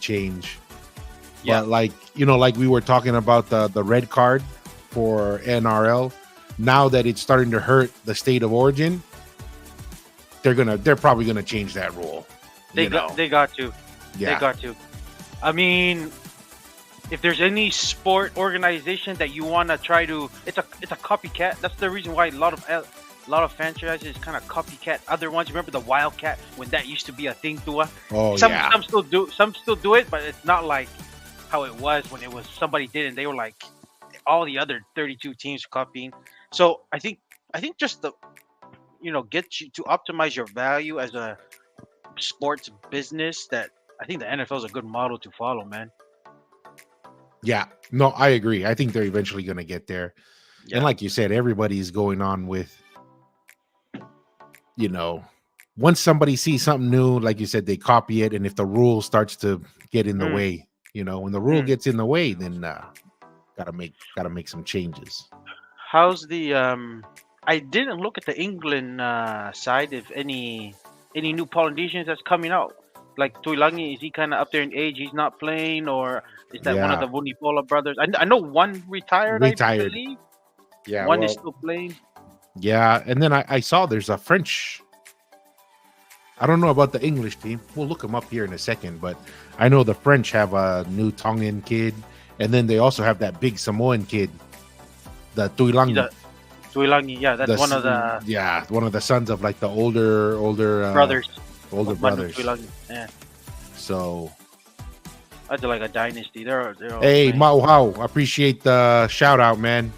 change. Yeah. But like like we were talking about the red card for NRL. Now that it's starting to hurt the state of origin, they're probably gonna change that rule. They got to. Yeah. They got to. I mean, if there's any sport organization that you want to try to, it's a copycat. That's the reason why a lot of franchises kind of copycat other ones. Remember the Wildcat when that used to be a thing to us? Some still do it, but it's not like how it was when it was somebody did and they were like all the other 32 teams copying. So I think just the get you to optimize your value as a sports business. That I think the NFL is a good model to follow, man. Yeah, no, I agree. I think they're eventually going to get there. Yeah. And like you said, everybody's going on with, once somebody sees something new, like you said, they copy it. And if the rule starts to get in the way, when the rule gets in the way, then gotta make some changes. How's the I didn't look at the England side. If any new Polynesians that's coming out, like Tuilangi, is he kind of up there in age? He's not playing, or is that one of the Vunipola brothers? I know one retired. I believe. Yeah, one is still playing. Yeah, and then I saw there's a French. I don't know about the English team. We'll look them up here in a second, but I know the French have a new Tongan kid, and then they also have that big Samoan kid, the Tuilangi. Tuilangi, yeah, that's one of the sons of like the older brothers. Older brothers. Yeah. So that's like a dynasty. They're hey, Manu'a, I appreciate the shout out, man.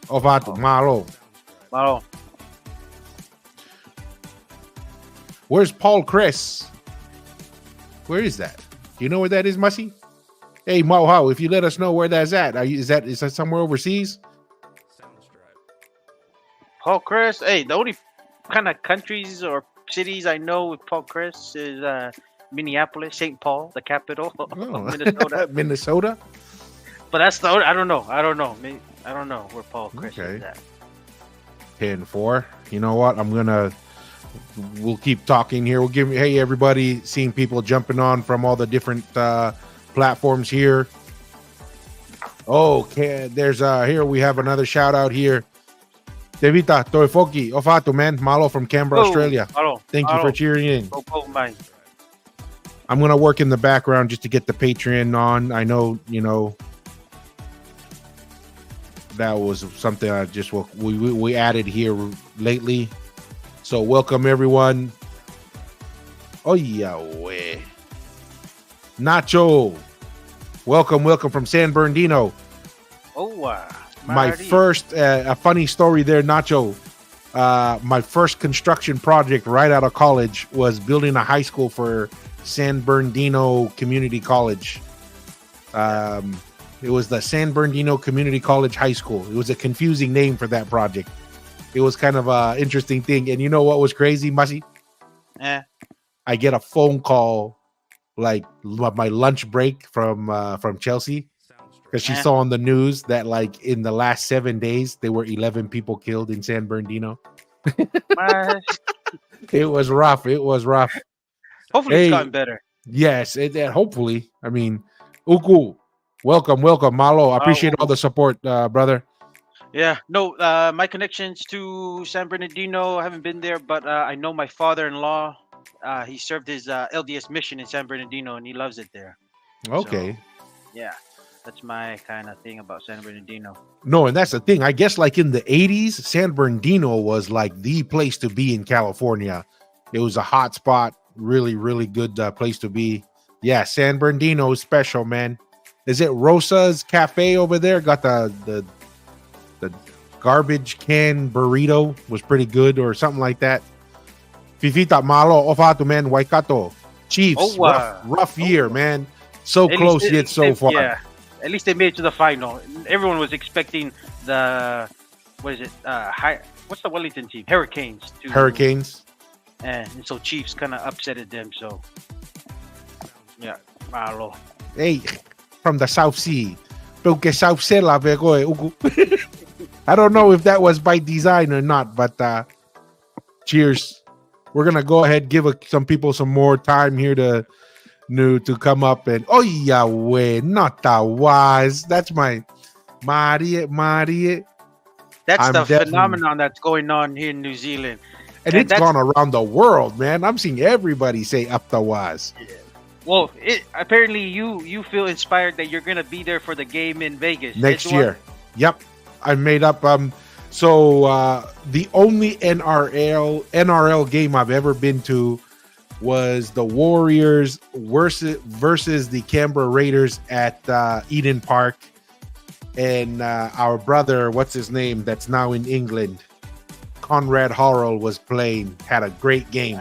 Ovato, Malo. Where's Paul Chris? Where is that? Do you know where that is, Mussy? Hey, Manu'a, if you let us know where that's at, is that somewhere overseas? Paul Chris. Hey, the only kind of countries or cities I know with Paul Chris is Minneapolis, St. Paul, the capital of Minnesota. Minnesota? But that's the only, I don't know. I don't know where Paul Chris is at. 10-4. You know what? We'll keep talking here. Hey, everybody, seeing people jumping on from all the different platforms here. Okay, there's here we have another shout out here. Devita Toifoki Ofato, man. Malo from Canberra, Australia. Thank you for cheering in. I'm gonna work in the background just to get the Patreon on. I know, that was something I just we added here lately. So welcome everyone. Oh yeah, way. Nacho. Welcome from San Bernardino. Oh wow. My first, a funny story there, Nacho. My first construction project right out of college was building a high school for San Bernardino Community College. It was the San Bernardino Community College High School. It was a confusing name for that project. It was kind of an interesting thing. And you know what was crazy, Mussy? I get a phone call like my lunch break from Chelsea. Because she saw on the news that, like, in the last 7 days, there were 11 people killed in San Bernardino. It was rough. Hopefully, it's gotten better. Yes, hopefully. I mean, Uku, welcome, Malo. I appreciate all the support, brother. Yeah, no, my connections to San Bernardino, I haven't been there, but I know my father-in-law. He served his LDS mission in San Bernardino, and he loves it there. Okay. So, yeah. That's my kind of thing about San Bernardino. No, and that's the thing. I guess like in the 80s, San Bernardino was like the place to be in California. It was a hot spot, really, really good place to be. Yeah, San Bernardino is special, man. Is it Rosa's Cafe over there? Got the garbage can burrito was pretty good or something like that. Fifita Malo, Ofato, man, Waikato. Chiefs, rough year, man. So close yet so far. Yeah. At least they made it to the final. Everyone was expecting the what's the Wellington team? Hurricanes. Hurricanes. And so Chiefs kind of upsetted them. So yeah, malo. Hey, from the South Sea. I don't know if that was by design or not, but cheers. We're gonna go ahead give some people some more time here to knew to come up and Yahweh, not that wise. That's my Marie. That's the phenomenon that's going on here in New Zealand. And it's gone around the world, man. I'm seeing everybody say Aptawaz. Yeah. Well, apparently you feel inspired that you're gonna be there for the game in Vegas next year. Yep, I made up. So the only NRL game I've ever been to was the Warriors versus the Canberra Raiders at Eden Park, and our brother, what's his name, that's now in England, Conrad Harrell, was playing. Had a great game.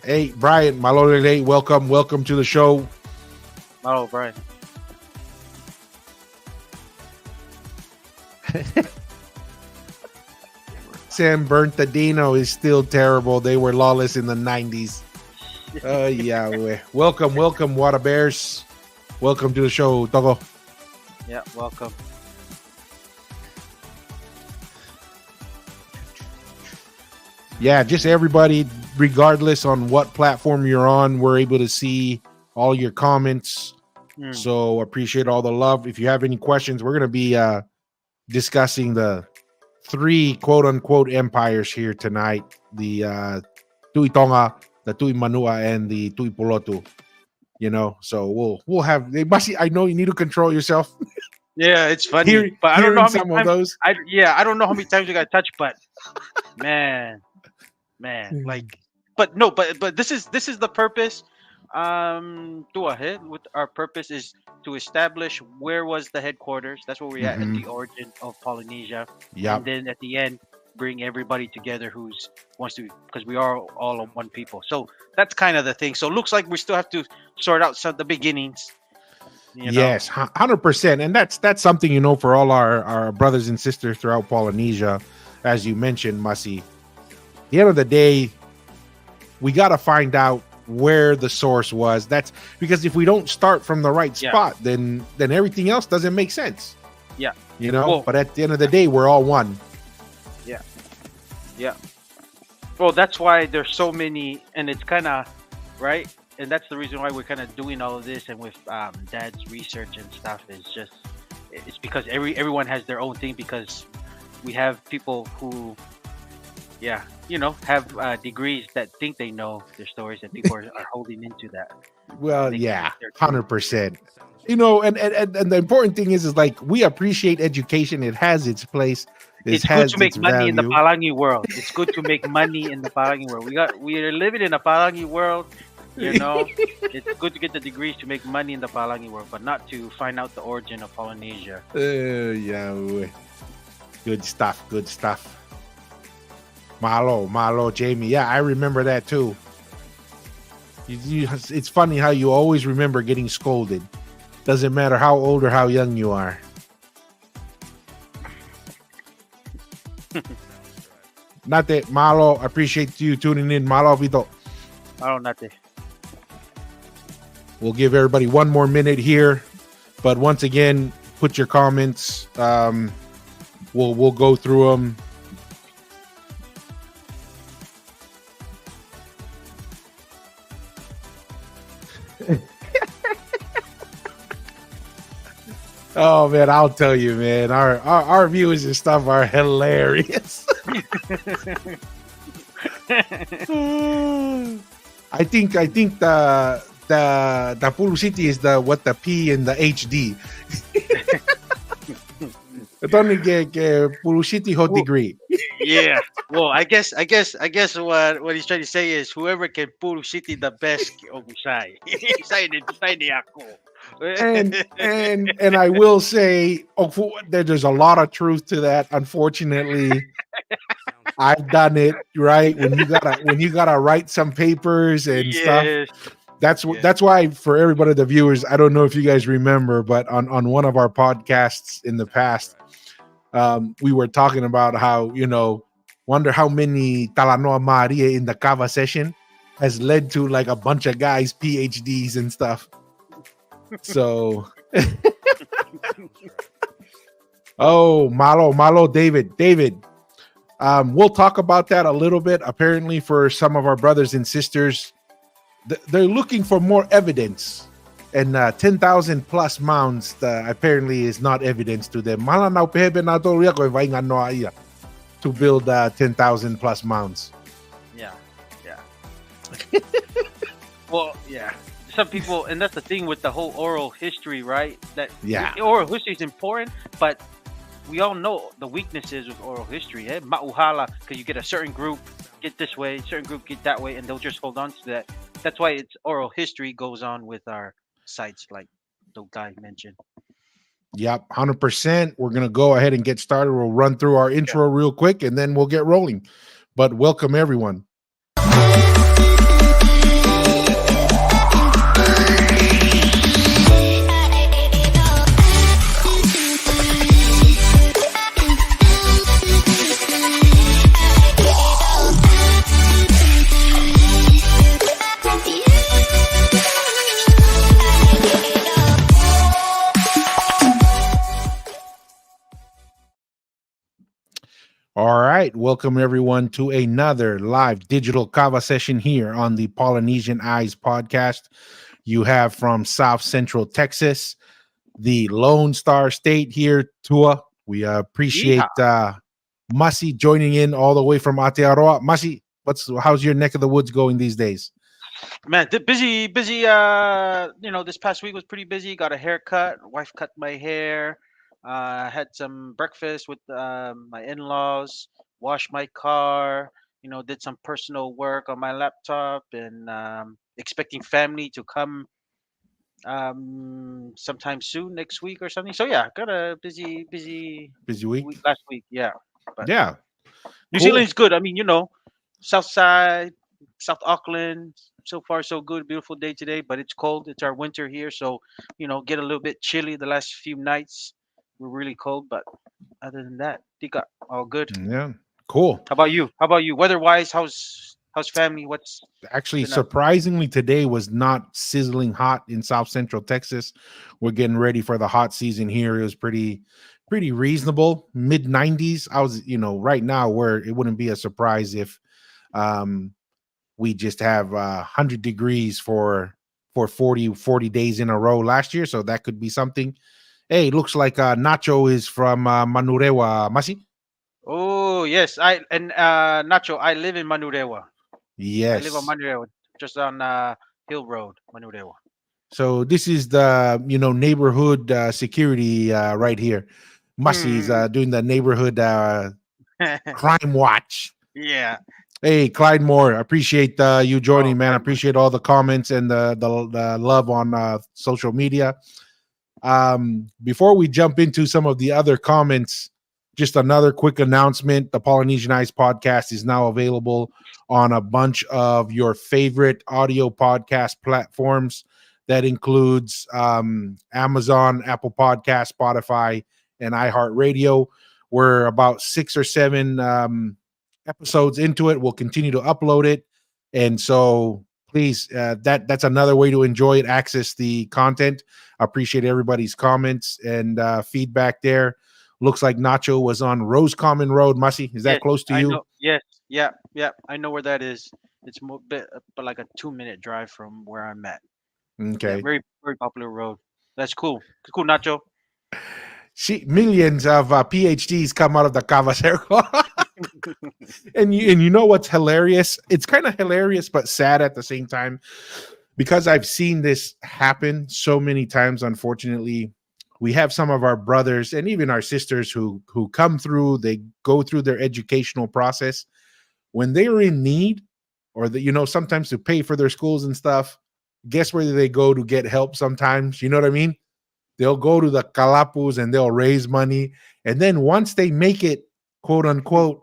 Hey, Brian, Malolele, welcome to the show. Oh, Brian. San Bernardino is still terrible. They were lawless in the 90s. Yeah. Welcome, Water Bears. Welcome to the show, Togo. Yeah, welcome. Yeah, just everybody, regardless on what platform you're on, we're able to see all your comments. So appreciate all the love. If you have any questions, we're going to be discussing the 3 quote-unquote empires here tonight. The Tui Tonga, the Tui Manu'a, and the Tui Pulotu. So we'll have... I know you need to control yourself. Yeah, it's funny. But I don't know how many times... those. I don't know how many times you got touched, but... Man, like... But this is the purpose. Go ahead. With our purpose is to establish where was the headquarters. That's where we're at the origin of Polynesia. Yeah. And then at the end, bring everybody together who's wants to, because we are all one people. So that's kind of the thing. So it looks like we still have to sort out the beginnings. Yes, 100%. And that's something, for all our brothers and sisters throughout Polynesia, as you mentioned, Masi. At the end of the day, we got to find out where the source was. That's because if we don't start from the right spot, then everything else doesn't make sense. Yeah. But at the end of the day, we're all one. Yeah. Well, that's why there's so many, and it's kind of right. And that's the reason why we're kind of doing all of this, and with Dad's research and stuff, it's because everyone has their own thing, because we have people who have degrees that think they know their stories, and people are holding into that. Well, 100%. And the important thing is like, we appreciate education. It has its place. It's good to make money in the Palangi world. It's good to make money in the Palangi world. We are living in a Palangi world. It's good to get the degrees to make money in the Palangi world, but not to find out the origin of Polynesia. Good stuff. Malo, Jamie. Yeah, I remember that too. It's funny how you always remember getting scolded. Doesn't matter how old or how young you are. Nate, Malo, I appreciate you tuning in. Malo, Vito. Malo, Nate. We'll give everybody one more minute here. But once again, put your comments. We'll go through them. Oh man, I'll tell you, man. Our viewers and stuff are hilarious. I think the Pulu City is the P and the HD. It's only Pulu City hot degree. Yeah. Well, I guess what he's trying to say is whoever can Pulu City the best Ogusai. and I will say, there's a lot of truth to that. Unfortunately, I've done it, right? When you gotta write some papers and stuff. That's why, for everybody, the viewers, I don't know if you guys remember, but on one of our podcasts in the past, we were talking about how, wonder how many Talanoa Maria in the Kava session has led to like a bunch of guys PhDs and stuff. So oh, Malo, David, We'll talk about that a little bit. Apparently, for some of our brothers and sisters, they're looking for more evidence. And 10,000 plus mounds apparently is not evidence to them. To build 10,000 plus mounds. Yeah, yeah. Well, yeah. Some people, and that's the thing with the whole oral history, right? That oral history is important, but we all know the weaknesses with oral history. Mauhala, because you get a certain group get this way, certain group get that way, and they'll just hold on to that. That's why it's oral history goes on with our sites, like the guy mentioned. Yep, 100%. We're going to go ahead and get started. We'll run through our intro real quick, and then we'll get rolling. But welcome, everyone. All right, welcome everyone to another live digital kava session here on the Polynesian Eyes podcast. You have from South Central Texas, the Lone Star State here, Tua. We appreciate Masi joining in all the way from Aotearoa. Masi, how's your neck of the woods going these days? Man, busy. This past week was pretty busy. Got a haircut. Wife cut my hair. Had some breakfast with my in-laws. Washed my car. Did some personal work on my laptop, and expecting family to come sometime soon, next week or something. So yeah, got a busy week last week. Yeah, but yeah. New Zealand is good. I mean, South Side, South Auckland. So far, so good. Beautiful day today, but it's cold. It's our winter here, so get a little bit chilly the last few nights. We're really cold, but other than that, Tika, all good. Yeah, cool. How about you? Weather-wise, how's family? What's actually surprisingly today was not sizzling hot in South Central Texas. We're getting ready for the hot season here. It was pretty reasonable, mid 90s. I was, right now where it wouldn't be a surprise if we just have 100 degrees for 40 days in a row last year. So that could be something. Hey, looks like Nacho is from Manu'a, Masi. Oh yes, Nacho. I live in Manu'a. Yes, I live on Manu'a, just on Hill Road, Manu'a. So this is the neighborhood security right here. Mussie's doing the neighborhood crime watch. Yeah. Hey, Clyde Moore, appreciate you joining, man. I appreciate all the comments and the love on social media. Before we jump into some of the other comments, just another quick announcement. The Polynesian Eyes podcast is now available on a bunch of your favorite audio podcast platforms. That includes Amazon, Apple Podcast, Spotify, and iHeartRadio. We're about 6 or 7 episodes into it. We'll continue to upload it. And so please, that's another way to enjoy it, access the content. I appreciate everybody's comments and feedback there. Looks like Nacho was on Roscommon Road. Masi, is that close to you? Know. Yes, yeah. I know where that is. It's a bit, but like a 2-minute drive from where I'm at. Okay. Yeah, very, very popular road. That's cool. Cool, Nacho. Millions of PhDs come out of the Kava Circle. and you know what's hilarious? It's kind of hilarious, but sad at the same time, because I've seen this happen so many times. Unfortunately, we have some of our brothers and even our sisters who come through. They go through their educational process when they're in need, or sometimes to pay for their schools and stuff. Guess where they go to get help sometimes? You know what I mean? They'll go to the kalapus and they'll raise money. And then once they make it, quote unquote,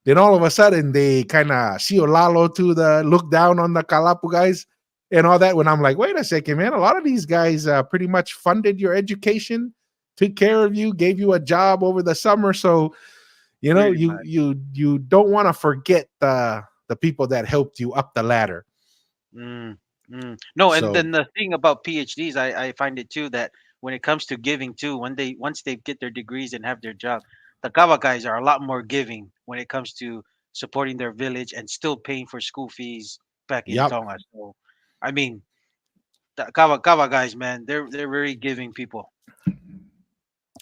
then all of a sudden they kind of siolalo to the look down on the kalapu guys and all that. When I'm like, wait a second, man, a lot of these guys pretty much funded your education, took care of you, gave you a job over the summer. So, you don't want to forget the people that helped you up the ladder. No, and then the thing about PhDs, I find it too that when it comes to giving too, once they get their degrees and have their job, the Kawa guys are a lot more giving when it comes to supporting their village and still paying for school fees back in Yep. Tonga. So, I mean, the Kawa guys, man, they're very giving people.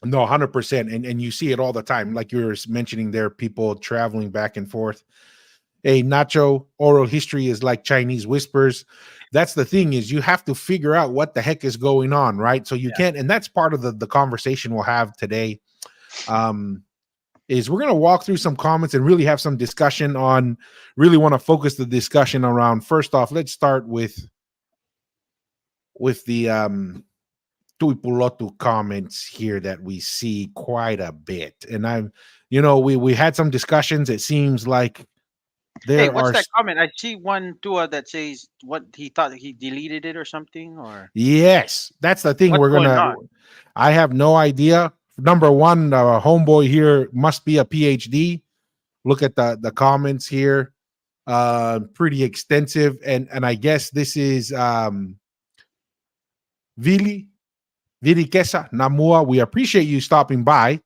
No, 100%. And you see it all the time. Like you were mentioning there, people traveling back and forth. Hey, Nacho, oral history is like Chinese whispers. That's the thing, is you have to figure out what the heck is going on, right? So you Yeah. can't, and that's part of the conversation we'll have today. Um, is we're going to walk through some comments and really have some discussion on, really want to focus the discussion around, first off, let's start with the Pulotu comments here that we see quite a bit. And I'm, we had some discussions. It seems like Hey, there what's are, that comment? I see one Tua that says what he thought he deleted it or something, or yes, that's the thing. what's We're going gonna, on? I have no idea. Number one, homeboy here must be a PhD. Look at the comments here. Pretty extensive. And I guess this is Vili Kesa Namua. We appreciate you stopping by.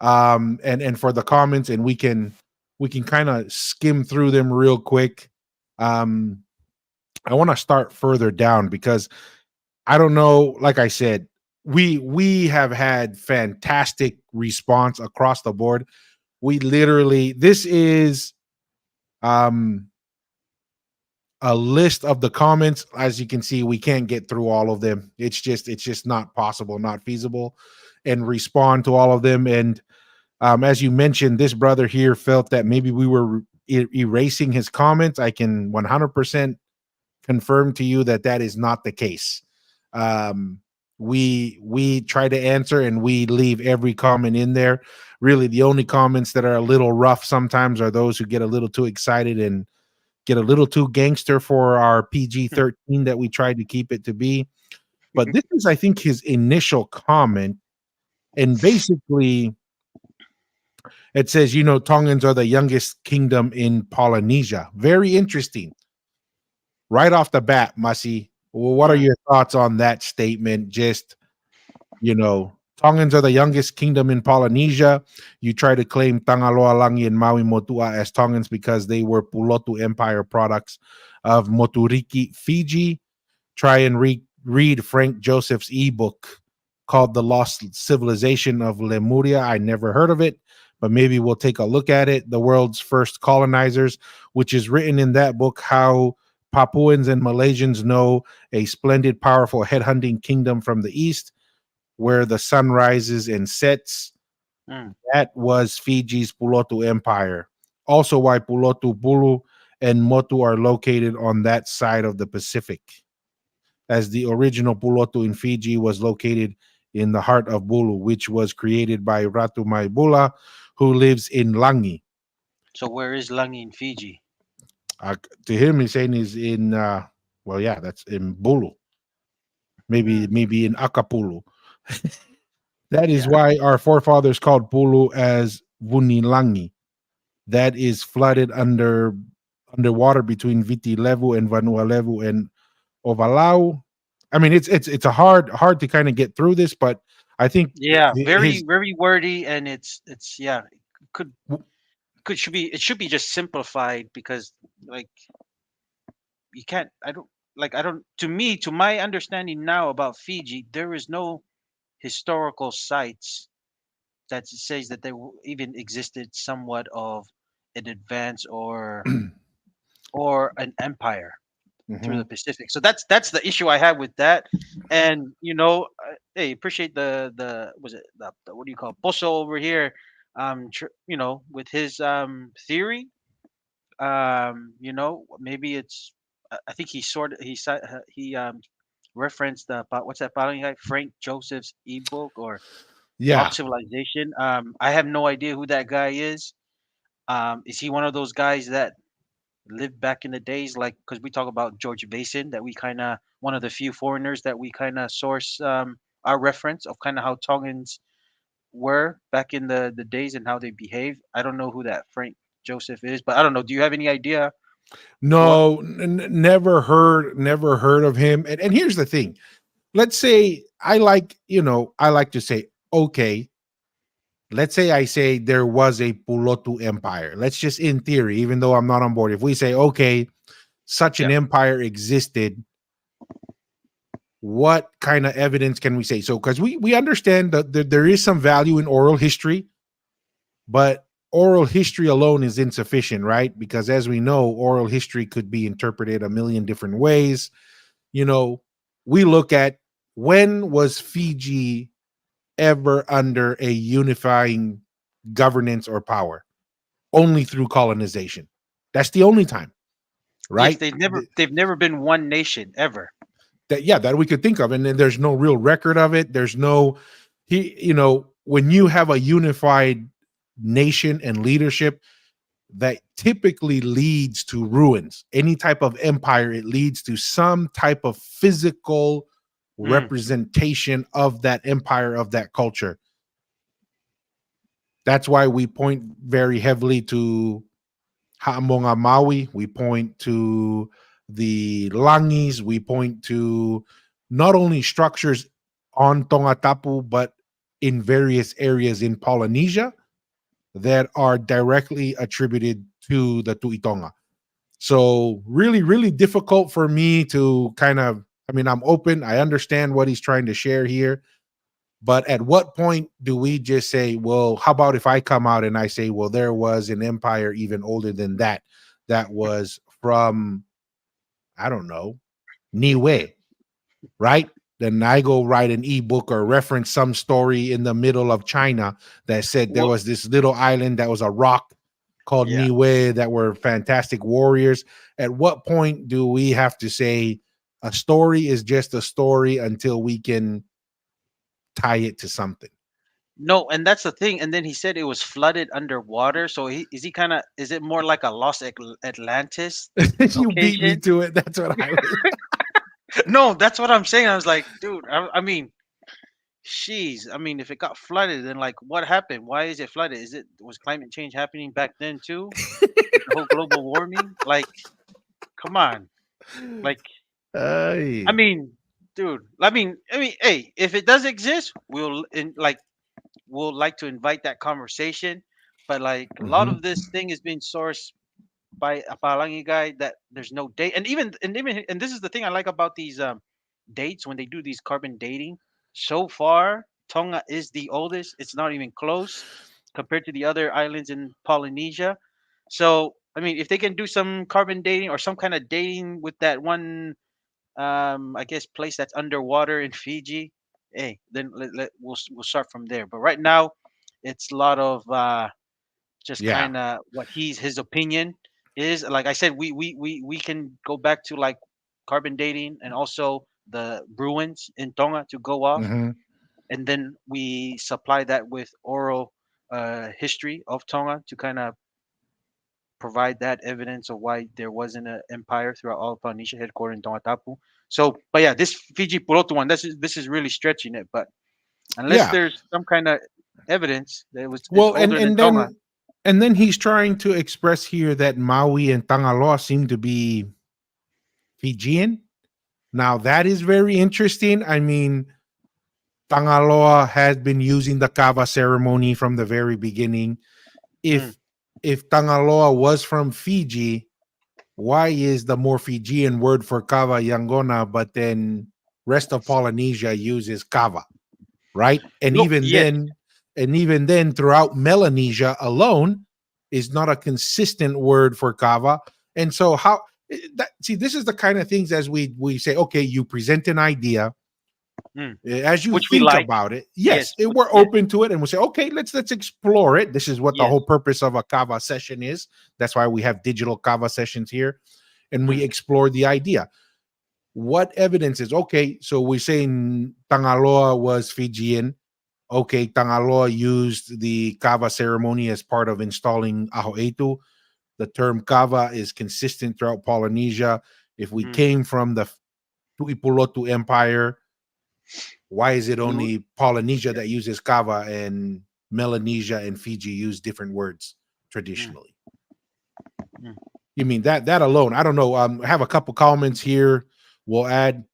Mm. And for the comments, and we can kind of skim through them real quick. um I want to start further down because I don't know, like I said, we have had fantastic response across the board. We literally, this is um a list of the comments. As you can see, we can't get through all of them. It's just not possible, not feasible, and respond to all of them. And as you mentioned, this brother here felt that maybe we were erasing his comments. I can 100% confirm to you that that is not the case. Um, we try to answer, and we leave every comment in there. Really, the only comments that are a little rough sometimes are those who get a little too excited and get a little too gangster for our PG-13 that we tried to keep it to be. But this is, I think, his initial comment, and basically it says, Tongans are the youngest kingdom in Polynesia. Very interesting. Right off the bat, Masi. Well, what are Mm. your thoughts on that statement? Just, Tongans are the youngest kingdom in Polynesia. You try to claim Tangaloa Langi and Maui Motua as Tongans because they were Pulotu Empire products of Moturiki, Fiji. Try and read Frank Joseph's ebook called The Lost Civilization of Lemuria. I never heard of it, but maybe we'll take a look at it. The World's First Colonizers, which is written in that book, how Papuans and Malaysians know a splendid, powerful headhunting kingdom from the east where the sun rises and sets. Mm. That was Fiji's Pulotu Empire. Also, why Pulotu, Bulu, and Motu are located on that side of the Pacific, as the original Pulotu in Fiji was located in the heart of Bulu, which was created by Ratu Maibula, who lives in Langi. So where is Langi in Fiji? To him, he's saying he's in, well, yeah, that's in Bulu, maybe Mm. maybe in Akapulu. That is Yeah. why our forefathers called Bulu as Vunilangi. That is flooded underwater between Viti Levu and Vanua Levu and Ovalau. I mean, it's a hard to kind of get through this, but I think Yeah, very his very wordy, and it's yeah, could should be, it should be just simplified, because like you can't, I don't, to me, to my understanding now about Fiji, there is no historical sites that says that there even existed somewhat of an advance or an empire through the Mhm. Pacific. So that's the issue I have with that. And hey, appreciate the was it the what do you call it, Poso over here, with his theory. Maybe it's, I think he sort of he referenced what's that following guy, Frank Joseph's ebook or Yeah. Lost Civilization. I have no idea who that guy is. Is he one of those guys that lived back in the days, like, because we talk about George Mason, that we kind of, one of the few foreigners that we kind of source our reference of kind of how Tongans were back in the days and how they behave. I don't know who that Frank Joseph is, but I don't know. Do you have any idea what? No, never heard of him. And here's the thing. Let's say I like to say, okay, let's say I say there was a Pulotu empire. Let's just in theory, even though I'm not on board, if we say, okay, such an Yeah. empire existed, what kind of evidence can we say? So, because we understand that there is some value in oral history, but oral history alone is insufficient, right? Because as we know, oral history could be interpreted a million different ways. You know, we look at when was Fiji ever under a unifying governance or power? Only through colonization. That's the only time, Yes, right? they've never been one nation ever. That yeah, that we could think of, and then there's no real record of it. There's no when you have a unified nation and leadership, that typically leads to ruins. Any type of empire, it leads to some type of physical Mm. representation of that empire, of that culture. That's why we point very heavily to Ha'amonga Maui. We point to the Langis. We point to not only structures on Tonga Tapu, but in various areas in Polynesia that are directly attributed to the Tu'itonga. So really, really difficult for me to kind of, I mean, I'm open. I understand what he's trying to share here. But at what point do we just say, well, how about if I come out and I say, well, there was an empire even older than that, that was from, I don't know, Niue, right? Then I go write an ebook or reference some story in the middle of China that said there Well, was this little island that was a rock called yeah. Niue that were fantastic warriors. At what point do we have to say a story is just a story until we can tie it to something? No, and that's the thing. And then he said it was flooded underwater. So he kind of, is it more like a lost Atlantis You beat me occasion? to it. That's what I was. No, that's what I'm saying. I was like, dude, I mean, sheesh. I mean, if it got flooded, then like, what happened? Why is it flooded? Was climate change happening back then too? With the whole global warming? Like, come on. Like, I Ay. mean, dude. I mean, hey, if it does exist, we'll like to invite that conversation. But like, a lot Mhm. of this thing is being sourced by a Palangi guy that there's no date, and this is the thing I like about these dates when they do these carbon dating. So far, Tonga is the oldest. It's not even close compared to the other islands in Polynesia. So I mean, if they can do some carbon dating or some kind of dating with that one, I guess place that's underwater in Fiji, hey, then we'll start from there. But right now, it's a lot of just Yeah. kind of what his opinion is. Like I said, we can go back to like carbon dating and also the Bruins in Tonga to go off, Mhm. and then we supply that with oral history of Tonga to kind of provide that evidence of why there wasn't an empire throughout all of Polynesia, headquartered in Tonga Tapu. So, but yeah, this Fiji Pulotu one, this is really stretching it. But unless Yeah. there's some kind of evidence that it's Well, older than Tonga. and then he's trying to express here that Maui and Tangaloa seem to be Fijian. Now that is very interesting. I mean, Tangaloa has been using the kava ceremony from the very beginning. Mm, If Tangaloa was from Fiji, why is the more Fijian word for kava Yangona, but then rest of Polynesia uses kava, right? no, yes. And even then, throughout Melanesia alone is not a consistent word for kava. And so, see, this is the kind of things as we say, okay, you present an idea, Mm. as you Which we think like. about it, Yes. yes, we're Yes. open to it, and we say, okay, let's explore it. This is what the Yes. whole purpose of a kava session is. That's why we have digital kava sessions here, and we Mm. explore the idea. What evidence is okay? So we're saying Tangaloa was Fijian. Okay, Tangaloa used the kava ceremony as part of installing Ahoetu. The term kava is consistent throughout Polynesia. If we Mm. came from the Tu'ipulotu Empire, why is it We would. only Polynesia Yeah. that uses kava and Melanesia and Fiji use different words Mm. traditionally? Mm. You mean that alone? I don't know. I have a couple comments here. We'll add.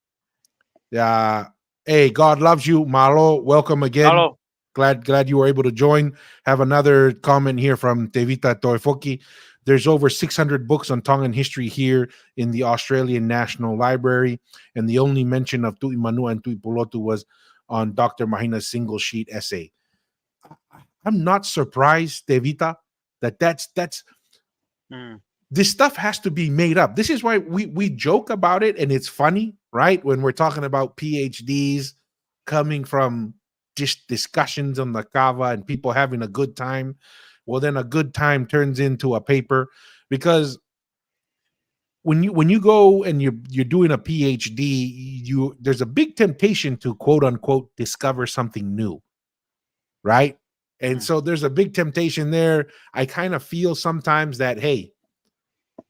Uh, hey, God loves you, Malo. Welcome again. Hello. Glad you were able to join. Have another comment here from Tevita Toifoki. There's over 600 books on Tongan history here in the Australian National Library, and the only mention of Tui Manu'a and Tui Pulotu was on Dr. Mahina's single sheet essay. I'm not surprised, Tevita, that's Mm. this stuff has to be made up. This is why we joke about it and it's funny, right? When we're talking about PhDs coming from just discussions on the kava and people having a good time. Well, then a good time turns into a paper because when you go and you're doing a PhD, you there's a big temptation to quote unquote discover something new, right? And Mm. so there's a big temptation there. I kind of feel sometimes that hey,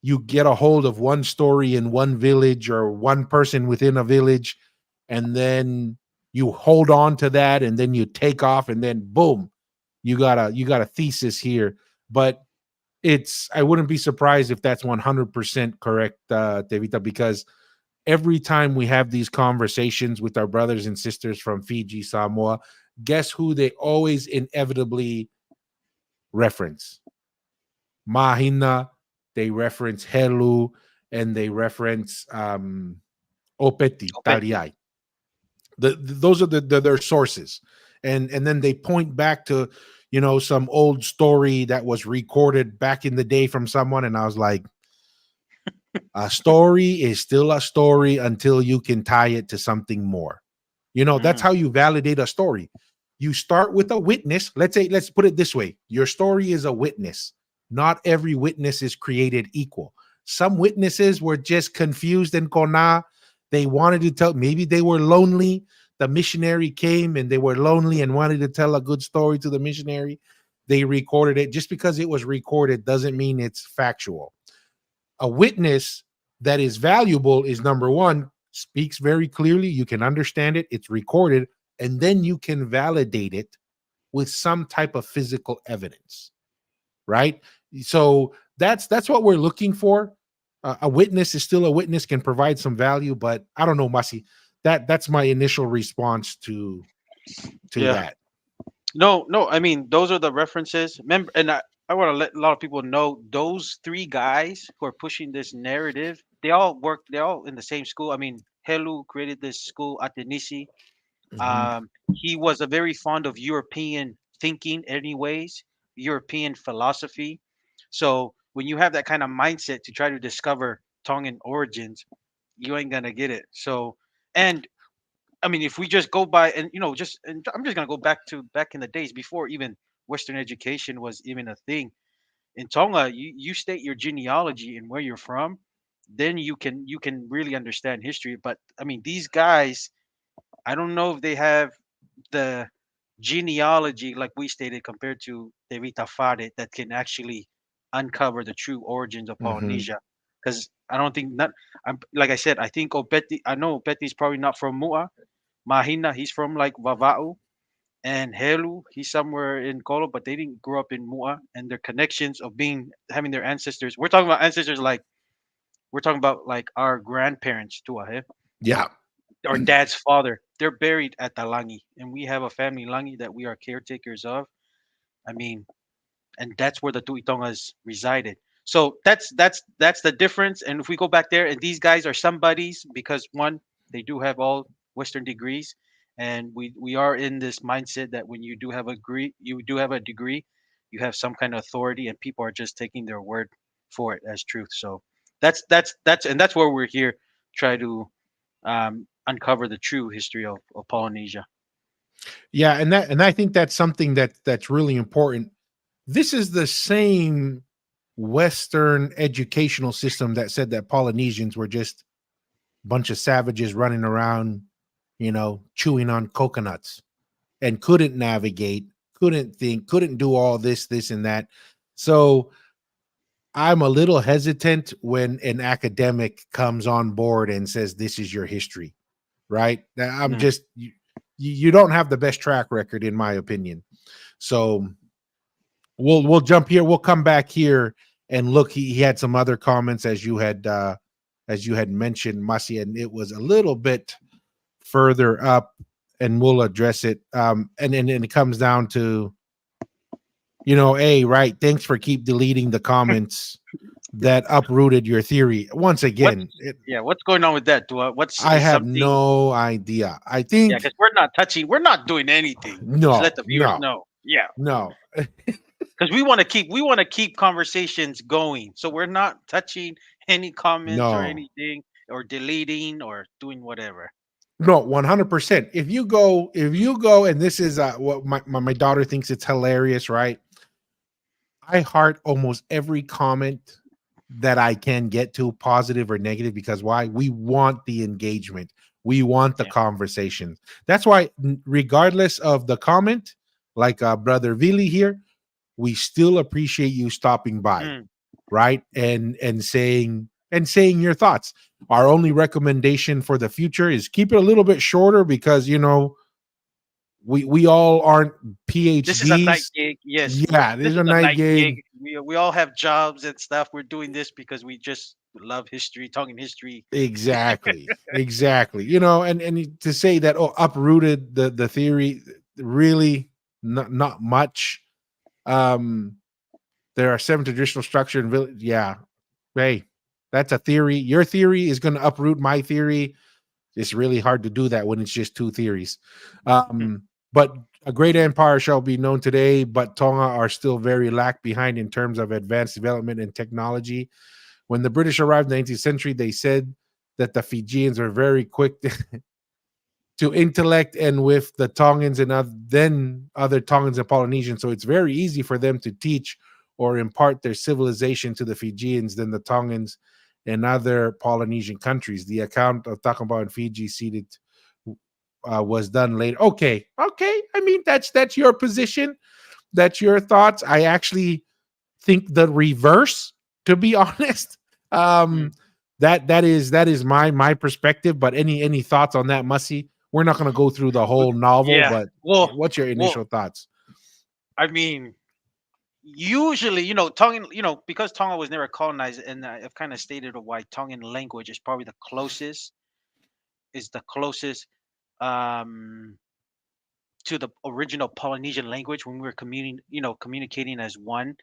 you get a hold of one story in one village or one person within a village, and then you hold on to that, and then you take off, and then boom, you got a thesis here. But it's I wouldn't be surprised if that's 100% correct, Devita, because every time we have these conversations with our brothers and sisters from Fiji, Samoa, guess who they always inevitably reference? Mahina, they reference Helu, and they reference Opeti, Opeti. Taliai. Those are their sources, and then they point back to some old story that was recorded back in the day from someone, and I was like, a story is still a story until you can tie it to something more. That's Mm. how you validate a story. You start with a witness. Let's put it this way. Your story is a witness. Not every witness is created equal. Some witnesses were just confused and kona. They wanted to tell, maybe they were lonely. The missionary came and they were lonely and wanted to tell a good story to the missionary. They recorded it. Just because it was recorded doesn't mean it's factual. A witness that is valuable is number one, speaks very clearly. You can understand it. It's recorded. And then you can validate it with some type of physical evidence, right? So that's what we're looking for. A witness is still a witness, can provide some value, but I don't know, Masi. That's my initial response to Yeah. that. No, no. I mean, those are the references. Remember, and I want to let a lot of people know those three guys who are pushing this narrative. They all work. They're all in the same school. I mean, Helu created this school at Denisi. Mhm. He was a very fond of European thinking, anyways, European philosophy. So when you have that kind of mindset to try to discover Tongan origins, you ain't gonna get it. So, and I mean, if we just go by and just and I'm just gonna go back in the days before even Western education was even a thing in Tonga. You state your genealogy and where you're from, then you can really understand history. But I mean, these guys, I don't know if they have the genealogy like we stated compared to the Rita Fade that can actually uncover the true origins of Mhm. Polynesia. Because I don't think not. I'm like I said. I think Opeti. I know Opeti's probably not from Mu'a. Mahina, he's from like Vava'u, and Helu, he's somewhere in Kolo, but they didn't grow up in Mu'a, and their connections of being having their ancestors. We're talking about ancestors like we're talking about like our grandparents too, Yeah. our dad's father. They're buried at Talangi, and we have a family Langi that we are caretakers of. I mean, and that's where the Tuitongas resided. So that's the difference. And if we go back there, and these guys are somebodies because one, they do have all Western degrees, and we are in this mindset that when you do have a degree, you have some kind of authority, and people are just taking their word for it as truth. So that's where we're here, try to uncover the true history of Polynesia. Yeah, and I think that's something that's really important. This is the same Western educational system that said that Polynesians were just a bunch of savages running around, chewing on coconuts and couldn't navigate, couldn't think, couldn't do all this, and that. So I'm a little hesitant when an academic comes on board and says, this is your history, right? I'm Mm. just, you don't have the best track record, in my opinion. So we'll jump here. We'll come back here and look. He had some other comments as you had mentioned, Masi, and it was a little bit further up. and we'll address it. And it comes down to, hey, right. Thanks for keep deleting the comments that uprooted your theory. Once What's again, what's going on with that? What's I is have something? no idea. I Yeah, think because we're not touching. We're not doing anything. Just let no, the viewers no, know. Yeah, no, because we want to keep conversations going. So we're not touching any comments or no, anything or deleting or doing whatever. no, 100%. If you go, and this is what my daughter thinks it's hilarious, right? I heart almost every comment that I can get to, positive or negative, because why? We want the engagement. We want the Yeah. conversation. That's why, regardless of the comment, like brother Vili here, we still appreciate you stopping by, Mm. right? And saying your thoughts. Our only recommendation for the future is keep it a little bit shorter, because we all aren't This is a night PhDs. gig. Yes, Yeah, this this is is a a night night gig. gig. We all have jobs and stuff. We're doing this because we just love history, talking history. Exactly. Exactly. And to say that, uprooted the theory, really not much. Um there are 7 traditional structure and village. Yeah. Hey, that's a theory. Your theory is going to uproot my theory. It's really hard to do that when it's just 2 theories. But a great empire shall be known today, but Tonga are still very lack behind in terms of advanced development and technology. When the British arrived in the 19th century, they said that the Fijians were very quick to intellect, and with the Tongans and then other Tongans and Polynesians. So it's very easy for them to teach or impart their civilization to the Fijians than the Tongans and other Polynesian countries. The account of Takamba and Fiji seated was done later. Okay, okay. I mean, that's your position. That's your thoughts. I actually think the reverse, to be honest. Mm. Um, that is my perspective. But any thoughts on that, Mussy? We're not going to go through the whole novel, Yeah. but Well, what's your well. initial thoughts? I mean, usually, Tongan, because Tonga was never colonized, and I've kind of stated why Tongan language is probably the closest um, to the original Polynesian language when we were communicating as one.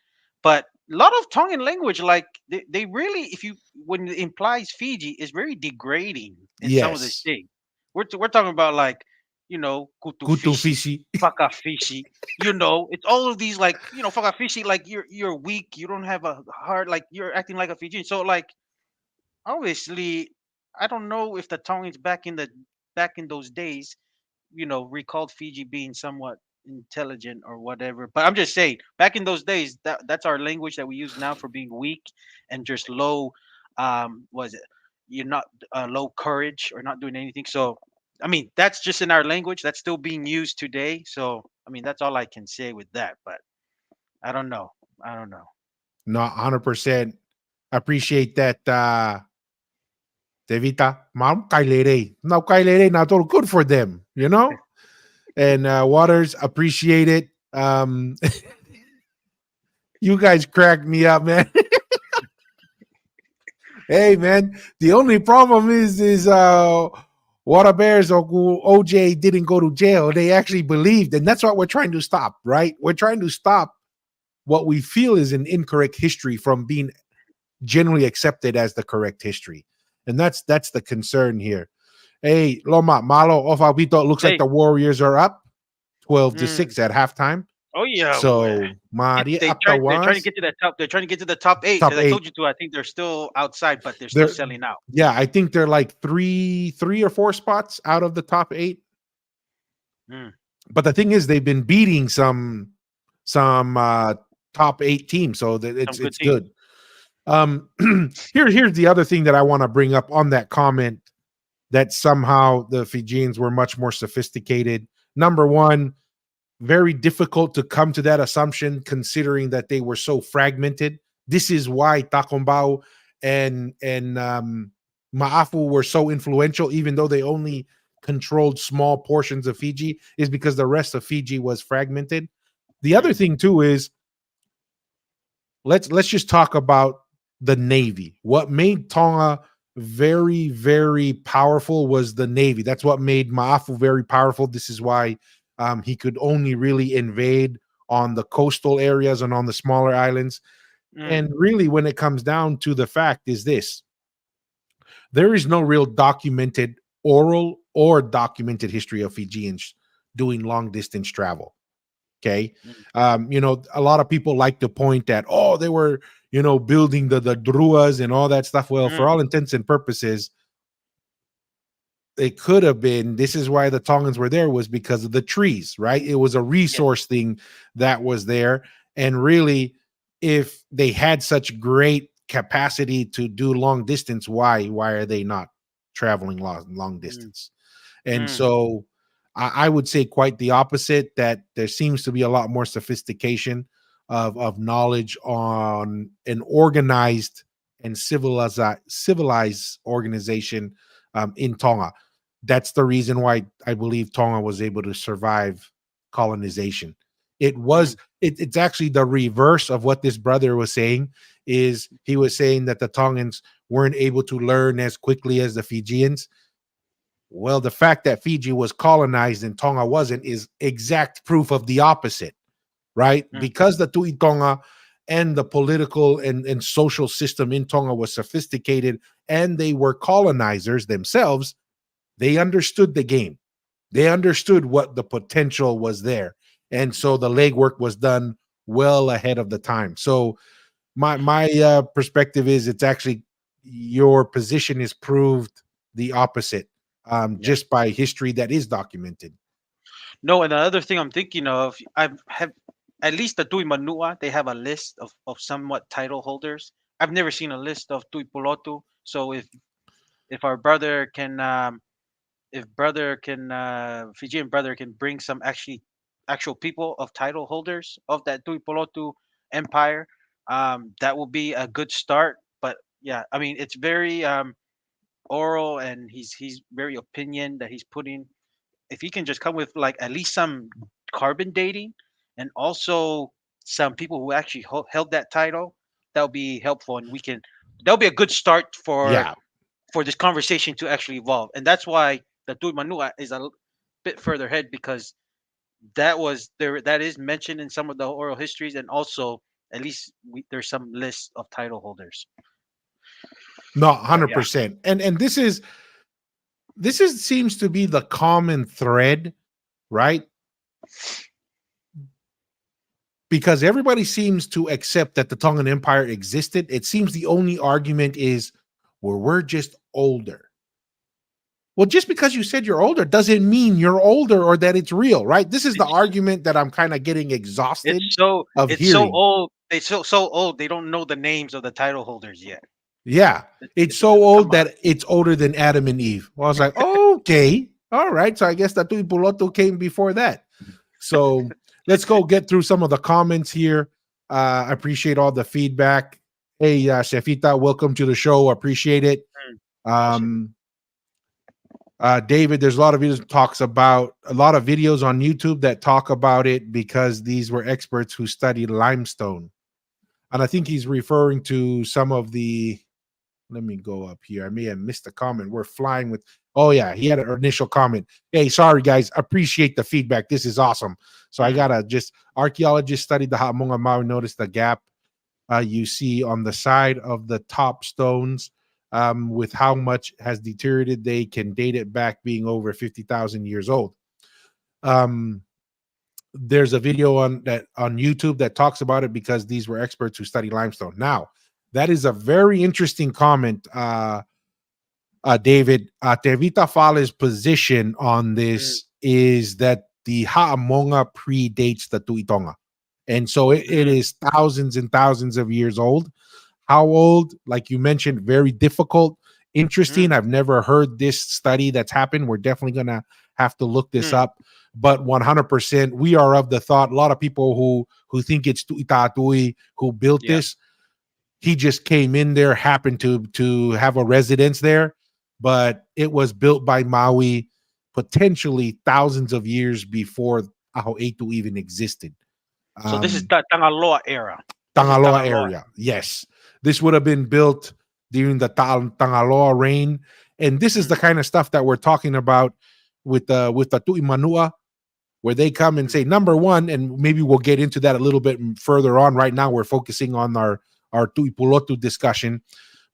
But a lot of Tongan language, like they really, if you when it implies Fiji, is very degrading in some of the Yes, things. We're talking about like, kutu fishi, Kutufishi. faka fishi. It's all of these like, faka fishi, like you're weak, you don't have a heart, like you're acting like a Fijian. So like obviously, I don't know if the Tongans back in those days, recalled Fiji being somewhat intelligent or whatever. But I'm just saying, back in those days, that's our language that we use now for being weak and just low. Was it? You're not low courage or not doing anything. So, I mean, that's just in our language. That's still being used today. So, I mean, that's all I can say with that. But I don't know. I don't know. Not 100%. Appreciate that, Devita. Mom, kailere. No, kailere, not all good for them, And Waters, appreciate it. You guys cracked me up, man. Hey, man. The only problem is Water Bears or OJ didn't go to jail. They actually believed, and that's what we're trying to stop, right? We're trying to stop what we feel is an incorrect history from being generally accepted as the correct history. And that's the concern here. Hey, Loma, Malo, Ofalpito, looks like Hey. the Warriors are up 12 to Mm, 6 at halftime. oh yeah. So, Mari They're trying to Atawas, get to that top. They're trying to get to the top eight. top As I told 8. you to, I think they're still outside, but they're still They're selling out. Yeah, I think they're like three or four spots out of the top 8. Mm, But the thing is, they've been beating some top 8 teams, so that some good it's teams. good. Um, here's the other thing that I want to bring up on that comment, that somehow the Fijians were much more sophisticated. Number one, very difficult to come to that assumption considering that they were so fragmented. This is why Takombau and Ma'afu were so influential, even though they only controlled small portions of Fiji, is because the rest of Fiji was fragmented. The other Mm, thing too is, let's just talk about the Navy. What made Tonga very, very powerful was the Navy. That's what made Ma'afu very powerful. This is why he could only really invade on the coastal areas and on the smaller islands. Mm. And really, when it comes down to the fact, is this: there is no real documented oral or documented history of Fijians doing long distance travel. Okay. Mm. A lot of people like to point at, oh, they were, building the druas and all that stuff. Well, for Mm. all intents and purposes, it could have been. This is why the Tongans were there, was because of the trees, right? It was a Yes. resource thing that was there. And really, if they had such great capacity to do long distance, why are they not traveling long Mm. distance? And Mm. so I would say quite the opposite, that there seems to be a lot more sophistication of knowledge on an organized and civilized organization in Tonga. That's the reason why I believe Tonga was able to survive colonization. Mm. It's actually the reverse of what this brother was saying. Is he was saying that the Tongans weren't able to learn as quickly as the Fijians. Well, the fact that Fiji was colonized and Tonga wasn't is exact proof of the opposite, right? Mm. Because the Tui Tonga and the political and social system in Tonga was sophisticated and they were colonizers themselves, they understood the game. They understood what the potential was there. And so the legwork was done well ahead of the time. So my perspective is, it's actually, your position is proved the opposite, Yeah. just by history that is documented. No, and the other thing I'm thinking of, I have at least the Tui Manua. They have a list of somewhat title holders. I've never seen a list of Tui Pulotu. So if our brother can, if brother can, Fijian brother can bring some actual people of title holders of that Tui Pulotu empire, that will be a good start. But yeah, I mean it's very oral, and he's very opinion that he's putting. If he can just come with like at least some carbon dating, and also some people who actually held that title, that would be helpful, and we can, that'll be a good start Yeah. for this conversation to actually evolve. And that's why the Tui Manua is bit further ahead, because that was there, that is mentioned in some of the oral histories, and also at least there's some list of title holders. No, But yeah. 100%. And this is seems to be the common thread, right? Because everybody seems to accept that the Tongan Empire existed. It seems the only argument is, well, we're just older. Well, just because you said you're older doesn't mean you're older or that it's real, right? This is the It's argument that I'm kind of getting exhausted of it's so hearing. old. They so old. They don't know the names of the title holders yet. Yeah, it's It's so like, come old on. that it's older than Adam and Eve. Well, I was like, okay, all right. So I guess that Tui Puloto came before that. So let's go get through some of the comments here. I appreciate all the feedback. Hey, Shefita, welcome to the show. Appreciate it. Mm, awesome. Um, David, there's a lot of videos talks about a lot of videos on YouTube that talk about it because these were experts who studied limestone, and I think he's referring to some of the. Let me go up here. I may have missed a comment. We're flying with. Oh yeah, he had an initial comment. Hey, sorry guys, appreciate the feedback. This is awesome. So I Mm, gotta just archaeologists studied the Ha'amonga Maui. Notice the gap you see on the side of the top stones, with how much has deteriorated. They can date it back being over 50,000 years old. Um, there's a video on YouTube that talks about it because these were experts who study limestone. Now, that is a very interesting comment, David. Tevita Fale's position on mm, this is that the Ha'amonga predates the Tuitonga. And so it mm, is thousands and thousands of years old. How old? Like you mentioned, very difficult. mm, Interesting. I've never heard this study that's happened. We're definitely going to have to look this mm, up. But 100%, we are of the thought. A lot of people who think it's Tuitatui who built yeah. this. He just came in there, happened to have a residence there, but it was built by Maui potentially thousands of years before Aho'eitu even existed. So this is Um, the Tangaloa era. This is Tangaloa Tangaloa. area. Yes. This would have been built. during the Tangaloa reign. And this is Mm, the kind of stuff that we're talking about with the Tui Manua, where they come and mm, say, number one, and maybe we'll get into that a little bit further on. Right now, we're focusing on our Tui Pulotu discussion,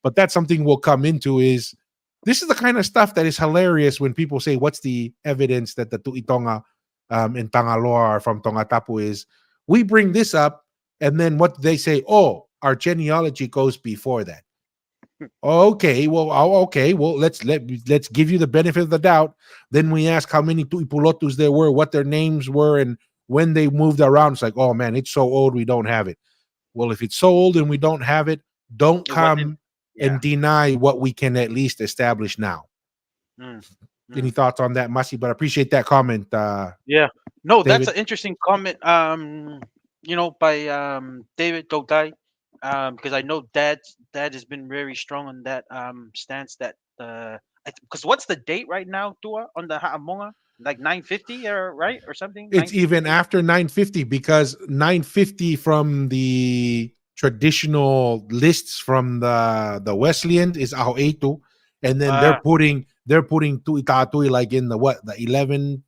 but that's something we'll come into. Is this is the kind of stuff that is hilarious when people say, "What's the evidence that the Tui Tonga and Tangaloa are from Tonga Tapu?" Is we bring this up, and then what they say, "Oh, our genealogy goes before that." Okay, well, okay, well, let's give you the benefit of the doubt. Then we ask how many Tuipulotus there were, what their names were, and when they moved around. It's like, oh man, it's so old we don't have it. Well, if it's so old and we don't have it, don't it wasn't. come Yeah. and deny what we can at least establish now. Mm, Any mm. thoughts on that, Masi? But I appreciate that comment, Yeah. No, that's David. an interesting comment. By David Dodai. Because I know dad has been very strong on that stance that because what's the date right now, Tua, on the Ha'amonga? Like 950 or right or something? It's 950 even AD? after 950 because 950 from the traditional lists from the Wesleyan is Ahoetu, and then Uh they're putting Tuitatui like in the what, the 11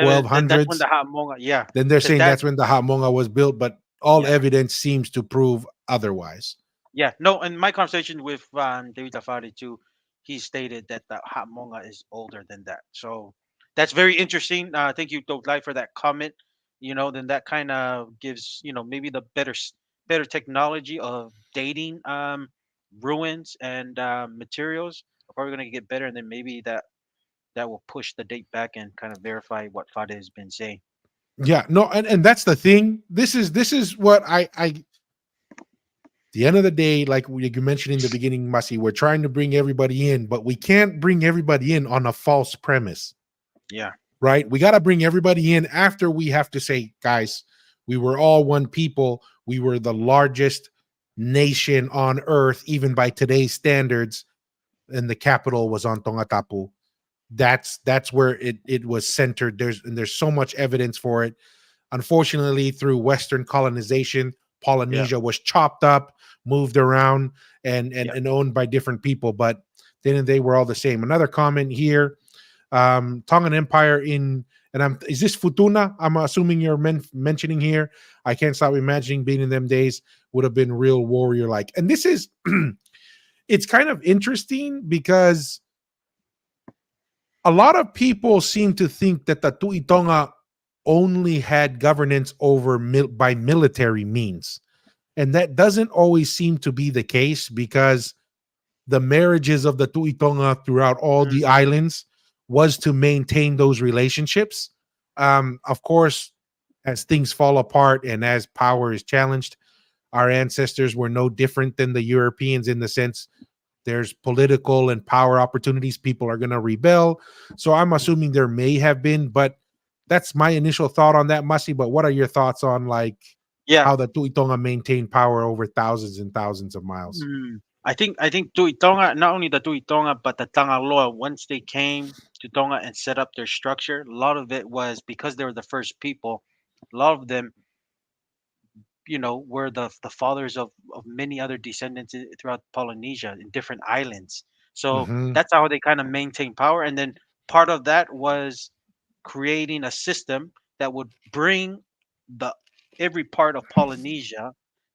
twelve 11, then that's when the hundreds. Ha'amonga, yeah. Then they're Because saying dad, that's when the Hamonga was built, but all yeah. evidence seems to prove otherwise. Yeah, no, in my conversation with David Tafari too, he stated that the hot monga is older than that. So that's very interesting. Thank you, Doglai, for that comment. Then that kind of gives, maybe the better technology of dating ruins and materials are probably going to get better, and then maybe that will push the date back and kind of verify what Fade has been saying. Yeah, no, and that's the thing. This is what I the end of the day, like you mentioned in the beginning, Masi, we're trying to bring everybody in, but we can't bring everybody in on a false premise, Yeah. right? We got to bring everybody in after we have to say, guys, we were all one people. We were the largest nation on earth, even by today's standards, and the capital was on Tongatapu. That's where it was centered. There's so much evidence for it. Unfortunately, through Western colonization, Yeah. Polynesia was chopped up, moved around, Yeah. and owned by different people. But then they were all the same. Another comment here: Tongan Empire in, and is this Futuna? I'm assuming you're mentioning here. I can't stop imagining being in them days would have been real warrior like. And this is, it's kind of interesting because a lot of people seem to think that the Tuitonga only had governance over by military means. And that doesn't always seem to be the case because the marriages of the Tuitonga throughout all the Mm, islands was to maintain those relationships. Of course, as things fall apart and as power is challenged, our ancestors were no different than the Europeans in the sense there's political and power opportunities. People are going to rebel. So I'm mm. assuming there may have been, but that's my initial thought on that, Masi. But what are your thoughts on like Yeah. how the Tuitonga maintained power over thousands and thousands of miles? I think Tui Tonga, not only the Tui Tonga, but the Tangaloa, once they came to Tonga and set up their structure, a lot of it was because they were the first people. A lot of them, were the fathers of many other descendants throughout Polynesia in different islands. So Hmm. that's how they kind of maintain power. And then part of that was creating a system that would bring the every part of Polynesia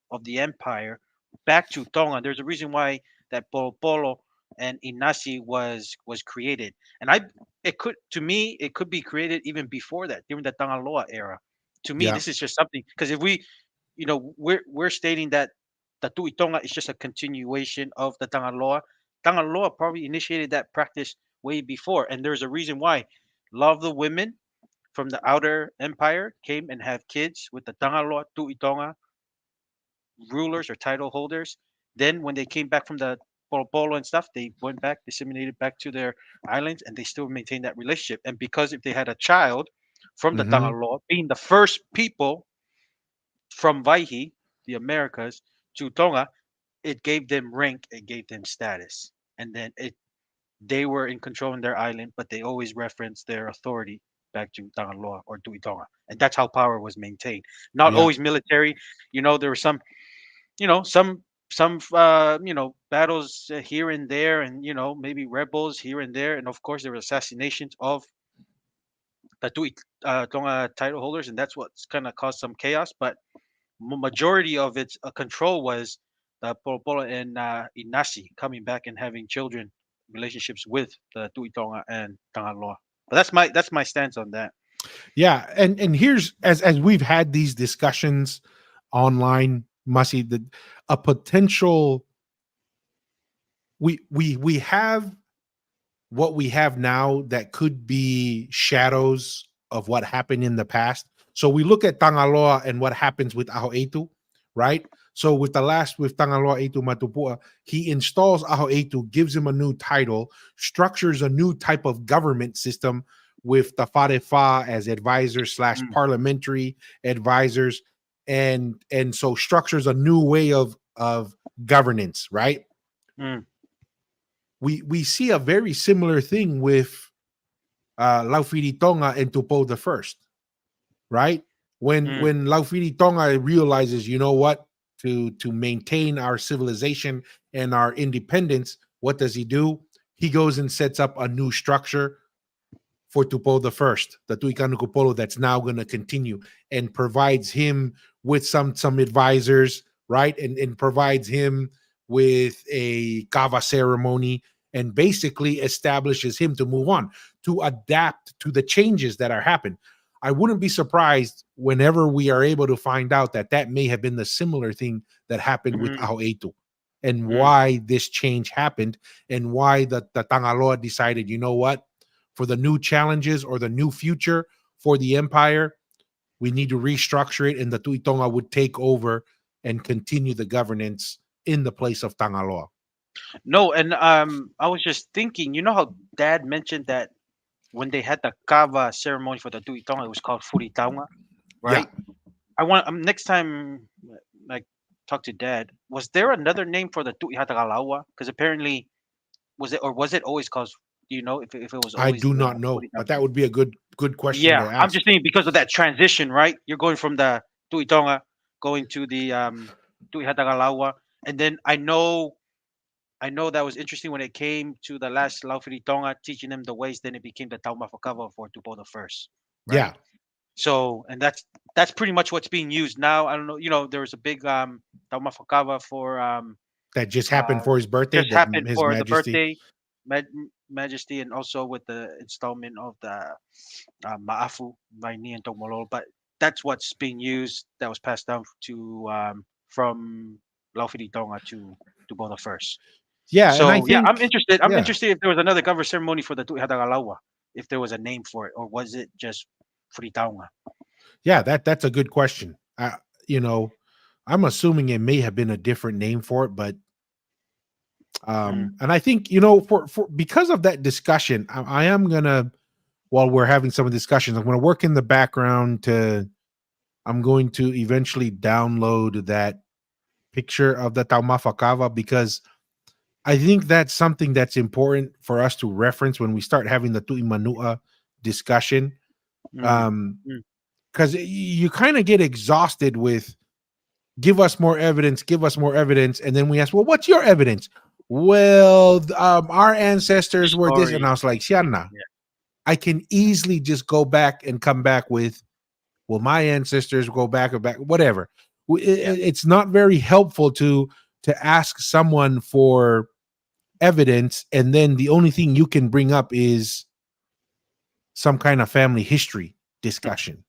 of the empire back to Tonga. There's a reason why that Polo Polo and Inasi was created. And it could, to me, it could be created even before that, during the Tangaloa era. To me, Yeah. this is just something, because if we, we're stating that the Tui Tonga is just a continuation of the Tangaloa. Tangaloa probably initiated that practice way before, and there's a reason why. A lot of the women from the outer empire came and have kids with the Tangaloa Tui Tonga rulers or title holders. Then when they came back from the Polo Polo and stuff, they went back, disseminated back to their islands, and they still maintained that relationship. And because if they had a child from the Hmm. Tangaloa, being the first people from Vaihi, the Americas, to Tonga, it gave them rank, it gave them status. And then they were in control in their island, but they always referenced their authority back to Tangaloa or Tuitonga. And that's how power was maintained. Not Yeah. always military. There were some battles here and there, and maybe rebels here and there, and of course there were assassinations of the two Tonga title holders, and that's what's kind of caused some chaos. But majority of its control was the Polo Polo and Inasi coming back and having children relationships with the Tui Tonga and Tangaloa. But that's my stance on that. Yeah, and here's as we've had these discussions online, Masi, a potential we have what we have now that could be shadows of what happened in the past. So we look at Tangaloa and what happens with Aho Etu, right? So with Tangaloa Etu Matupua, he installs Aho Etu, gives him a new title, structures a new type of government system with the Farefa as advisors slash parliamentary advisors, and so structures a new way of governance, right? We see a very similar thing with Laufiri Tonga and Tupou the First, right? When Laufiri Tonga realizes, you know what, to maintain our civilization and our independence, what does he do? He goes and sets up a new structure for Tupou the First, the Tuikanuku that's now going to continue, and provides him with some advisors, right? And provides him with a kava ceremony, and basically establishes him to move on, to adapt to the changes that are happening. I wouldn't be surprised whenever we are able to find out that may have been the similar thing that happened with Aho Etu, and why this change happened, and why the Tangaloa decided, you know what, for the new challenges or the new future for the empire, we need to restructure it, and the Tuitonga would take over and continue the governance in the place of Tangaloa. No, and I was just thinking, how Dad mentioned that when they had the kava ceremony for the Tuitonga, it was called Furitaunga, right? Yeah. I want next time, like, talk to Dad. Was there another name for the Tuihatagalawa? Because apparently, was it always called? Do you know if it was I always do the not know, Furitaunga? but that would be a good question to Yeah, I'm ask. just thinking because of that transition, right? You're going from the Tuitonga going to the Tuihatagalawa, and then I know that was interesting when it came to the last Laufiri Tonga teaching them the ways. Then it became the Taumafakava for Tupo the First, right? Yeah, So, and that's pretty much what's being used now. I don't know. There was a big Taumafakava for that just happened for his birthday, just that happened His for the Majesty. birthday, Majesty, and also with the installment of the Maafu by Ni and Tongmolol. But that's what's being used. That was passed down to from Laufiri Tonga to Tupo the First. Yeah, and I So yeah, I'm think, interested. I'm yeah, interested if there was another cover ceremony for the Tuihadagalawa, if there was a name for it, or was it just Fritaunga? yeah, that's a good question. You know, I'm assuming it may have been a different name for it, but and I think, for because of that discussion, I am gonna, while we're having some discussions, I'm gonna work in the background I'm going to eventually download that picture of the Taumafakava, because I think that's something that's important for us to reference when we start having the Tui Manu'a discussion. Mm, mm, Because you kind of get exhausted with give us more evidence, give us more evidence. And then we ask, well, what's your evidence? Well, our the ancestors were this. And I story. was like, Sianna, Yeah. I can easily just go back and come back with, well, my ancestors go back or back, whatever. Yeah. It's not very helpful to ask someone for evidence, and then the only thing you can bring up is some kind of family history discussion,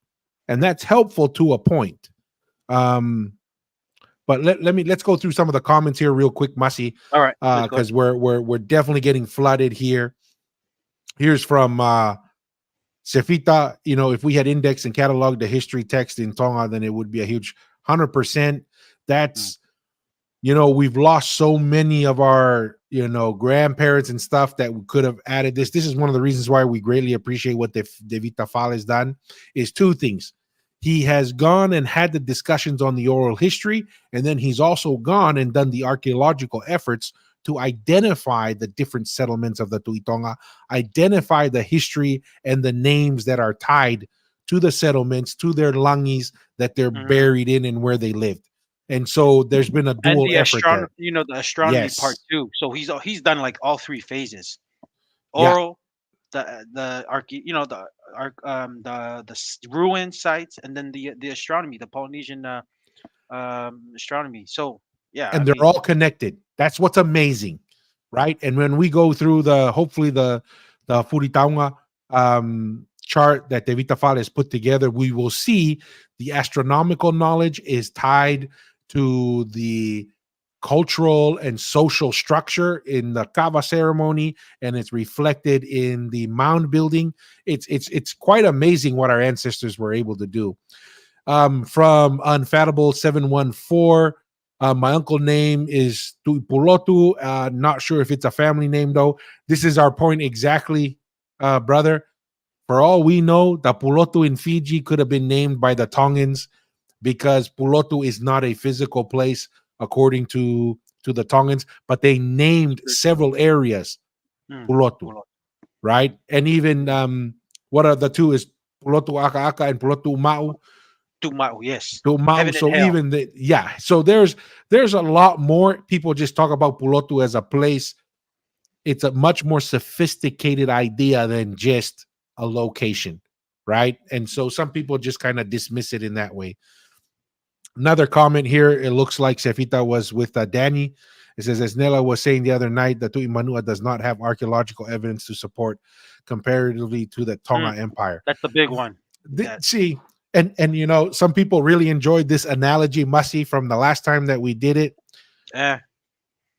and that's helpful to a point. But let's go through some of the comments here real quick, Masi, All right. Let's go ahead. because we're definitely getting flooded here. Here's from Sefita. If we had indexed and cataloged the history text in Tonga, then it would be a huge 100%. That's we've lost so many of our grandparents and stuff that we could have added this. This is one of the reasons why we greatly appreciate what David Tafal has done. Is two things. He has gone and had the discussions on the oral history, and then he's also gone and done the archaeological efforts to identify the different settlements of the Tuitonga, identify the history and the names that are tied to the settlements, to their langis that they're buried in and where they lived. And so there's been a And dual the effort there. the astronomy part Yes. too. So he's done like all three phases: Yeah. oral, the ruin sites, and then the astronomy, the Polynesian astronomy. So yeah, I And they're mean, all connected. That's what's amazing, right? And when we go through hopefully the Furitaunga chart that De Vitafal has put together, we will see the astronomical knowledge is tied to the cultural and social structure in the kava ceremony, and it's reflected in the mound building. It's quite amazing what our ancestors were able to do. From Unfathomable 714. My uncle name is Pulotu. Not sure if it's a family name though. This is our point exactly, brother. For all we know, the Pulotu in Fiji could have been named by the Tongans because Pulotu is not a physical place according to the Tongans, but they named several areas Pulotu, Pulo- right? And even what are the two is Pulotu Aka Aka and Pulotu Mau. Tumau, yes, Mau. heaven and So hell. even yeah. So there's a lot more. People just talk about Pulotu as a place. It's a much more sophisticated idea than just a location, right? And so some people just kind of dismiss it in that way. Another comment here. It looks like Sefita was with Danny. It says, as Nela was saying the other night, the Tui Manua does not have archaeological evidence to support comparatively to the Mm, Tonga Empire. that's the big one. That See, and some people really enjoyed this analogy, Mussy, from the last time that we did it. eh,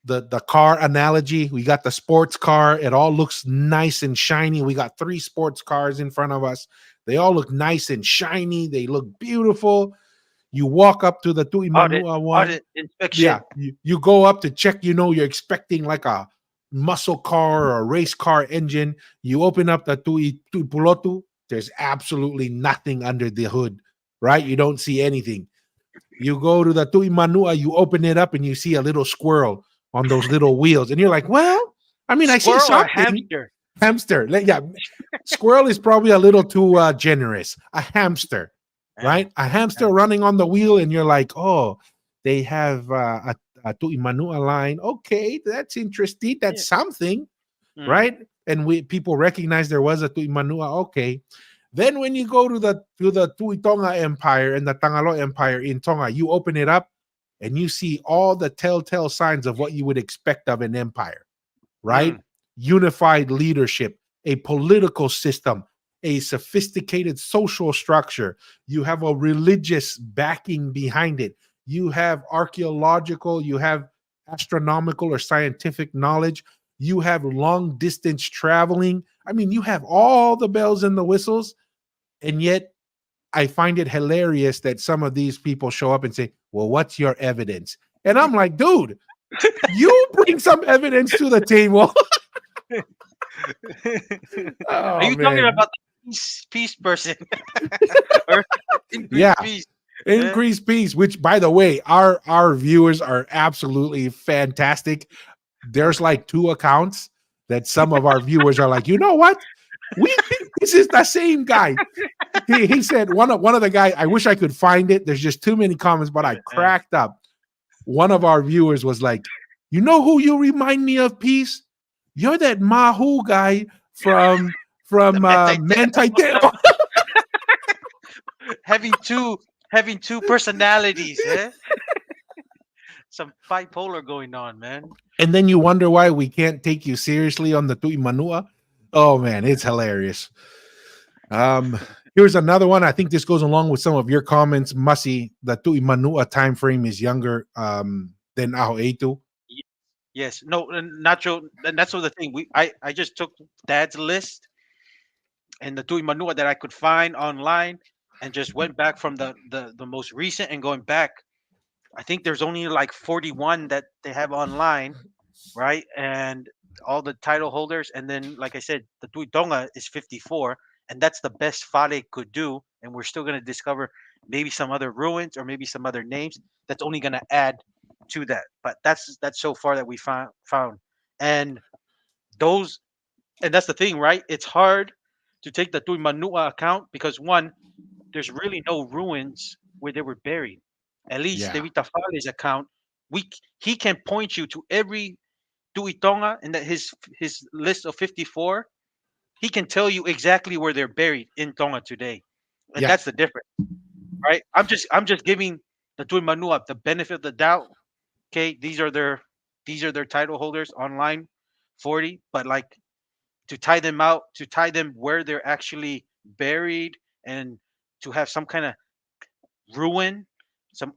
The car analogy. We got the sports car. It all looks nice and shiny. We got 3 sports cars in front of us. They all look nice and shiny. They look beautiful. You walk up to the Tui Manua one. audit inspection. Yeah, you go up to check, you're expecting like a muscle car or a race car engine. You open up the Tui Pulotu, there's absolutely nothing under the hood, right? You don't see anything. You go to the Tui Manua, you open it up and you see a little squirrel on those little wheels. And you're like, well, I mean, I see Squirrel or something. hamster? Hamster. Yeah, squirrel is probably a little too generous. A hamster, Eh, right? A hamster eh, running on the wheel, and you're like, oh, they have a Tu'imanua line. Okay, that's interesting. yeah. That's something, Mm, right? And we people recognize there was a Tu'imanua. Okay. Then when you go to the Tui Tonga Empire and the Tangalo Empire in Tonga, you open it up and you see all the telltale signs of what you would expect of an empire, right? mm, Unified leadership, a political system, a sophisticated social structure. You have a religious backing behind it. You have archaeological, you have astronomical or scientific knowledge. You have long distance traveling. I mean, you have all the bells and the whistles. And yet, I find it hilarious that some of these people show up and say, well, what's your evidence? And I'm like, dude, you bring some evidence to the table. Are Oh you talking man. about the peace person or increased Yeah. peace? Eh? Increased peace, which by the way, our viewers are absolutely fantastic. There's like 2 accounts that some of our viewers are like, you know what? We think this is the same guy. He said one of the guy, I wish I could find it. There's just too many comments, but I Eh. cracked up. One of our viewers was like, you know who you remind me of, Peace? You're that Mahu guy from The from Mentai Manti Teo. having two having two personalities, eh? Some bipolar going on, man. And then you wonder why we can't take you seriously on the Tui Manua. Oh man, it's hilarious. Um, Here's another one. I think this goes along with some of your comments, Mussy. The Tui Manua time frame is younger than Aho Eitu. Ye- Yes, no, Nacho, and that's what the thing. I just took Dad's list and the Tui Manua that I could find online, and just went back from the most recent and going back. I think there's only like 41 that they have online, right? And all the title holders, and then like I said, the Tui Tonga is 54, and that's the best Fale could do. And we're still gonna discover maybe some other ruins or maybe some other names that's only gonna add to that. But that's so far that we found. And those and that's the thing, right? It's hard to take the Tui Manua account because one, there's really no ruins where they were buried. At least Yeah. David Tafale's account, he can point you to every Tuitonga and that his list of 54. He can tell you exactly where they're buried in Tonga today, and Yeah. that's the difference, right? I'm just giving the Tui Manua the benefit of the doubt. Okay, these are their title holders online, 40, but like to tie them out, to tie them where they're actually buried, and to have some kind of ruin, some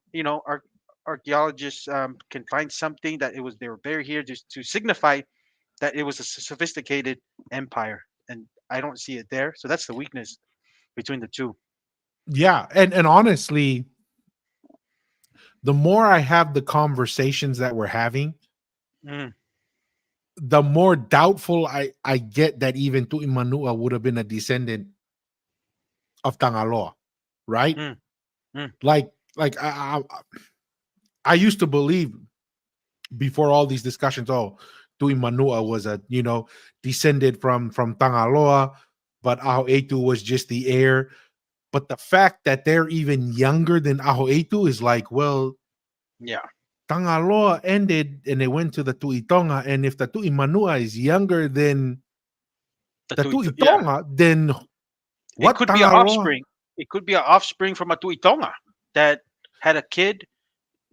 archaeologists can find something that it was they were buried here just to signify that it was a sophisticated empire, and I don't see it there. So that's the weakness between the two. Yeah. And honestly, the more I have the conversations that we're having, Mm, the more doubtful I get that even Tu'i Manua would have been a descendant of Tangaloa, right? mm, mm, Like I used to believe before all these discussions, oh, Tu'i Manua was a descended from Tangaloa, but Aho Etu was just the heir. But the fact that they're even younger than Aho Etu is like, well, yeah, Tangaloa ended and they went to the Tuitonga, and if the Tu'i Manua is younger than the yeah. Tuitonga, then It what could be an Tangaloa? offspring. It could be an offspring from a Tuitonga that had a kid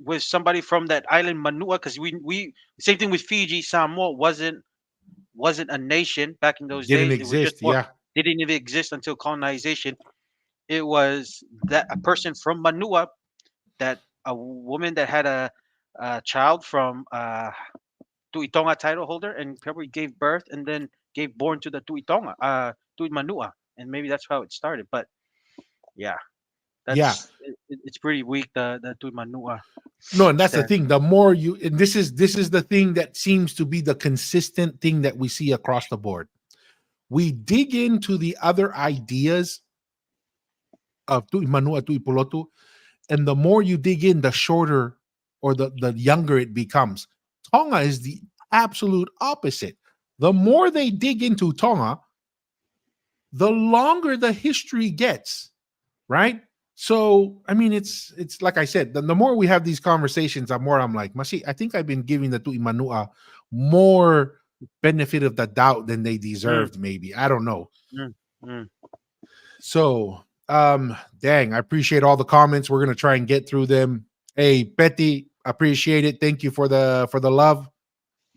with somebody from that island Manua, because we same thing with Fiji. Samoa wasn't a nation back in those Didn't days. It was just exist. more. Yeah, They didn't even exist until colonization. It was that a person from Manua, that a woman that had a child from Tuitonga title holder, and probably gave birth and then gave born to the Tuitonga, Tui Manua, and maybe that's how it started. But yeah, yeah. it's pretty weak, the Tui Manua No, and that's the stand. thing. The more you, and this is the thing that seems to be the consistent thing that we see across the board. We dig into the other ideas of Tui Manua, Tui Pulotu, and the more you dig in, the shorter or the younger it becomes. Tonga is the absolute opposite. The more they dig into Tonga, the longer the history gets, right? So, I mean, it's like I said, the more we have these conversations, the more I'm like, Masi, I think I've been giving the Tui Manua more benefit of the doubt than they Mm, deserved, maybe. I don't know. mm, mm. So, dang, I appreciate all the comments. We're gonna try and get through them. Hey, Betty, appreciate it. Thank you for the love.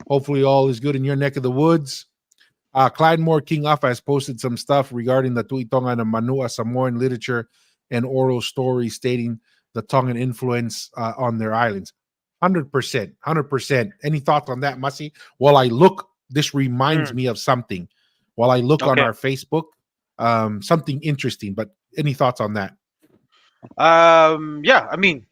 Hopefully, all is good in your neck of the woods. Clyde Moore King Alpha has posted some stuff regarding the Tuitonga and the Manu'a Samoan literature and oral stories stating the Tongan influence on their islands. 100%, 100%. Any thoughts on that, Masi? While I look, this reminds Mm. me of something. While I look on Okay. our Facebook, something interesting. But any thoughts on that? Yeah, I mean,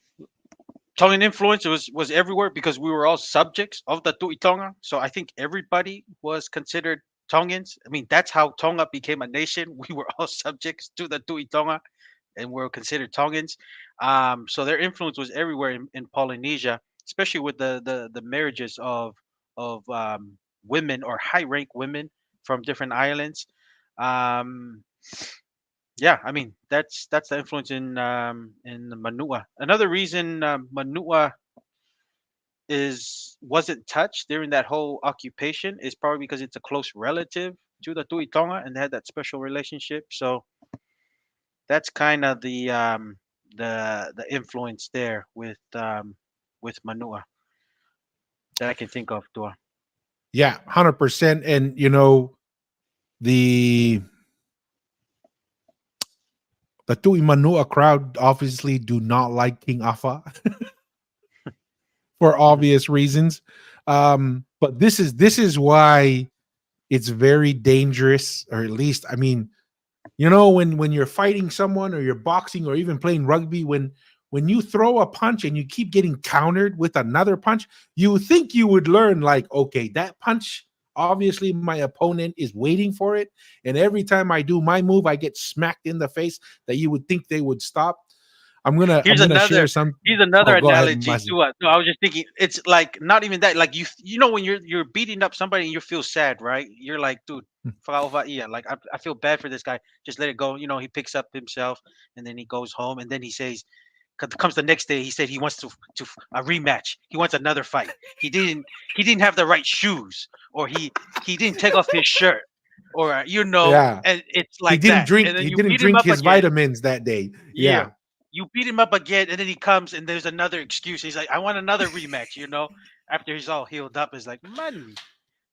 Tongan influence was everywhere because we were all subjects of the Tuitonga. So I think everybody was considered Tongans. I mean, that's how Tonga became a nation. We were all subjects to the Tuitonga, and were considered Tongans. So their influence was everywhere in Polynesia, especially with the marriages of women or high rank women from different islands. Um, yeah, I mean that's the influence in Manua. Another reason Manua is wasn't touched during that whole occupation is probably because it's a close relative to the Tuitonga and they had that special relationship. So that's kind of the influence there with Manua that I can think of, Tua. Yeah, 100%. And, the the Tui Manua crowd obviously do not like King Afa for Mhm. obvious reasons. But this is why it's very dangerous, or at least, I mean, when you're fighting someone or you're boxing or even playing rugby, when you throw a punch and you keep getting countered with another punch, you think you would learn, like, okay, that punch, obviously my opponent is waiting for it, and every time I do my move I get smacked in the face, that you would think they would stop. i'm gonna i'm Here's gonna share another some. here's Oh, another go ahead, analogy Mazi. to no, I was just thinking it's like not even that. Like when you're beating up somebody and you feel sad, right? You're like, dude, yeah, like I feel bad for this guy. Just let it go. He picks up himself and then he goes home and then he says, Comes the next day, he said he wants to a rematch. He wants another fight. He didn't have the right shoes, or he didn't take off his shirt, or Yeah. and it's like that. And then He you didn't beat him drink up his again. vitamins that day. Yeah, Yeah. you beat him up again, and then he comes and there's another excuse. He's like, I want another rematch. After he's all healed up, it's like, man,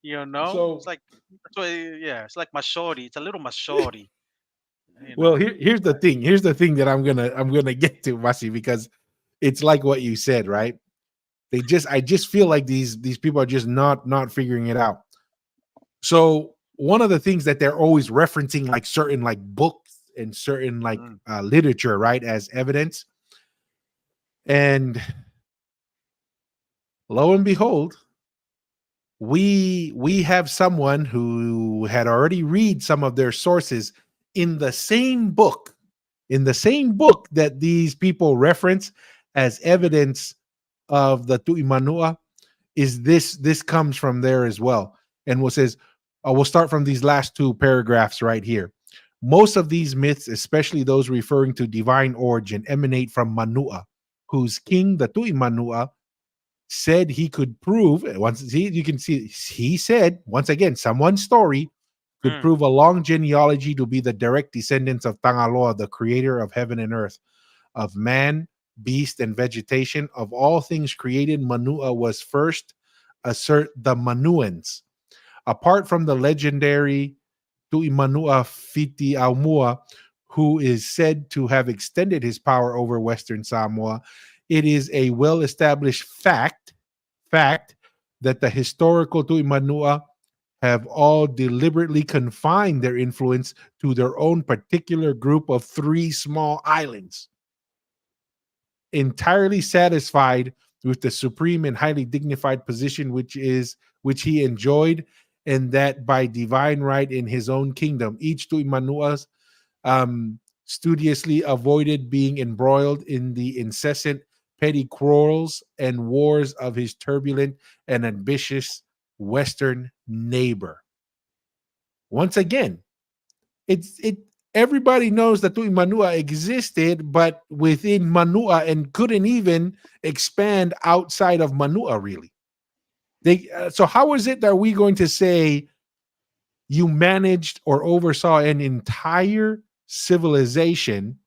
it's So like that's why, yeah, it's like Mashori. It's a little Mashori, you well, know. here's the thing. Here's the thing that I'm gonna get to, Masi, because it's like what you said, right? I just feel like these people are just not figuring it out. So one of the things that they're always referencing, like certain like books and certain like Mm, literature, right, as evidence. And lo and behold, we have someone who had already read some of their sources in the same book, that these people reference as mm, evidence of the Tu'imanua. Is this comes from there as well. And what says, we'll start from these last two paragraphs right here. Most of these myths, especially those referring to divine origin, emanate from Manu'a, whose king, the Tu'imanua, said he could prove, once you can see, he said once again, someone's story could mm. prove a long genealogy to be the direct descendants of Tangaloa, the creator of heaven and earth, of man, beast, and vegetation. Of all things created, Manu'a was first, assert the Manuans. Apart from the legendary Tu'imanua Fiti Aumua, who is said to have extended his power over Western Samoa, it is a well established fact that the historical Tu'imanua have all deliberately confined their influence to their own particular group of three small islands, entirely satisfied with the supreme and highly dignified position which he enjoyed, and that by divine right in his own kingdom, each Tu'imanuas studiously avoided being embroiled in the incessant petty quarrels and wars of his turbulent and ambitious Western neighbor. Once again, it everybody knows that Tui Manua existed, but within Manua, and couldn't even expand outside of Manua. Really, so how is it that we going to say you managed or oversaw an entire civilization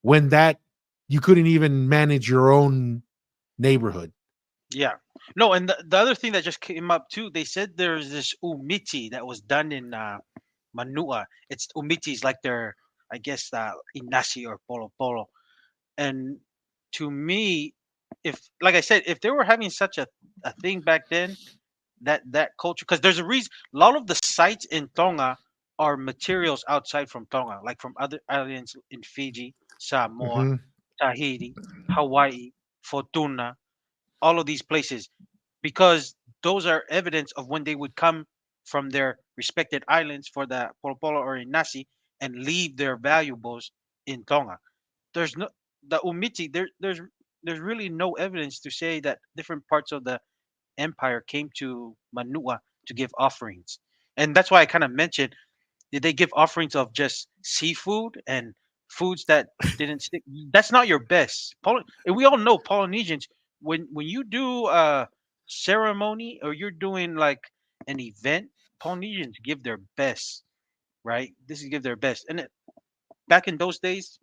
when that you couldn't even manage your own neighborhood? Yeah. No, and the other thing that just came up too, they said there's this umiti that was done in Manua. It's umiti is like their, I guess, inasi or polo polo. And to me, if like I said, if they were having such a thing back then, that culture, because there's a reason. A lot of the sites in Tonga are materials outside from Tonga, like from other islands in Fiji, Samoa, Mm-hmm. Tahiti, Hawaii, Fortuna, all of these places, because those are evidence of when they would come from their respected islands for the Polopolo or Inasi and leave their valuables in Tonga. There's no the Umiti. There's really no evidence to say that different parts of the empire came to Manua to give offerings, and that's why I kind of mentioned, did they give offerings of just seafood and foods that didn't stick? That's not your best. And we all know Polynesians, when you do a ceremony or you're doing like an event, Polynesians give their best, right? This is give their best. And back in those days,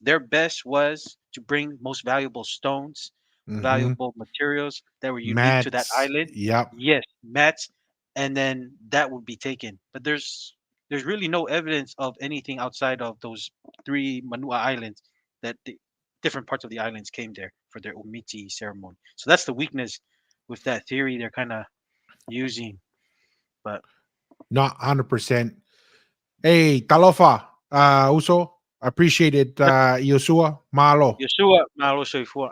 their best was to bring most valuable stones, Mm-hmm. valuable materials that were unique to that Mats. island. Yep. Yes, mats, and then that would be taken. But there's really no evidence of anything outside of those three Manua islands that the different parts of the islands came there for their umiti ceremony. So that's the weakness with that theory they're kind of using. But Not 100%. Hey, Talofa, Uso, appreciate it. yep, Yosua, Malo. Yeshua Malo Soifua.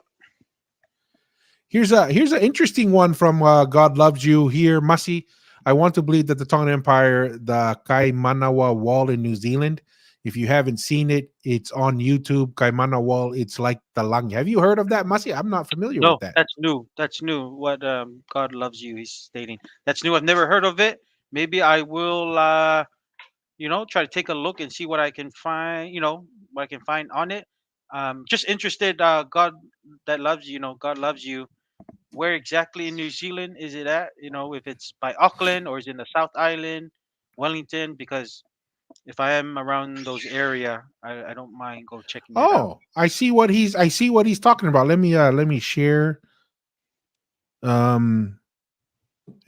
Here's an interesting one from God Loves You here, Masi. I want to believe that the Tongan Empire, the Kaimanawa Wall in New Zealand. If you haven't seen it, it's on YouTube. Kaimana Wall. It's like the Lang. Have you heard of that, Masi? I'm not familiar with No, that. that's new. That's new. What God loves you, he's stating. That's new. I've never heard of it. Maybe I will try to take a look and see what I can find, what I can find on it. Just interested. God that loves you. You know, God loves you. Where exactly in New Zealand is it at? You know, if it's by Auckland or is it in the South Island, Wellington? Because if I am around those area, I don't mind go checking it out. Oh, I see what he's talking about. Let me share um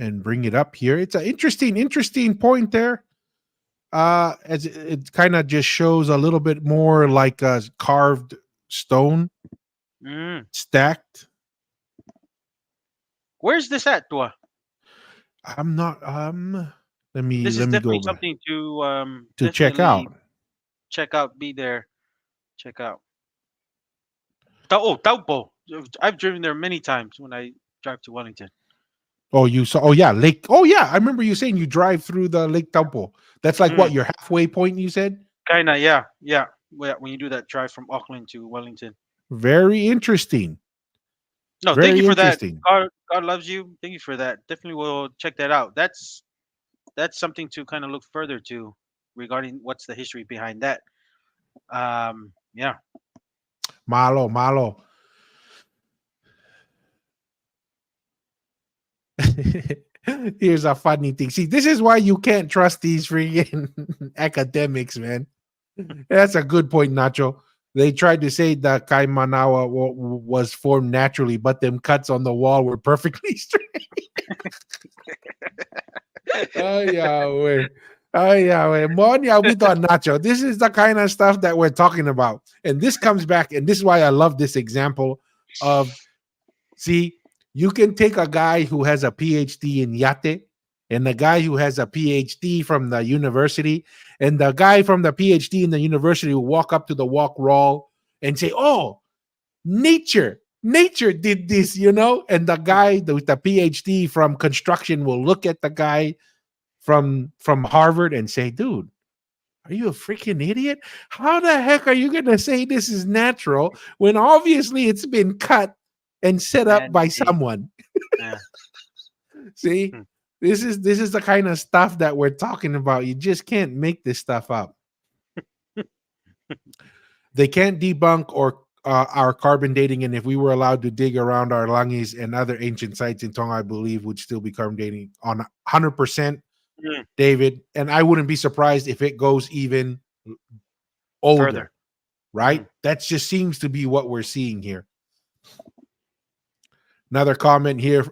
and bring it up here. It's an interesting point there. As it kind of just shows a little bit more like a carved stone Mm. stacked. Where's this at, Dua? I'm not This let is me go definitely back something to to check out. check out. Be there, check out. Taupo. I've driven there many times when I drive to Wellington. Oh, you saw. Oh, yeah, Lake. Oh, yeah. I remember you saying you drive through the Lake Taupo. That's like Mm. what your halfway point. You said Kinda, yeah, yeah. When you do that drive from Auckland to Wellington. very interesting. No, thank you Very for that. interesting. God loves you. Thank you for that. Definitely will check that out. That's something to kind of look further to regarding what's the history behind that. Yeah. Malo, malo. Here's a funny thing. See, this is why you can't trust these freaking academics, man. That's a good point, Nacho. They tried to say that Kaimanawa was formed naturally, but them cuts on the wall were perfectly straight. Ay, Yahweh. Ay, Yahweh. Monya Vito and Nacho. This is the kind of stuff that we're talking about. And this comes back, and this is why I love this example of, see, you can take a guy who has a PhD in Yate and the guy who has a PhD from the university, and the guy from the PhD in the university will walk up to the walk wall and say, oh, nature did this, you know? And the guy with the PhD from construction will look at the guy from Harvard and say, dude, are you a freaking idiot? How the heck are you going to say this is natural when obviously it's been cut and set up Man by made. someone? Yeah. See, Hmm. this is the kind of stuff that we're talking about. You just can't make this stuff up. They can't debunk or our carbon dating, and if we were allowed to dig around our langis and other ancient sites in Tonga, I believe would still be carbon dating on 100%, Mm. David. And I wouldn't be surprised if it goes even older, Further. right? Mm. That just seems to be what we're seeing here. Another comment here.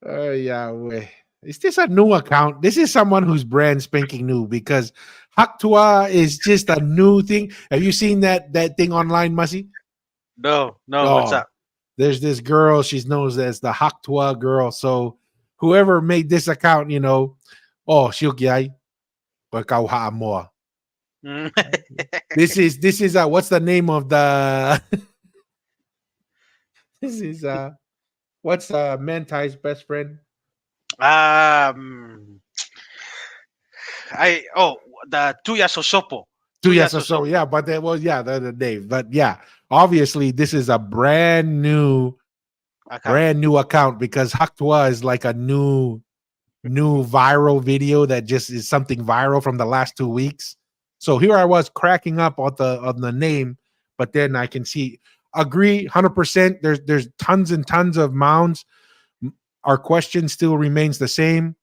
Yeah, wait. Is this a new account? This is someone who's brand spanking new because Haktua is just a new thing. Have you seen that thing online, Masi? No, no. What's Oh, up? there's this girl. She's known as the Haktua girl. So whoever made this account, oh, Shilkiai, mo. Mm. This is what's the name of the this is what's Mantai's best friend? um, the Tuya Sosopo. 2 years Tuya or so, Sosopo yeah, but that was yeah the name. But yeah, obviously this is a account. brand new account because Haktua is like a new viral video that just is something viral from the last 2 weeks. So here I was cracking up on the name, but then I can see agree 100%. There's tons and tons of mounds. Our question still remains the same.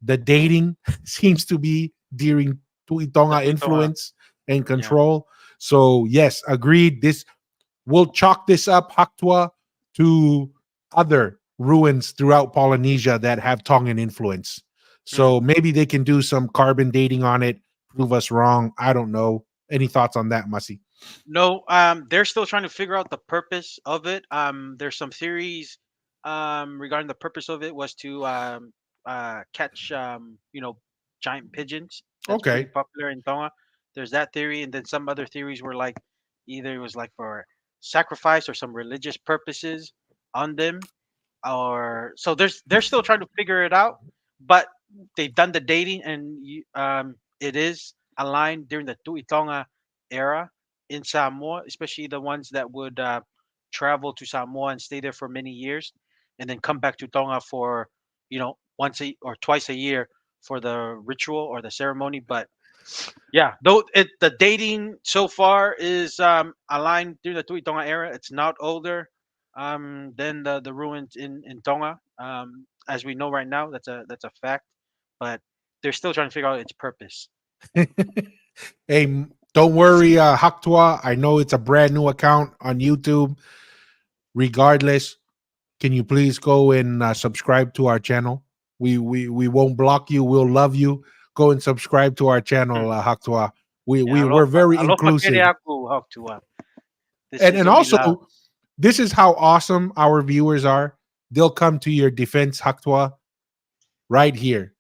The dating seems to be during The Tuitonga Tuitonga. influence and Yeah. control. So yes, agreed. This we'll chalk this up, Haktua, to other ruins throughout Polynesia that have Tongan influence. Mm. So maybe they can do some carbon dating on it, prove us wrong. I don't know. Any thoughts on that, Mussy? No, they're still trying to figure out the purpose of it. There's some theories regarding the purpose of it was to catch giant pigeons. That's pretty Okay. popular in Tonga. There's that theory, and then some other theories were like either it was like for sacrifice or some religious purposes on them, or so they're still trying to figure it out. But they've done the dating, and it is aligned during the Tuitonga era in Samoa, especially the ones that would travel to Samoa and stay there for many years, and then come back to Tonga for once or twice a year for the ritual or the ceremony. But Yeah, though the dating so far is aligned through the Tui Tonga era. It's not older than the ruins in Tonga. As we know right now, that's a fact. But they're still trying to figure out its purpose. Hey, don't worry, Haktua. I know it's a brand new account on YouTube. Regardless, can you please go and subscribe to our channel? We won't block you. We'll love you. Go and subscribe to our channel, Haktua. Yeah, We're very aloha kere inclusive, aku Hoktua. This is and gonna be loud. also this is how awesome our viewers are. They'll come to your defense, Haktua, right here.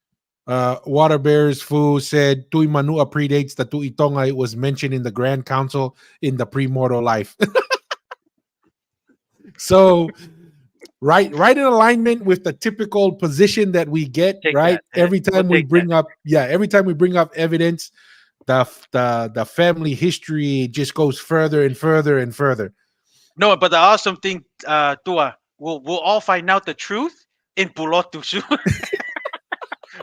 Water Bears Fu said Tui Manu'a predates the Tui Tonga. It was mentioned in the Grand Council in the pre-mortal life. So right in alignment with the typical position that we get, Take right? that. We'll take that. Every time we bring up evidence, the family history just goes further and further and further. No, but the awesome thing, Tua, we'll all find out the truth in Pulotu.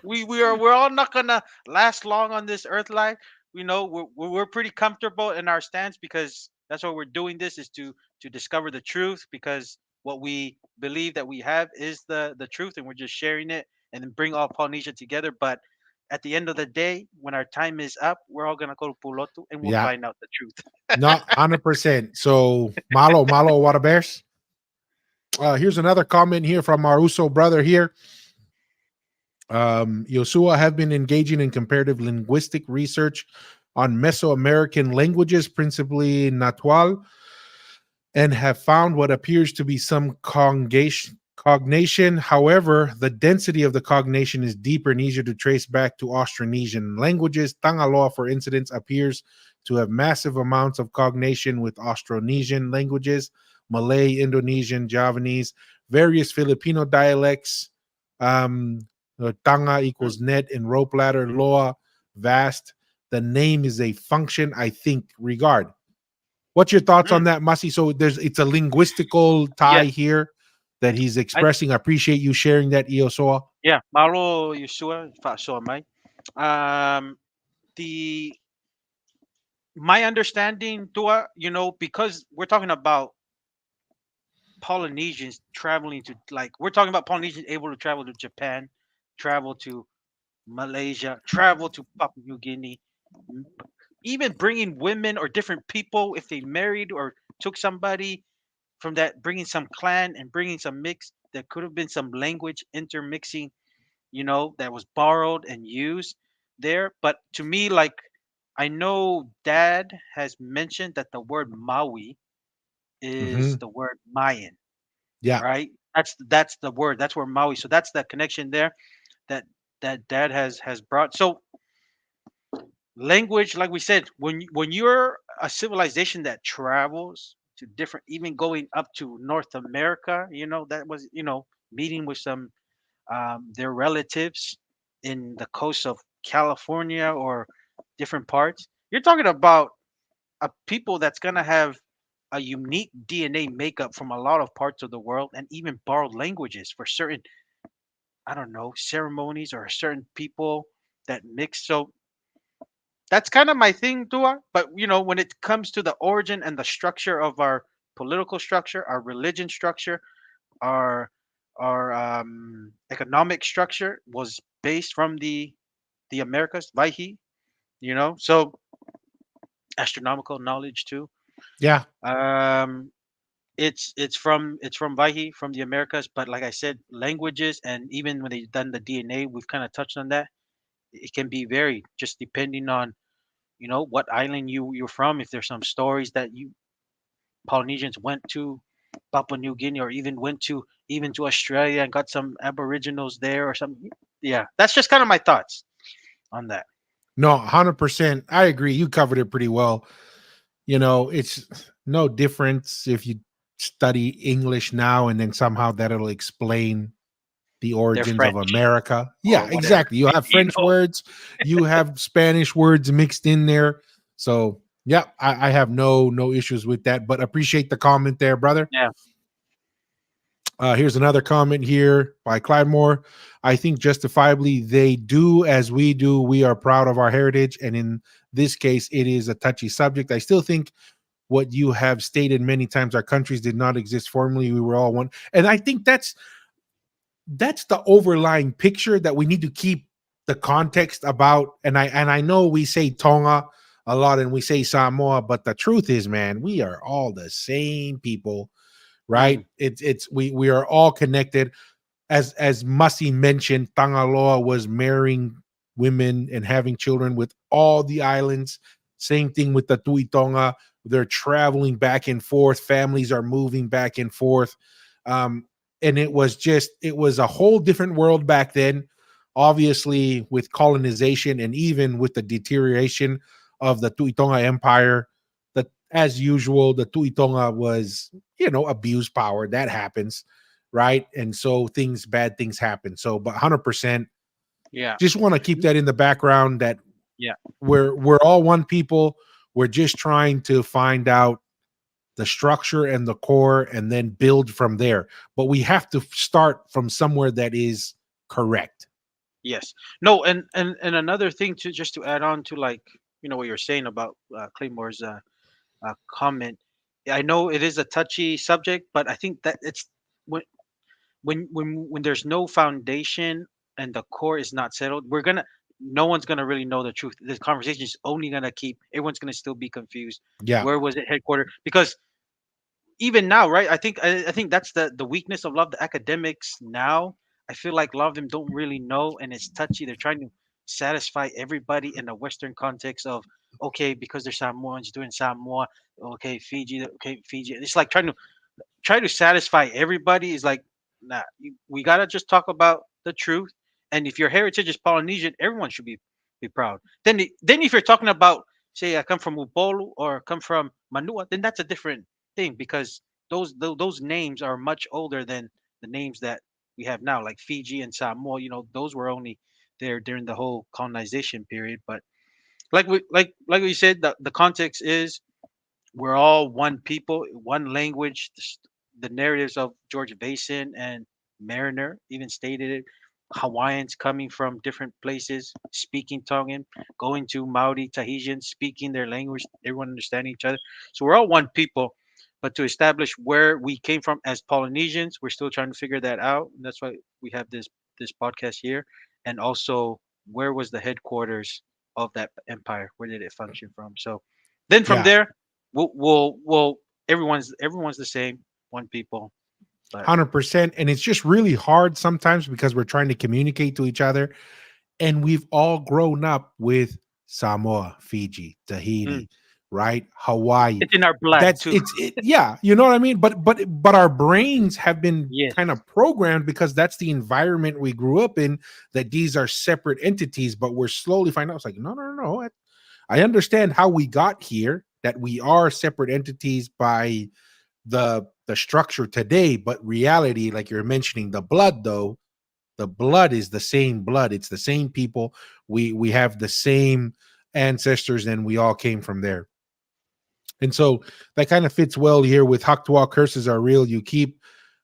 We're all not gonna last long on this earth life. You know, we're pretty comfortable in our stance because that's what we're doing. This is to discover the truth because what we believe that we have is the truth, and we're just sharing it and then bring all Polynesia together. But at the end of the day, when our time is up, we're all gonna go to Pulotu and we'll Yeah, find out the truth. not 100%. So malo water bears. Here's another comment here from our Uso brother here. Yosua have been engaging in comparative linguistic research on Mesoamerican languages, principally Nahuatl, and have found what appears to be some cognation. However, the density of the cognation is deeper and easier to trace back to Austronesian languages. Tangaloa, for instance, appears to have massive amounts of cognation with Austronesian languages, Malay, Indonesian, Javanese, various Filipino dialects. Tanga equals net and rope ladder, loa, vast. The name is a function, I think, regard. What's your thoughts on Mm, that, Masi? So it's a linguistical tie yes, here that he's I expressing. I appreciate you sharing that, Iosoa. yeah. Malo Yusua fa so am I. The my understanding, Tua, because we're talking about Polynesians traveling to like we're talking about Polynesians able to travel to Japan, travel to Malaysia, travel to Papua New Guinea, m- even bringing women or different people if they married or took somebody from that, bringing some clan and bringing some mix. There could have been some language intermixing, that was borrowed and used there. But to me, like I know Dad has mentioned that the word Maui is Mm-hmm. the word Mayan, Yeah. right? That's the word. That's where Maui. So that's the connection there that Dad has brought. So language, like we said, when you're a civilization that travels to different, even going up to North America, that was meeting with some their relatives in the coast of California or different parts. You're talking about a people that's gonna have a unique DNA makeup from a lot of parts of the world and even borrowed languages for certain, I don't know, ceremonies or certain people that mix. So that's kind of my thing, Dua. But when it comes to the origin and the structure of our political structure, our religion structure, our economic structure was based from the Americas, Vaihi. So astronomical knowledge too. Yeah. Um, it's from Vaihi, from the Americas. But like I said, languages and even when they've done the DNA, we've kind of touched on that. It can be varied just depending on what island you're from. If there's some stories that you Polynesians went to Papua New Guinea or even went to even to Australia and got some aboriginals there or something. Yeah, that's just kind of my thoughts on that. No, 100%. I agree. You covered it pretty well. It's no difference if you study English now and then somehow that'll explain the They're origins of French America. or Yeah, whatever. exactly. You have you French know. words, you have Spanish words mixed in there. So yeah, I have no issues with that. But appreciate the comment there, brother. Yeah. Here's another comment here by Clyde Moore. I think justifiably they do as we do. We are proud of our heritage, and in this case, it is a touchy subject. I still think what you have stated many times: our countries did not exist formally. We were all one, and I think that's the overlying picture that we need to keep the context about. And I know we say Tonga a lot and we say Samoa, but the truth is, man, we are all the same people, right? Mm. We are all connected. As Mussy mentioned, Tangaloa was marrying women and having children with all the islands. Same thing with the Tui Tonga. They're traveling back and forth. Families are moving back and forth. Um, and it was a whole different world back then. Obviously, with colonization and even with the deterioration of the Tui Tonga Empire, that as usual, the Tui Tonga was, abused power. That happens, right? And so bad things happen. So, but 100%, Yeah. just want to keep that in the background that Yeah. we're all one people. We're just trying to find out the structure and the core and then build from there. But we have to start from somewhere that is correct. Yes. No. And another thing to just to add on to, like, what you're saying about Claymore's comment. I know it is a touchy subject, but I think that it's when when there's no foundation and the core is not settled, no one's gonna really know the truth. This conversation is only gonna keep everyone's gonna still be confused. Yeah. Where was it headquartered? Because even now, right? I think that's the weakness of a lot of the academics now. I feel like a lot of them don't really know, and it's touchy. They're trying to satisfy everybody in a Western context of, okay, because they're Samoans doing Samoa, okay, Fiji, okay, Fiji. It's like try to satisfy everybody is like, nah. We gotta just talk about the truth. And if your heritage is Polynesian, everyone should be proud. Then if you're talking about, say, I come from Upolu or come from Manu'a, then that's a different thing, because those names are much older than the names that we have now, like Fiji and Samoa. Those were only there during the whole colonization period. But like we said, the context is we're all one people, one language. The narratives of George Basin and Mariner even stated it. Hawaiians coming from different places, speaking Tongan, going to Maori, Tahitians, speaking their language, everyone understanding each other. So we're all one people. But to establish where we came from as Polynesians, we're still trying to figure that out. And that's why we have this podcast here. And also, where was the headquarters of that empire? Where did it function from? So then from Yeah. there, we'll everyone's the same, one people. But 100%. And it's just really hard sometimes because we're trying to communicate to each other. And we've all grown up with Samoa, Fiji, mm, Tahiti, right? Hawaii. it's in our blood too. Yeah, you know what I mean? But our brains have been Yes. kind of programmed because that's the environment we grew up in, that these are separate entities, but we're slowly finding out it's like, no, no, no, no. I understand how we got here, that we are separate entities by the structure today, but reality, like you're mentioning, the blood though, the blood is the same blood. It's the same people. We have the same ancestors, and we all came from there. And so that kind of fits well here with Haktua curses are real. You keep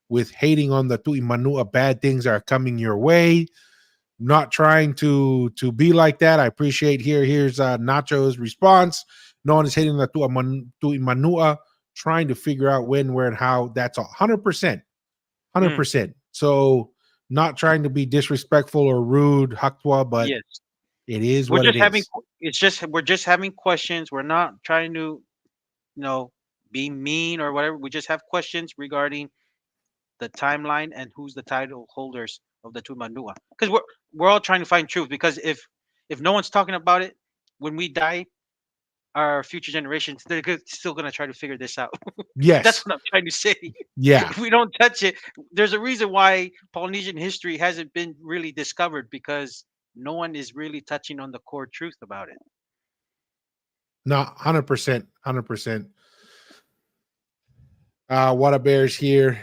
with hating on the Tui Manua, bad things are coming your way. Not trying to be like that. I appreciate here's Nacho's response. No one is hating the Tui Manua, trying to figure out when, where, and how. That's 100%. Mm, 100%. So not trying to be disrespectful or rude, Haktua, but yes. it is We're what it just having is. it's just we're just having questions. We're not trying to, you know, be mean or whatever. We just have questions regarding the timeline and who's the title holders of the Tumanua. Because we're all trying to find truth. Because if no one's talking about it, when we die, our future generations, still gonna try to figure this out. That's Yes. what I'm trying to say. Yeah. If we don't touch it, there's a reason why Polynesian history hasn't been really discovered, because no one is really touching on the core truth about it. No, 100%. 100%. What a bears here.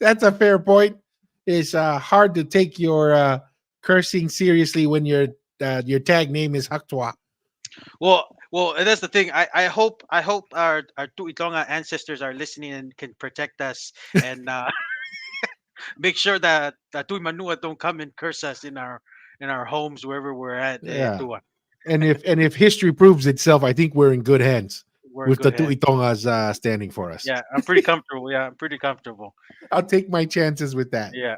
That's a fair point. It's hard to take your cursing seriously when your tag name is Haktua. Well, and that's the thing. I hope our Tuitonga ancestors are listening and can protect us and make sure that Tui Manua don't come and curse us in our homes wherever we're at. Yeah. Tua. And if history proves itself, I think we're in good hands We're in with the good hands. Tuitongas standing for us. Yeah, I'm pretty comfortable. Yeah, I'm pretty comfortable. I'll take my chances with that. Yeah.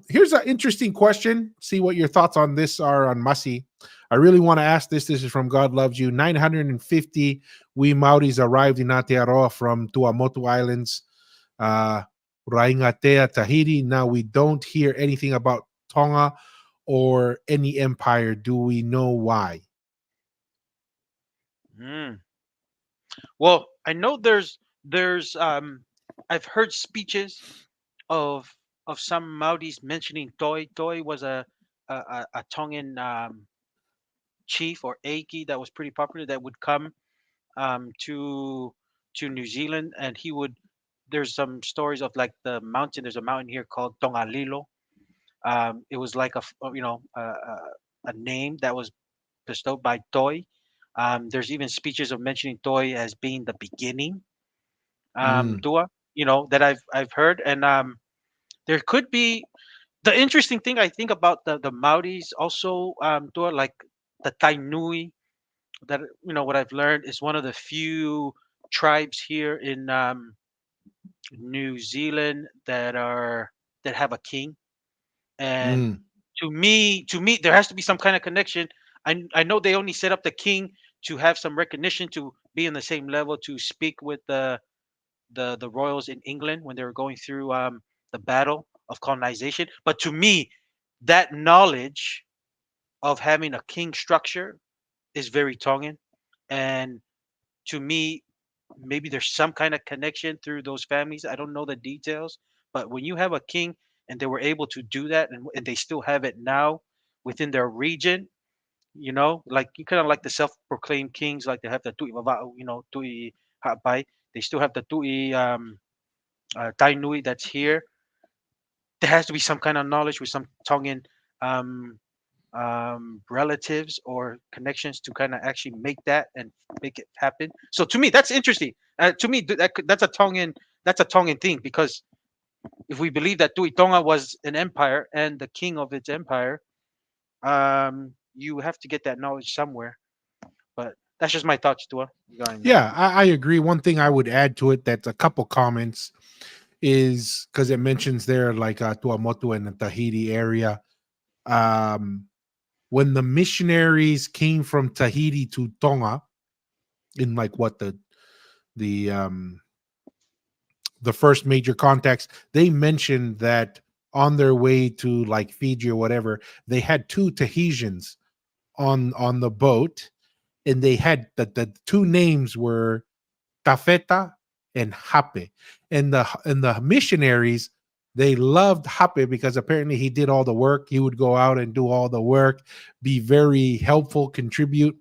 Here's an interesting question. See what your thoughts on this are on Masi. I really want to ask this. This is from God Loves You. 950 we Maoris arrived in Aotearoa from Tuamotu Islands, uh, Raingatea, Tahiti. Now we don't hear anything about Tonga or any empire. Do we know why? Mm. Well, I know there's I've heard speeches of some Maoris mentioning Toi. Toi was a Tongan chief or Aiki that was pretty popular that would come to New Zealand, and he would. There's some stories of like the mountain. There's a mountain here called Tongalilo. It was like a name that was bestowed by Toi. There's even speeches of mentioning Toi as being the beginning. Mm, Tua, that I've heard, and there could be the interesting thing I think about the Maoris also, Tua, like the Tainui, that what I've learned is one of the few tribes here in New Zealand that have a king. And mm, to me, there has to be some kind of connection. I know they only set up the king to have some recognition, to be on the same level, to speak with the royals in England when they were going through the battle of colonization. But to me, that knowledge of having a king structure is very Tongan, and to me, maybe there's some kind of connection through those families. I don't know the details, but when you have a king and they were able to do that, and they still have it now within their region, like you kind of like the self-proclaimed kings, like they have the Tui Vava'u, Tui Ha'apai. They still have the Tui Tainui that's here. There has to be some kind of knowledge with some Tongan um, relatives or connections to kind of actually make that and make it happen. So to me, that's interesting. To me, that's a Tongan thing, because if we believe that Tui Tonga was an empire and the king of its empire, you have to get that knowledge somewhere. But that's just my thoughts, Tua, regarding that. yeah, I agree. One thing I would add to it, that's a couple comments, is because it mentions there like Tuamotu and the Tahiti area. Um, when the missionaries came from Tahiti to Tonga in like what the the first major contacts, they mentioned that on their way to like Fiji or whatever, they had two Tahitians on the boat, and they had the two names were Tafeta and Hape. And the missionaries, they loved Hape because apparently he did all the work. He would go out and do all the work, be very helpful, contribute.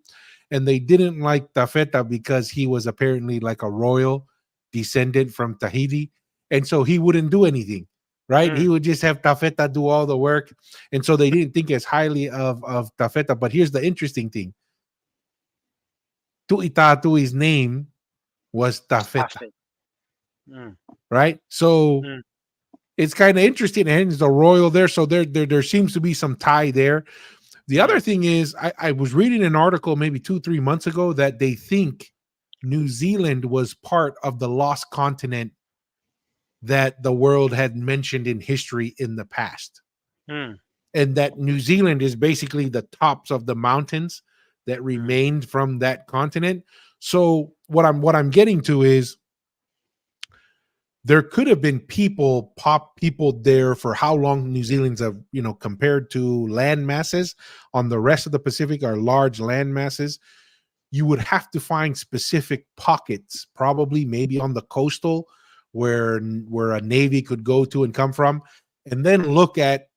And they didn't like Tafeta because he was apparently like a royal descendant from Tahiti. And so he wouldn't do anything, right? He Mm, would just have Tafeta do all the work. And so they didn't think as highly of Tafeta. But here's the interesting thing: Tuitatui's name was Tafeta, Afe. Mm, right? So mm, it's kind of interesting. And there's a royal there, so there seems to be some tie there. The other mm, thing is, I was reading an article maybe 2-3 months ago that they think New Zealand was part of the lost continent that the world had mentioned in history in the past, mm, and that New Zealand is basically the tops of the mountains that mm, remained from that continent. So what I'm getting to is, there could have been people there for how long New Zealand's compared to land masses on the rest of the Pacific are large land masses. You would have to find specific pockets, probably maybe on the coastal, where a navy could go to and come from, and then look at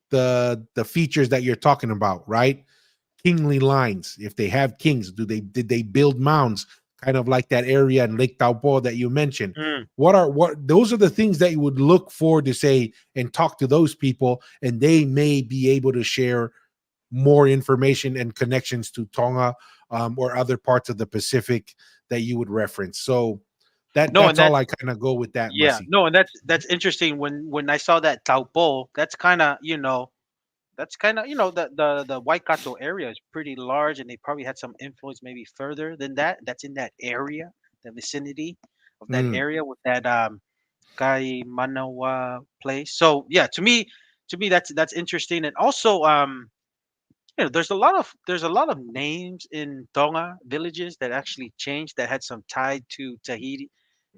the features that you're talking about, right? Kingly lines. If they have kings, did they build mounds, kind of like that area in Lake Taupo that you mentioned? mm, What those are the things that you would look for to say and talk to those people, and they may be able to share more information and connections to Tonga, or other parts of the Pacific that you would reference. So No, and that's all that's I kind of go with that, yeah, Mussy. no, and that's interesting. When I saw that Taupo, that's kind of the Waikato area is pretty large, and they probably had some influence maybe further than that. That's in that area, the vicinity of that Mm, area with that guy Manu'a place. So yeah, to me that's interesting, and also there's a lot of names in Tonga villages that actually changed that had some tied to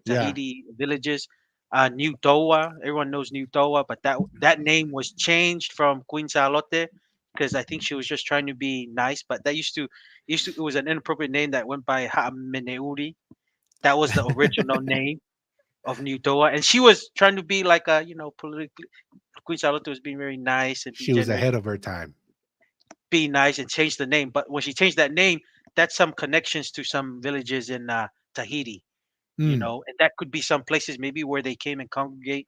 yeah, Tahiti villages. New Toa, everyone knows New Toa, but that name was changed from Queen Salote because I think she was just trying to be nice. But that used to it was an inappropriate name that went by Ha'ameneuri. That was the original name of New Toa, and she was trying to be like a politically. Queen Salote was being very nice and be she was generous, ahead of her time. be nice and change the name. But when she changed that name, that's some connections to some villages in Tahiti, Mm, and that could be some places maybe where they came and congregate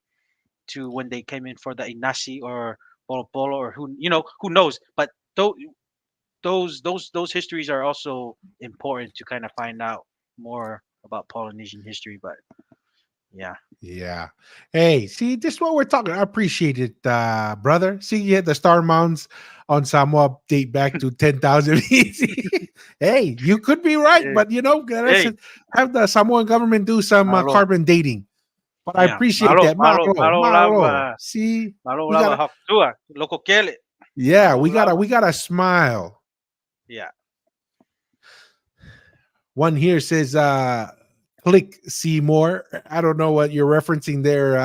to when they came in for the Inasi or Polo Polo or who knows. But those histories are also important to kind of find out more about Polynesian history. But yeah, yeah. Hey, see, this is what we're talking. I appreciate it, brother. See, yeah, the Star Mounds on Samoa date back to 10,000 BC. Hey, you could be right, hey, but let's hey, have the Samoan government do some malo, carbon dating. But I yeah, appreciate malo, that. malo, Malo, malo malo. lava, See, malo we lava gotta, haptua, loco kele, yeah, malo we lava, gotta smile. yeah. One here says, click see more. I don't know what you're referencing there,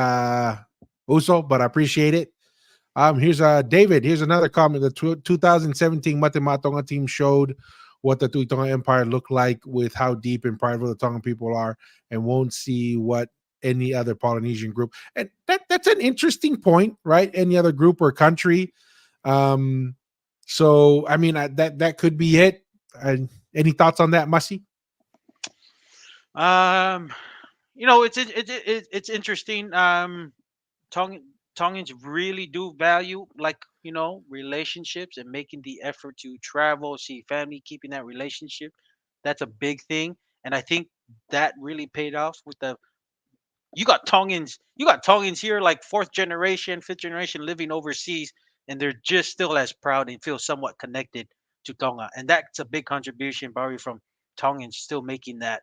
Uso, but I appreciate it. Here's David. Here's another comment. The 2017 Matematonga team showed what the Tuitonga Empire looked like with how deep and prideful the Tongan people are, and won't see what any other Polynesian group. And that's an interesting point, right? Any other group or country. Um, so I mean, that could be it. Any thoughts on that, Mussy? Um, it's interesting. Tong Tongans really do value like relationships and making the effort to travel, see family, keeping that relationship. That's a big thing, and I think that really paid off with the you got Tongans here like fourth generation, fifth generation living overseas, and they're just still as proud and feel somewhat connected to Tonga, and that's a big contribution, probably from Tongans still making that,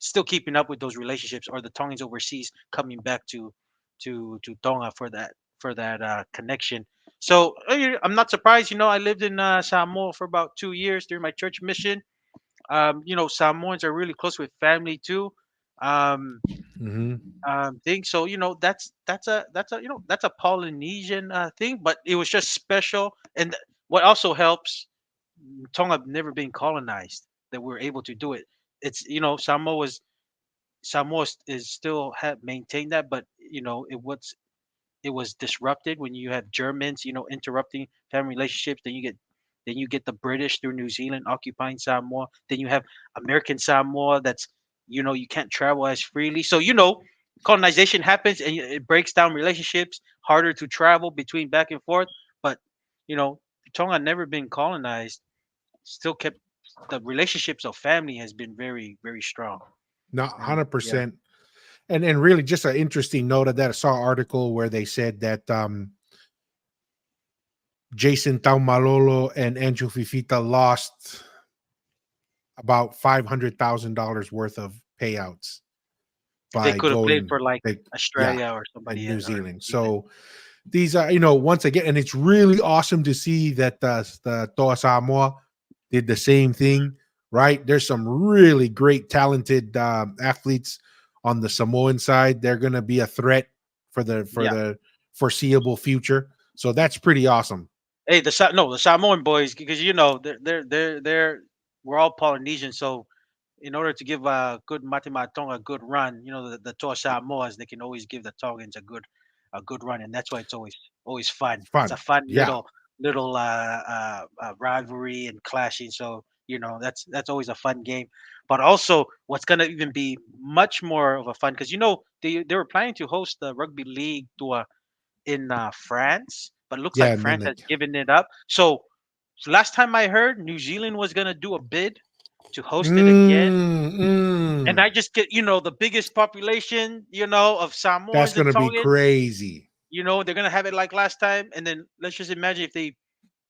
still keeping up with those relationships, or the Tongans overseas coming back to Tonga for that connection. So I'm not surprised. I lived in Samoa for about 2 years during my church mission. Samoans are really close with family too. Um, Mm-hmm. thing. So that's a Polynesian thing, but it was just special. And what also helps, Tonga never been colonized, that we're able to do it. It's Samoa is still have maintained that, but it was disrupted when you have Germans, interrupting family relationships. Then you get the British through New Zealand occupying Samoa. Then you have American Samoa that's you can't travel as freely. So colonization happens and it breaks down relationships, harder to travel between back and forth. But you know, Tonga never been colonized, still kept the relationships of family has been very, very strong. Not And yeah, 100%. And really just an interesting note of that. I saw an article where they said that Jason Taumalolo and Andrew Fifita lost about $500,000 worth of payouts they by could have played going, for like like, yeah, Australia or and somebody New or Zealand. New Zealand. So these are, once again, and it's really awesome to see that the Toa Samoa did the same thing, right? There's some really great, talented athletes on the Samoan side. They're going to be a threat for the Yeah. foreseeable future. So that's pretty awesome. Hey, the Samoan boys, because they're we're all Polynesian, so in order to give a good Matimatong a good run, the Toa Samoas, they can always give the Tongans a good run, and that's why it's always fun. It's a Fun. fun Yeah. little rivalry and clashing. So that's always a fun game. But also, what's gonna even be much more of a fun, because they were planning to host the rugby league to in France, but it looks Yeah. like And then France has like, given it up. So So last time I heard, New Zealand was gonna do a bid to host it again, and Mm. I just get the biggest population of That's Samoans and gonna be Tongans. crazy, They're gonna have it like last time, and then let's just imagine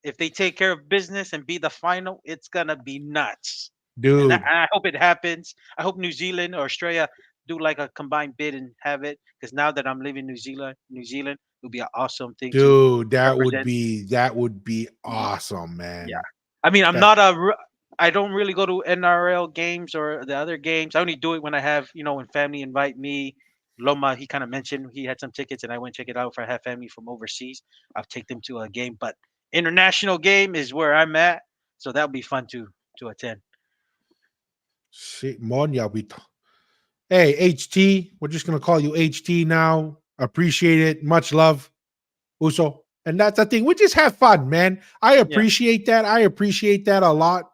if they take care of business and be the final, it's gonna be nuts. And dude. I hope it happens. I hope New Zealand or Australia do like a combined bid and have it. Because now that I'm living New Zealand will be an awesome thing to Dude, represent. that would be Y- awesome, Yeah, man. I mean, That I don't really go to NRL games or the other games. I only do it when I have when family invite me. Loma, he kind of mentioned he had some tickets, and I went check it out. If I have family from overseas, I'll take them to a game. But international game is where I'm at, so that'll be fun to attend. shit, Monya, hey, HT, we're just gonna call you HT now. Appreciate it. Much love, Uso. And that's the thing. We just have fun, man. I Yeah, appreciate that. I appreciate that a lot.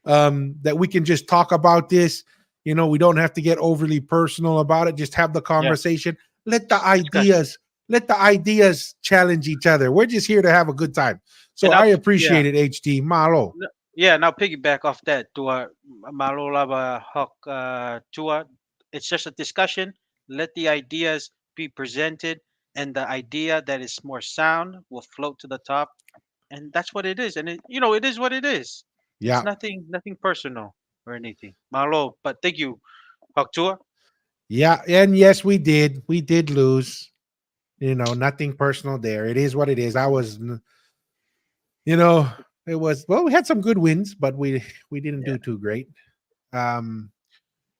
That we can just talk about this. We don't have to get overly personal about it. Just have the yeah, conversation. Let the discussion. ideas, let the ideas challenge each other. We're just here to have a good time. So And I yeah, appreciate it, HT. Malo. yeah. And I'll piggyback off that. Tua malolaba hawk tua. It's just a discussion. Let the ideas be presented, and the idea that is more sound will float to the top, and that's what it is. And it is what it is. It's Yeah. nothing personal or anything. Malo, but thank you, Hawk Tua. Yeah. And yes, we did. We did lose. Nothing personal there. It is what it is. You know, it was, well, we had some good wins, but we didn't Yeah, do too great. Um,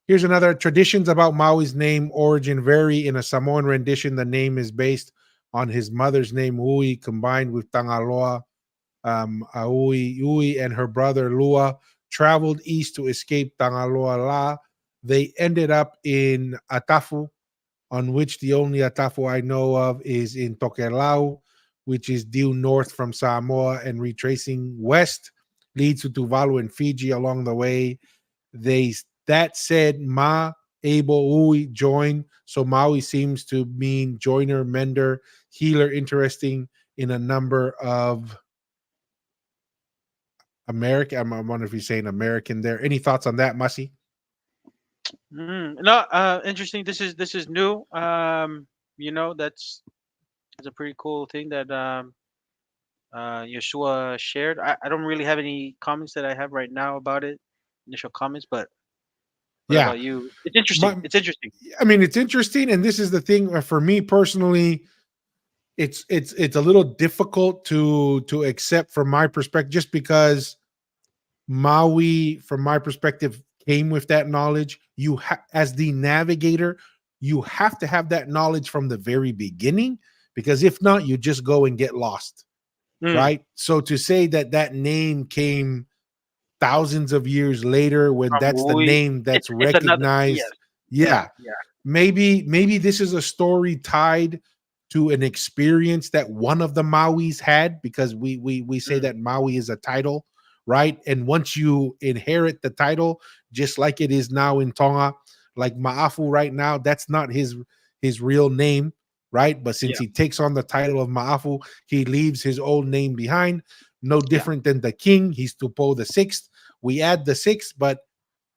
Here's another traditions about Maui's name origin vary. In a Samoan rendition, the name is based on his mother's name, Ui, combined with Tangaloa. Ui and her brother Lua traveled east to escape Tangaloa La. They ended up in Atafu, on which the only Atafu I know of is in Tokelau, which is due north from Samoa and retracing west leads to Tuvalu and Fiji along the way. They That said, Ma able Ui join. So Maui seems to mean joiner, mender, healer. Interesting in a number of American. I wonder if you're saying American there. Any thoughts on that, Mussy? no, interesting. This is new. That's a pretty cool thing that Yeshua shared. I don't really have any comments that I have right now about it, initial comments, but what Yeah, about you? It's interesting. my, It's interesting. I mean it's interesting, and this is the thing for me personally. It's a little difficult to accept from my perspective, just because Maui, from my perspective, came with that knowledge. As the navigator, you have to have that knowledge from the very beginning, because if not, you just go and get lost, Mm, right? So to say that that name came thousands of years later, when from that's the Wui. name It's that's it's another yes. recognized, Yeah, yeah, yeah. maybe this is a story tied to an experience that one of the Mauis had, because we say Mm, that Maui is a title, right? And once you inherit the title, just like it is now in Tonga, like Ma'afu right now, that's not his real name, right? But since yeah, he takes on the title of Ma'afu, he leaves his old name behind. No yeah. different than the king. He's Tupo the sixth. We add the sixth, but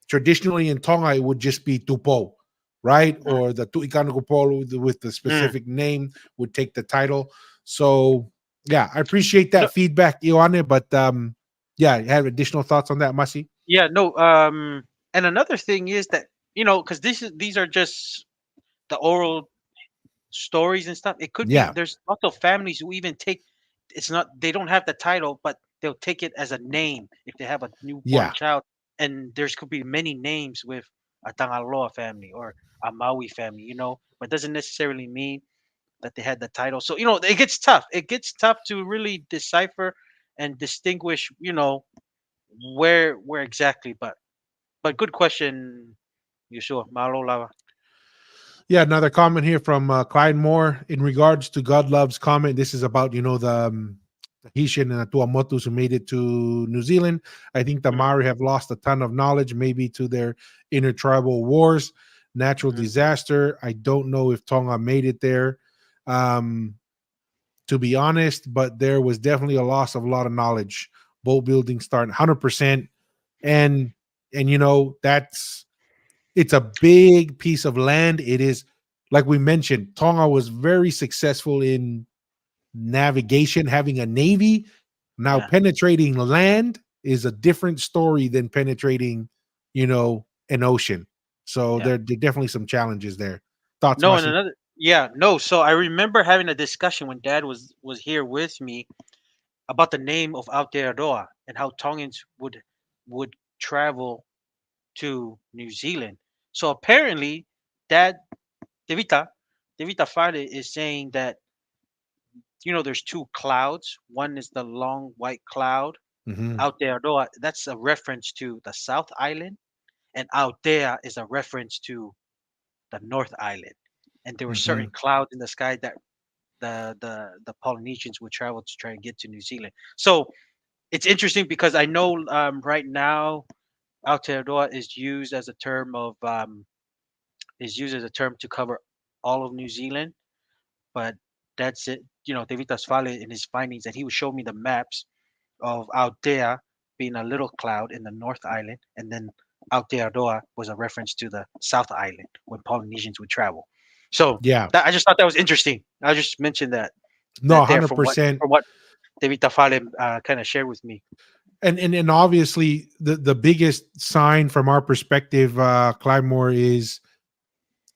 traditionally in Tonga, it would just be Tupo, right? Mm, Or the Tu'ikanakupolo with the mm. specific name would take the title. So, yeah, I appreciate No, that feedback, Ioane, but yeah, you have additional thoughts on that, Masi? yeah, no. And another thing is that because these are just the oral stories and stuff. It could be Yeah, there's lots of families who even take it's not they don't have the title, but they'll take it as a name if they have a newborn yeah, child. And there's could be many names with a Tangaloa family or a Maui family, but doesn't necessarily mean that they had the title. So it gets tough. It gets tough to really decipher and distinguish, where exactly. But good question, Yeshua. Malo lava. yeah. Another comment here from Clyde Moore in regards to God Love's comment. This is about the Tahitian and the Tuamotus who made it to New Zealand. I think the Mm, Maori have lost a ton of knowledge, maybe to their intertribal wars, natural mm, disaster. I don't know if Tonga made it there, um, to be honest, but there was definitely a loss of a lot of knowledge boat building starting 100%. And that's it's a big piece of land. It is, like we mentioned, Tonga was very successful in navigation, having a navy. Now Yeah, penetrating land is a different story than penetrating, an ocean. So yeah. there definitely some challenges there. Thoughts, No, and Masi? another, yeah, no. So I remember having a discussion when Dad was here with me about the name of Aotearoa and how Tongans would travel to New Zealand. So apparently, Dad Devita Devita Fale is saying that there's two clouds. One is the long white cloud Hmm. Aotearoa. That's a reference to the South Island, and Aotea is a reference to the North Island. And there were certain Hmm. clouds in the sky that the Polynesians would travel to try and get to New Zealand. So it's interesting because I know right now Aotearoa is used as a term to cover all of New Zealand, but that's it. David Tasfale in his findings that he would show me the maps of Aotea being a little cloud in the North Island, and then Aotearoa was a reference to the South Island when Polynesians would travel. So Yeah. I just thought that was interesting. I just mentioned No, that there from what 100%. from what David Tafale kind of shared with me. And obviously the biggest sign from our perspective, Clive Moore, is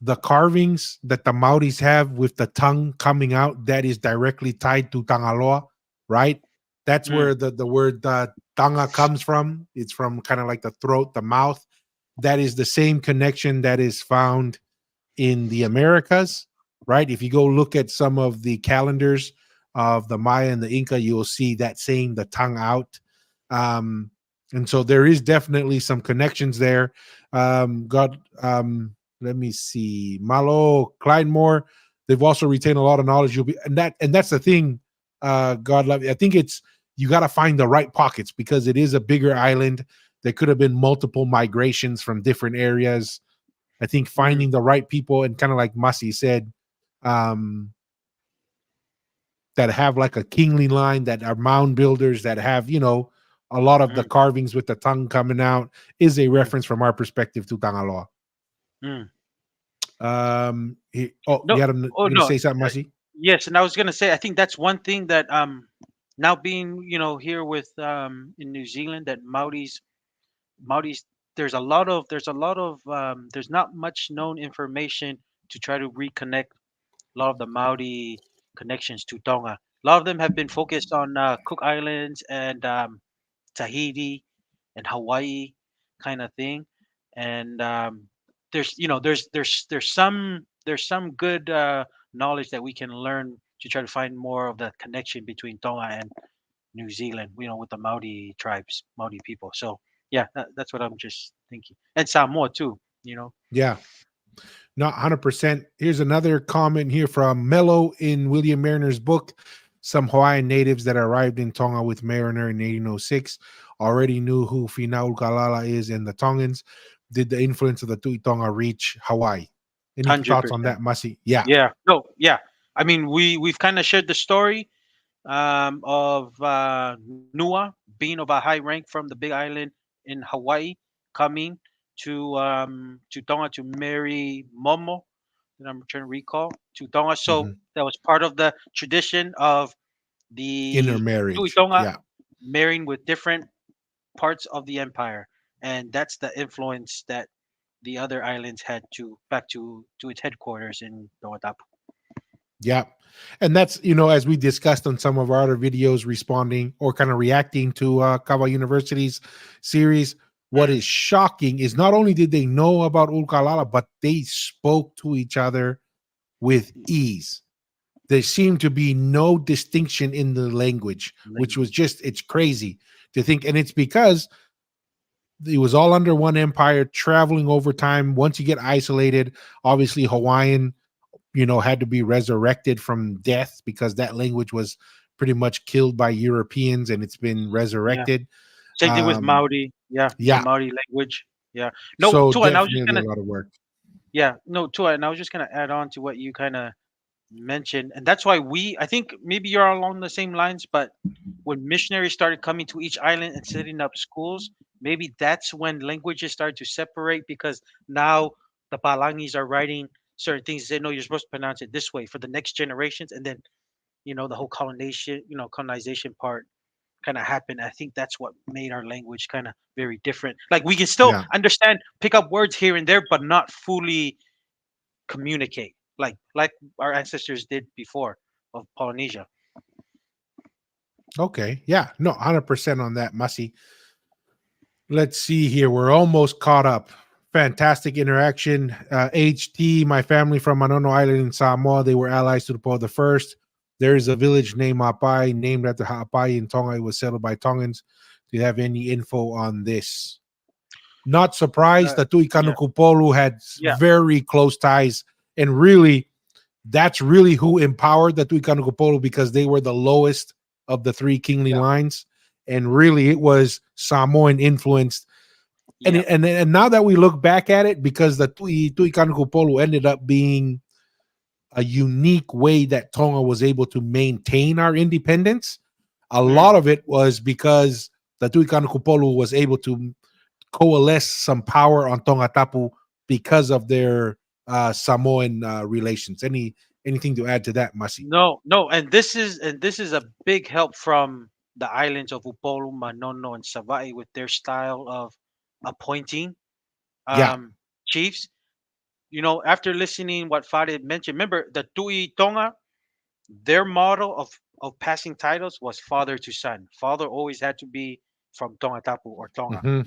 the carvings that the Maoris have with the tongue coming out. That is directly tied to Tangaloa, right? That's Mm, where the word tanga comes from. It's from kind of like the throat, the mouth. That is the same connection that is found in the Americas, right? If you go look at some of the calendars of the Maya and the Inca, you will see that saying the tongue out. Um, and so there is definitely some connections there. God, let me see. Malo, Clydemore, they've also retained a lot of knowledge. You'll be and that's the thing. God love you. I think it's you got to find the right pockets because it is a bigger island. There could have been multiple migrations from different areas. I think mm, finding the right people and kind of like Masi said, um, that have like a kingly line, that are mound builders, that have, a lot of the mm, carvings with the tongue coming out is a mm, reference from our perspective to Tangaloa. mm. You No, oh you're gonna no, say something, Masi? yes, and I was gonna say I think that's one thing that now being here with in New Zealand that Maoris there's not much known information to try to reconnect a lot of the Maori connections to Tonga. A lot of them have been focused on Cook Islands and Tahiti and Hawaii kind of thing. And there's some good knowledge that we can learn to try to find more of the connection between Tonga and New Zealand. With the Maori tribes, Maori people. So yeah, that's what I'm just thinking, and Samoa too. Yeah, not 100%. Here's another comment here from Mello in William Mariner's book. Some Hawaiian natives that arrived in Tonga with Mariner in 1806 already knew who Finaukalala is, and the Tongans. Did the influence of the Tui Tonga reach Hawaii? Any Hundred thoughts on percent. that, Masi? Yeah. Yeah. No. Yeah. I mean, we've kind of shared the story of Nua being of a high rank from the Big Island in Hawaii, coming to Tonga to marry Momo. That I'm trying to recall to Tonga. So Mhm. that was part of the tradition of the Tui Intermarriage. Tonga Yeah. marrying with different parts of the empire, and that's the influence that the other islands had to back to its headquarters in Tonga. Yeah. And that's, as we discussed on some of our other videos, responding or kind of reacting to Kawa University's series. What Mm, is shocking is not only did they know about Ulkalala, but they spoke to each other with ease. There seemed to be no distinction in the language, which was it's crazy to think. And it's because it was all under one empire, traveling over time. Once you get isolated, obviously Hawaiian had to be resurrected from death because that language was pretty much killed by Europeans and it's been yeah. resurrected. Same thing with Maori. Yeah, the Yeah. Maori language. Yeah. No, So Tua, and I was just definitely gonna a lot of work. yeah, no, Tua, and I was just gonna add on to what you kind of mentioned, and that's why I think maybe you're along the same lines, but when missionaries started coming to each island and setting up schools, maybe that's when languages started to separate because now the Palangis are writing certain things. They know you're supposed to pronounce it this way for the next generations, and then the whole colonization part kind of happened. I think that's what made our language kind of very different. Like we can still Yeah. understand, pick up words here and there, but not fully communicate like our ancestors did before of Polynesia. Okay. Yeah. No, 100% on that, Mussy. Let's see here. We're almost caught up. Fantastic interaction. HT, my family from Manu'a Island in Samoa, they were allies to the Paul the First. There is a village named Hapai, named after Hapai in Tonga. It was settled by Tongans. Do you have any info on this? Not surprised Uh, that Tui yeah, Kanukupolu had yeah, very close ties. And really, that's really who empowered the Tui Kanukupolu because they were the lowest of the three kingly yeah, lines. And really, it was Samoan influenced. And, yeah. and now that we look back at it, because the Tui Kanukupolu ended up being a unique way that Tonga was able to maintain our independence, a lot Mm, of it was because the Tui Kanukupolu was able to coalesce some power on Tonga Tapu because of their Samoan relations. Anything to add to that, Masi? no, no, and this is a big help from the islands of Upolu, Manono, and Savai with their style of appointing Yeah. chiefs. After listening what Farid mentioned, remember the Tui Tonga, their model of passing titles was father to son. Father always had to be from Tonga Tapu or Tonga. Hmm.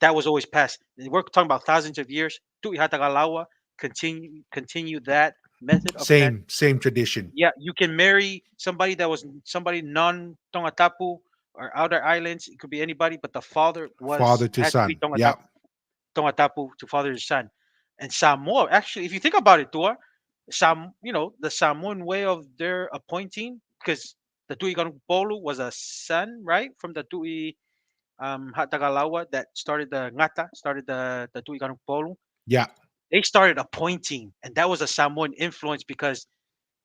That was always passed. We're talking about thousands of years. Tui Hatagalawa continue that method of pass. Same tradition. Yeah, you can marry somebody that was somebody non Tonga Tapu or outer islands. It could be anybody, but the father Father was to had to be son. Yeah. Tonga Tapu to father to son. And Samoa, actually, if you think about it, Tua, the Samoan way of their appointing, because the Tui Polu was a son, right, from the Tui Hatagalawa that started the Ngata, started the Tui Polu. Yeah. They started appointing, and that was a Samoan influence because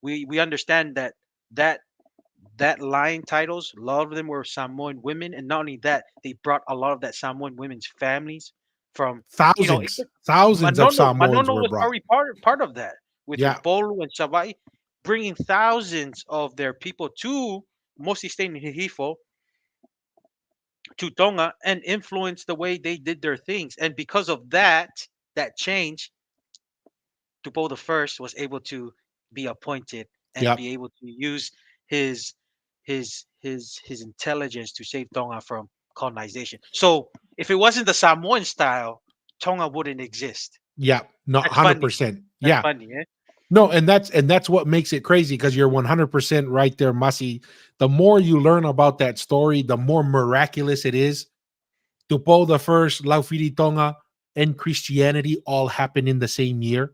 we understand that that line titles, a lot of them were Samoan women, and not only that, they brought a lot of that Samoan women's families from, it Thousands. could, Thousands of Samoans Manono were was brought. probably part of that with Yeah. Upolu and Savai, bringing thousands of their people to mostly staying in Hihifo to Tonga and influenced the way they did their things, and because of that change, Tupo the First was able to be appointed and Yep. be able to use his his intelligence to save Tonga from colonization. So if it wasn't the Samoan style, Tonga wouldn't exist. Yeah. No, That's funny. 100%. That's Yeah. funny, eh? No, and that's what makes it crazy because you're 100% right there, Mussy. The more you learn about that story, the more miraculous it is. Tupo the First, Laufidi Tonga, and Christianity all happen in the same year,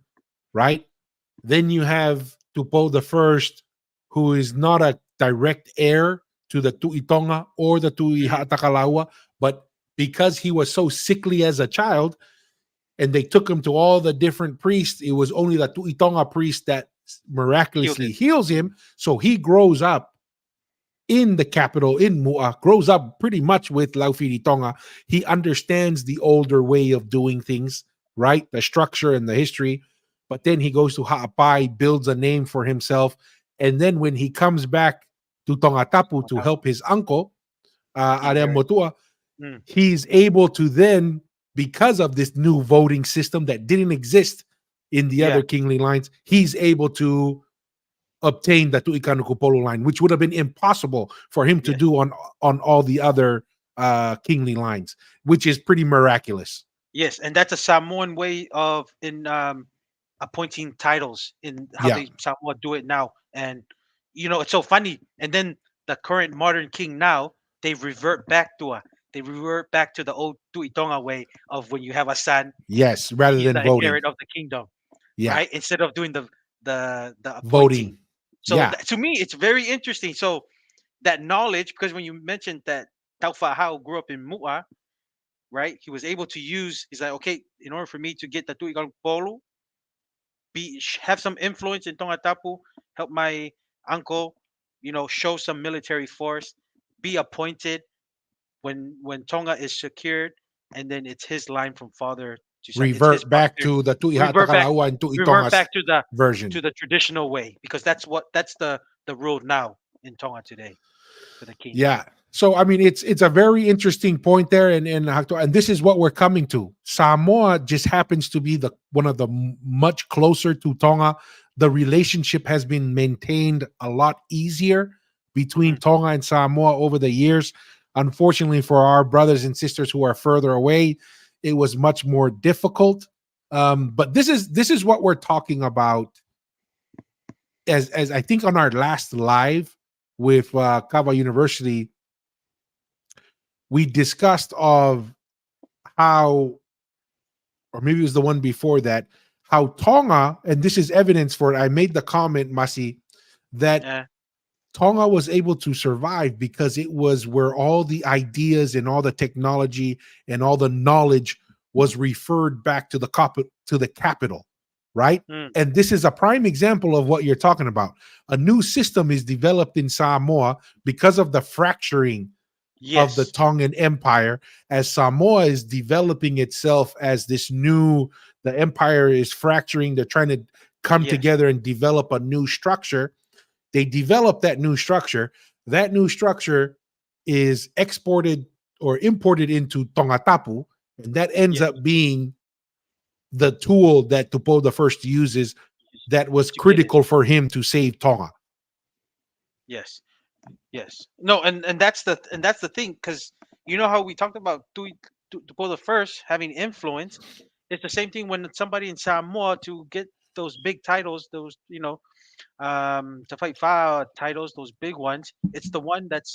right? Then you have Tupo the First, who is not a direct heir to the Tu'itonga or the Tui Mm, Hatakalaua, but because he was so sickly as a child, and they took him to all the different priests, it was only the Tu'itonga priest that killed miraculously him. heals Mm, him. So he grows up in the capital in Manu'a, grows up pretty much with Laufiri Tonga. He understands the older way of doing things, right? The structure and the history. But then he goes to Ha'apai, builds a name for himself. And then when he comes back to Tongatapu to help his uncle, Ariam inherit. Motua, Mm, he's able to then, because of this new voting system that didn't exist in the yeah, other kingly lines, he's able to obtain the Tu'ikanukupolo line, which would have been impossible for him to yes, do on all the other kingly lines, which is pretty miraculous. yes, and that's a Samoan way of in appointing titles in how Yeah. they Samoa do it now. And it's so funny. And then the current modern king now, they revert back to the old Tuitonga way of when you have a son, Yes, rather he's than the voting. inherit of the kingdom, Yeah. right? Instead of doing the appointing. Voting. So Yeah. to me, it's very interesting. So that knowledge, because when you mentioned that Taufa Hao grew up in Mu'a, right? He was able to use. He's like, okay, in order for me to get the Tuigang Polo, have some influence in Tongatapu, help my uncle, show some military force, be appointed when Tonga is secured, and then it's his line from father to son. It's his Revert back prosperity. to the Tuihata Revert back, Kalaua and revert Tuitonga's back to the version. traditional way, because that's the rule now in Tonga today for the king. Yeah. So I mean, it's a very interesting point there, and this is what we're coming to. Samoa just happens to be the one of the much closer to Tonga. The relationship has been maintained a lot easier between Mhm. Tonga and Samoa over the years. Unfortunately, for our brothers and sisters who are further away, it was much more difficult. But this is what we're talking about. As I think on our last live with Kava University, we discussed of how, or maybe it was the one before that, how Tonga, and this is evidence for it. I made the comment, Masi, that Yeah. Tonga was able to survive because it was where all the ideas and all the technology and all the knowledge was referred back to the capital, right? Mm. And this is a prime example of what you're talking about. A new system is developed in Samoa because of the fracturing of the Yes. Tongan Empire, as Samoa is developing itself as this new, the empire is fracturing, they're trying to come Yes. together and develop a new structure. They develop that new structure. That new structure is exported or imported into Tongatapu, and that ends Yes. up being the tool that Tupo the First uses that was To get it. critical for him to save Tonga. Yes. Yes. No, and that's the thing, because you know how we talked about Tupo the First having influence. It's the same thing when somebody in Samoa to get those big titles, those to fight fire titles, those big ones. It's the one that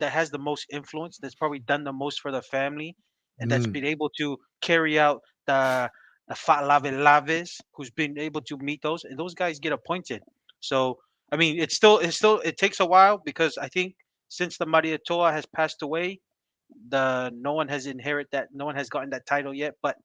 has the most influence, that's probably done the most for the family, and that's Mm, been able to carry out the fat lave laves, who's been able to meet those, and those guys get appointed. So I mean, it takes a while, because I think since the Maria Toa has passed away, the no one has inherited that, no one has gotten that title yet. But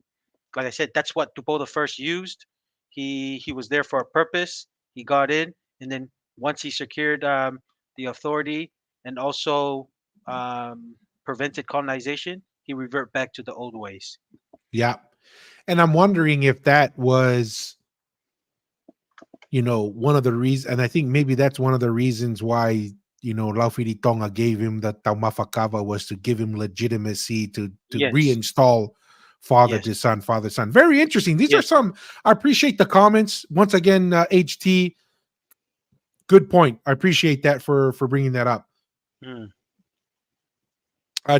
like I said, that's what Dupo the First used. He was there for a purpose. He got in, and then once he secured the authority, and also um, prevented colonization, he revert back to the old ways. yeah. And I'm wondering if that was, one of the reasons, and I think maybe that's one of the reasons why, Laufiri Tonga gave him the Taumafakava, was to give him legitimacy to Yes, reinstall father yes, to son, father son. Very interesting. These are yes. some, I appreciate the comments. Once again, HT, good point. I appreciate that for bringing that up. Mm,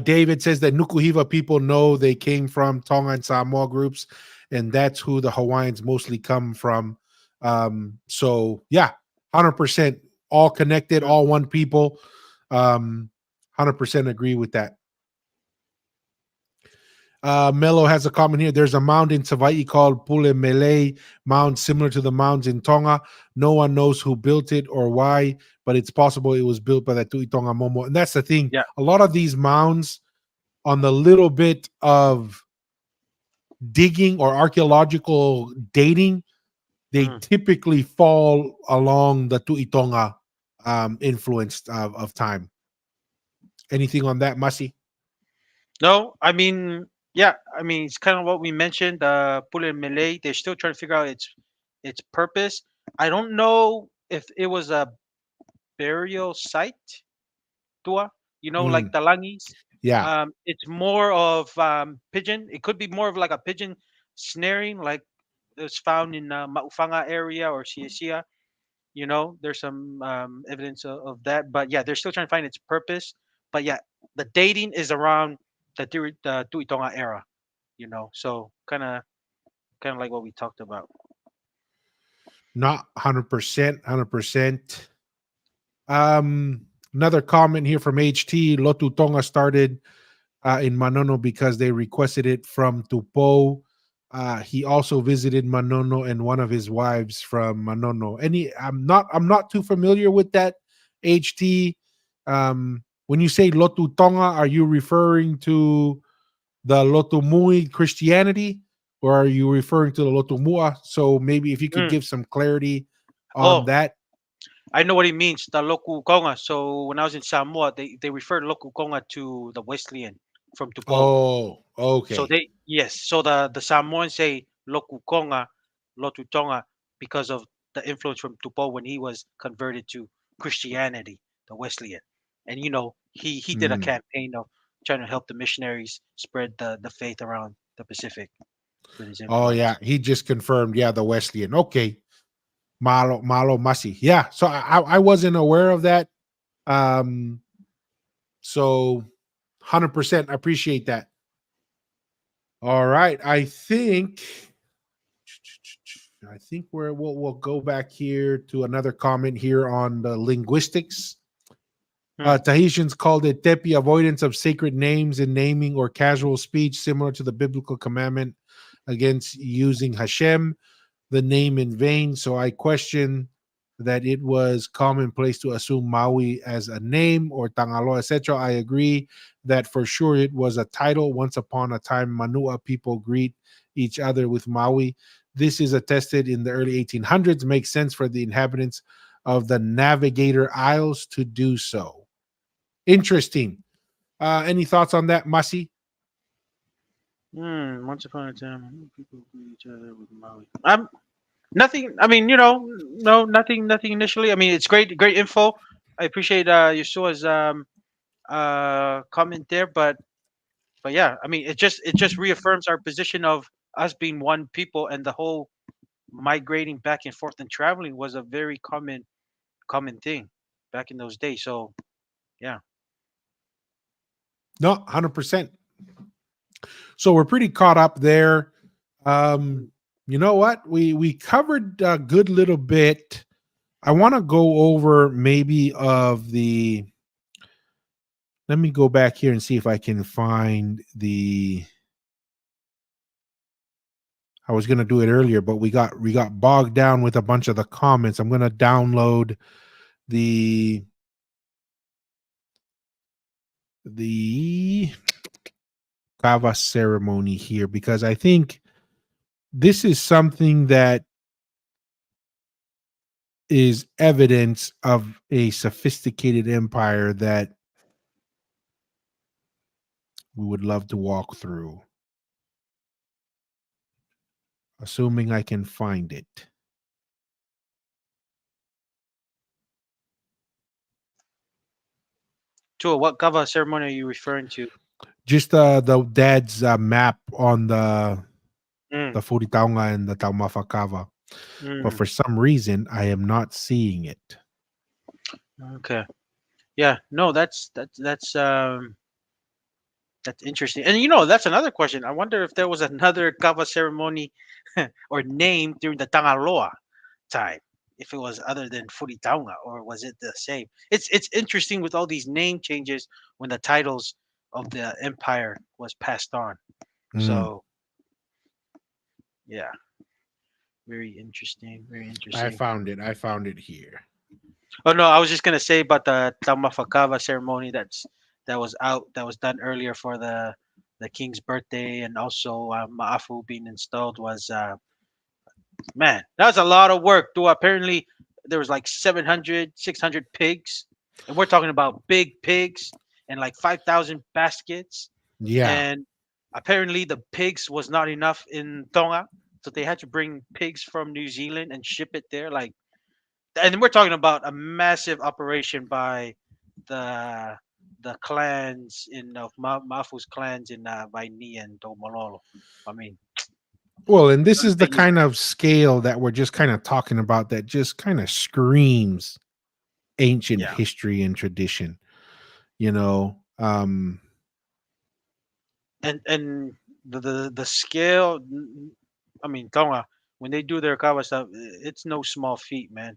David says that Nukuhiva people know they came from Tonga and Samoa groups, and that's who the Hawaiians mostly come from. So yeah, 100%, all connected, mm. all one people. 100% agree with that. Mello has a comment here. There's a mound in Savaii called Pule Mele mound, similar to the mounds in Tonga. No one knows who built it or why, but it's possible it was built by the Tui Tonga Momo. And that's the thing. Yeah. A lot of these mounds, on the little bit of digging or archaeological dating, they Mm. typically fall along the Tuitonga influence of time. Anything on that, Masi? No, I mean, yeah, I mean, it's kind of what we mentioned. Pule Malay, they're still trying to figure out its purpose. I don't know if it was a burial site, tua, like Mm, the langis. yeah. It's more of pigeon. It could be more of like a pigeon snaring, like it's found in Maufanga area or Siasia. There's some evidence of that. But yeah, they're still trying to find its purpose. But yeah, the dating is around the Tuitonga era. So kind of like what we talked about. Not 100%, 100%. Another comment here from HT. Lotu Tonga started in Manono because they requested it from Tupo. He also visited Manono and one of his wives from Manono. I'm not too familiar with that. HT. When you say Lotu Tonga, are you referring to the Lotu Mui Christianity? or are you referring to the Lotumua? So maybe if you could Mm. give some clarity on Oh, that. I know what he means, the Loku Konga. So when I was in Samoa, they refer Loku Konga to the Wesleyan from Tupou. Oh, So okay. they yes, so the Samoans say Loku Konga, Lotu Tonga because of the influence from Tupou when he was converted to Christianity, the Wesleyan. And he did a Mm. campaign of trying to help the missionaries spread the faith around the Pacific with his Oh yeah, influence. he just confirmed. Yeah, the Wesleyan. Okay, Malo Masi. Yeah, so I wasn't aware of that. So 100%. I appreciate that. All right, I think we'll go back here to another comment here on the linguistics. Hmm. Tahitians called it tepi, avoidance of sacred names in naming or casual speech, similar to the biblical commandment against using Hashem, the name, in vain. So I question that it was commonplace to assume Maui as a name or Tangaloa, etc. I agree that for sure it was a title. Once upon a time, Manu'a people greet each other with Maui. This is attested in the early 1800s. Makes sense for the inhabitants of the Navigator Isles to do so. Interesting. Any thoughts on that, Masi? Once upon a time, people greet each other with Maui. Nothing. I mean, no, nothing initially. I mean, it's great info. I appreciate Yusua's comment there, but yeah, I mean, it just reaffirms our position of us being one people, and the whole migrating back and forth and traveling was a very common thing back in those days. So yeah. No, 100%. So we're pretty caught up there. You know what? We covered a good little bit. I want to go over maybe of the. Let me go back here and see if I can find the. I was gonna do it earlier, but we got bogged down with a bunch of the comments. I'm gonna download the the kava ceremony here because I think this is something that is evidence of a sophisticated empire that we would love to walk through, assuming I can find it. Tua, what kava ceremony are you referring to? Just the dad's map on Mm, the Furitaunga and the Taumafakava, but mm, for some reason I am not seeing it. okay. Yeah. No, that's interesting. And that's another question. I wonder if there was another kava ceremony or name during the Tangaloa time. If it was other than Furitaunga, or was it the same? It's interesting with all these name changes when the titles of the empire was passed on. Mm, So yeah, very interesting. Very I interesting. found it. I found it here. Oh no, I was just gonna say about the Tamafakava ceremony that was done earlier for the king's birthday, and also Maafu being installed was man, that was a lot of work. Though apparently there was like 700, 600 pigs, and we're talking about big pigs and like 5,000 baskets, Yeah. and apparently the pigs was not enough in Tonga, so they had to bring pigs from New Zealand and ship it there. Like, and we're talking about a massive operation by the the clans in of Mafu's clans in Vaini and Domololo. I mean, Well, and this that's is the big enough. kind of scale that we're just kind of talking about that just kind of screams ancient Yeah, history and tradition, you know. and the scale. I mean, Tonga, when they do their kawa stuff, it's no small feat, man.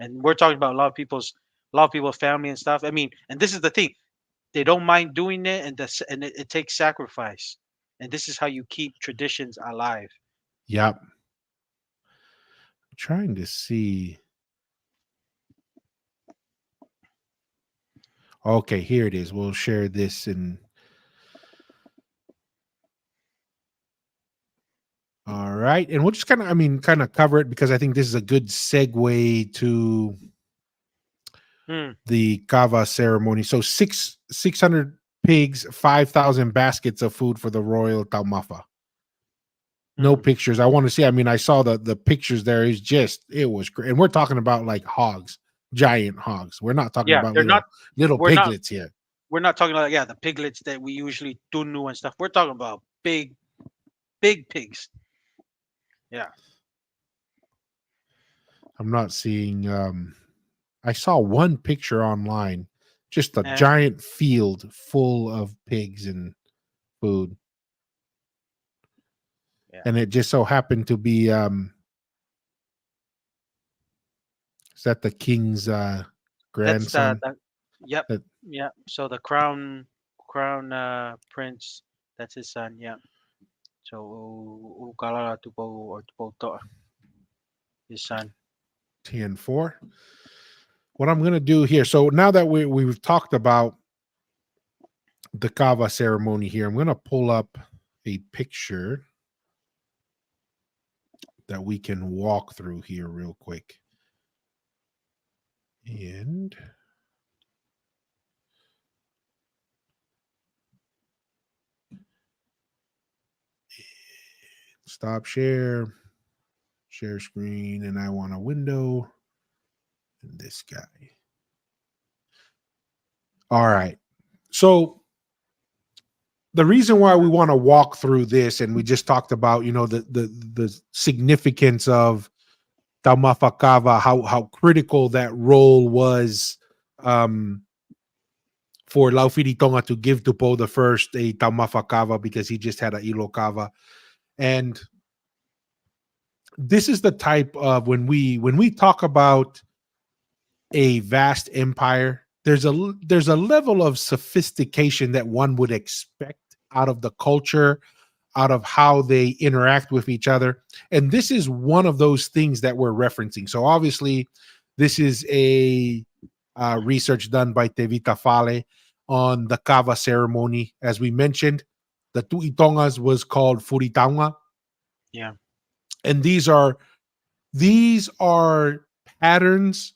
And we're talking about a lot of people's family and stuff. I mean, and this is the thing, they don't mind doing it, and it takes sacrifice, and this is how you keep traditions alive. Yep. Trying to see. Okay, here it is. We'll share this and right, and we'll just kind of, I mean, kind of cover it because I think this is a good segue to Mm. the kava ceremony. So 600 pigs, 5,000 baskets of food for the royal taumafa. No Mm. pictures. I want to see. I mean, I saw the pictures there. Is just it was great, and we're talking about like hogs, giant hogs. We're not talking Yeah, about they're not. little We're not. piglets here. We're not talking about, yeah, the piglets that we usually tunu and stuff. We're talking about big pigs. Yeah. I'm not seeing. I saw one picture online, just a Eh, giant field full of pigs and food, yeah. and it just so happened to be is that the king's That's grandson? the. Yep. That Yeah. So the crown prince. That's his son. Yeah. So Ukalala Tupo or Tupo to, his son. TN4. What I'm gonna do here. So now that we've talked about the kava ceremony here, I'm gonna pull up a picture that we can walk through here real quick. And stop share screen, and I want a window and this guy. All right. So the reason why we want to walk through this, and we just talked about, the significance of Taumafa Kava, how critical that role was for Laufiri Tonga to give Tupo the first a Taumafa Kava because he just had a Ilo Kava. And this is the type of when we talk about a vast empire, there's a level of sophistication that one would expect out of the culture, out of how they interact with each other, and this is one of those things that we're referencing. So obviously this is a research done by Tevita Fale on the kava ceremony. As we mentioned, the Tu'itongas was called Furitaunga, Yeah. and these are patterns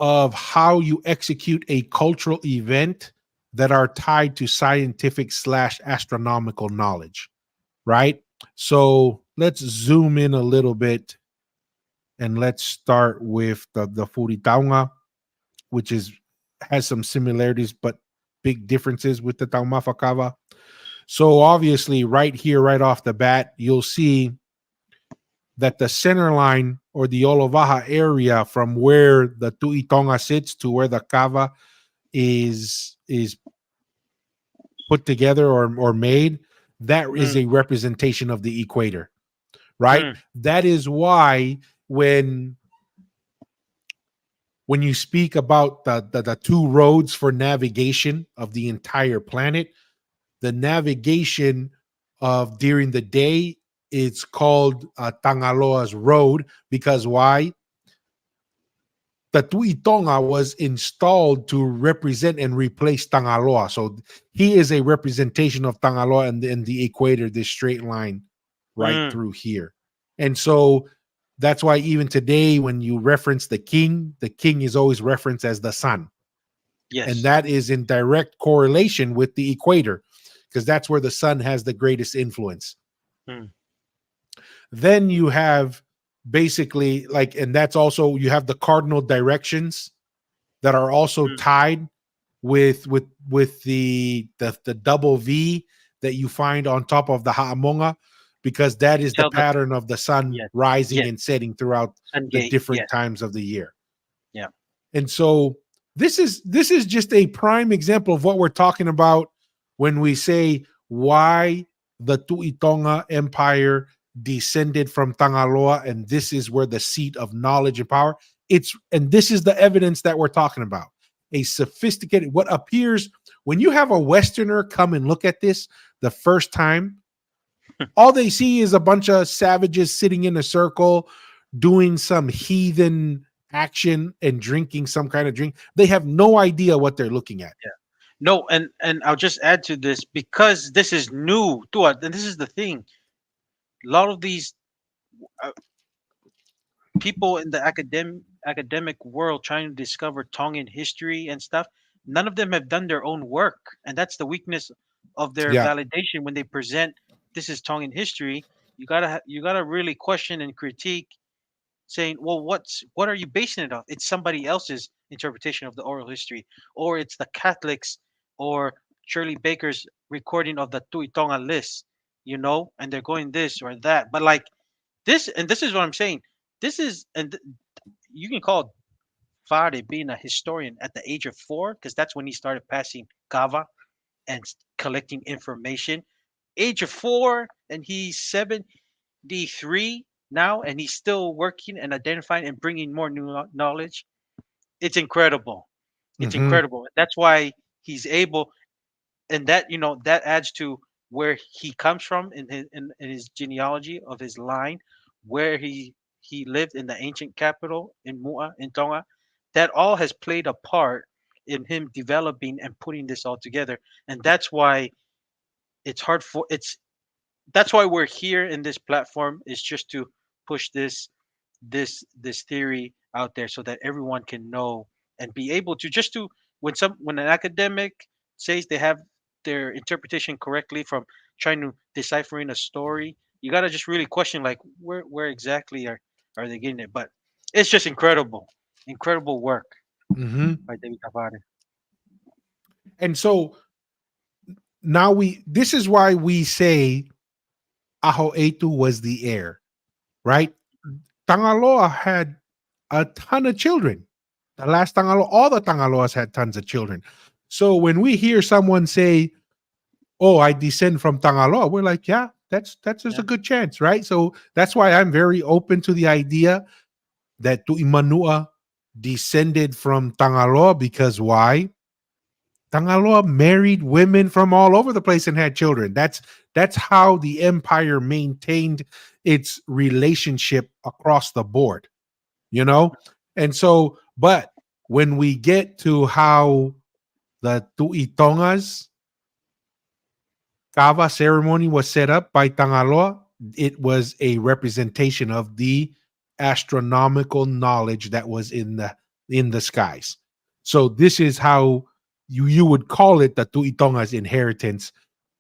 of how you execute a cultural event that are tied to scientific / astronomical knowledge, right? So let's zoom in a little bit and let's start with the Furitaunga, which has some similarities but big differences with the Taumafa Kava. So obviously, right here, right off the bat, you'll see that the center line or the Olovaha area from where the Tu'itonga sits to where the Kava is put together or made, that is Mm. a representation of the equator, right? Mm. That is why when you speak about the two roads for navigation of the entire planet, the navigation of during the day, it's called Tangaloa's Road, because why? The Tu'itonga was installed to represent and replace Tangaloa. So he is a representation of Tangaloa and the equator, this straight line right Mm. through here. And so that's why even today, when you reference the king is always referenced as the sun. And Yes. that is in direct correlation with the equator, because that's where the sun has the greatest influence. Mm. Then you have basically and that's also, you have the cardinal directions that are also Mm. tied with the double V that you find on top of the Ha'amonga, because that is the Tell the. pattern of the sun Yes. rising Yes. and setting throughout Sun the gate. different Yes. times of the year. Yeah. And so this is just a prime example of what we're talking about when we say why the Tu'itonga Empire descended from Tangaloa, and this is where the seat of knowledge and power. And this is the evidence that we're talking about. A sophisticated, what appears when you have a Westerner come and look at this the first time, all they see is a bunch of savages sitting in a circle doing some heathen action and drinking some kind of drink. They have no idea what they're looking at. Yeah. No, and I'll just add to this, because this is new to us, and this is the thing. A lot of these uh, people in the academic world trying to discover Tongan history and stuff, none of them have done their own work, and that's the weakness of their Yeah. validation when they present this is Tongan history. You gotta really question and critique, saying, well, what are you basing it off? It's somebody else's interpretation of the oral history, or it's the Catholics or Shirley Baker's recording of the Tuitonga list, and they're going this or that. But like this is what I'm saying. This is you can call Fade being a historian at the age of 4 because that's when he started passing kava and collecting information. Age of 4, and he's 73 now, and he's still working and identifying and bringing more new knowledge. It's incredible. It's Hmm. incredible. That's why he's able, and that adds to where he comes from in his genealogy of his line, where he lived in the ancient capital in Mua in Tonga. That all has played a part in him developing and putting this all together, and it's hard for it's that's why we're here in this platform, is just to push this theory out there so that everyone can know and be able to just to when an academic says they have their interpretation correctly from trying to deciphering a story, you got to just really question like where exactly are they getting it. But it's just incredible work Hmm. by David Tavares. And so now this is why we say Aho Etu was the heir, right? Tangaloa had a ton of children. The last Tangaloa, all the Tangaloas had tons of children. So when we hear someone say, "Oh, I descend from Tangaloa," we're like, "Yeah, that's just a Yeah. good chance," right? So that's why I'm very open to the idea that Manu'a descended from Tangaloa because why? Tangaloa married women from all over the place and had children. That's how the empire maintained its relationship across the board, you know? And so, but when we get to how the Tuitongas Kava ceremony was set up by Tangaloa, it was a representation of the astronomical knowledge that was in the skies. So this is how you would call it the Tuitonga's inheritance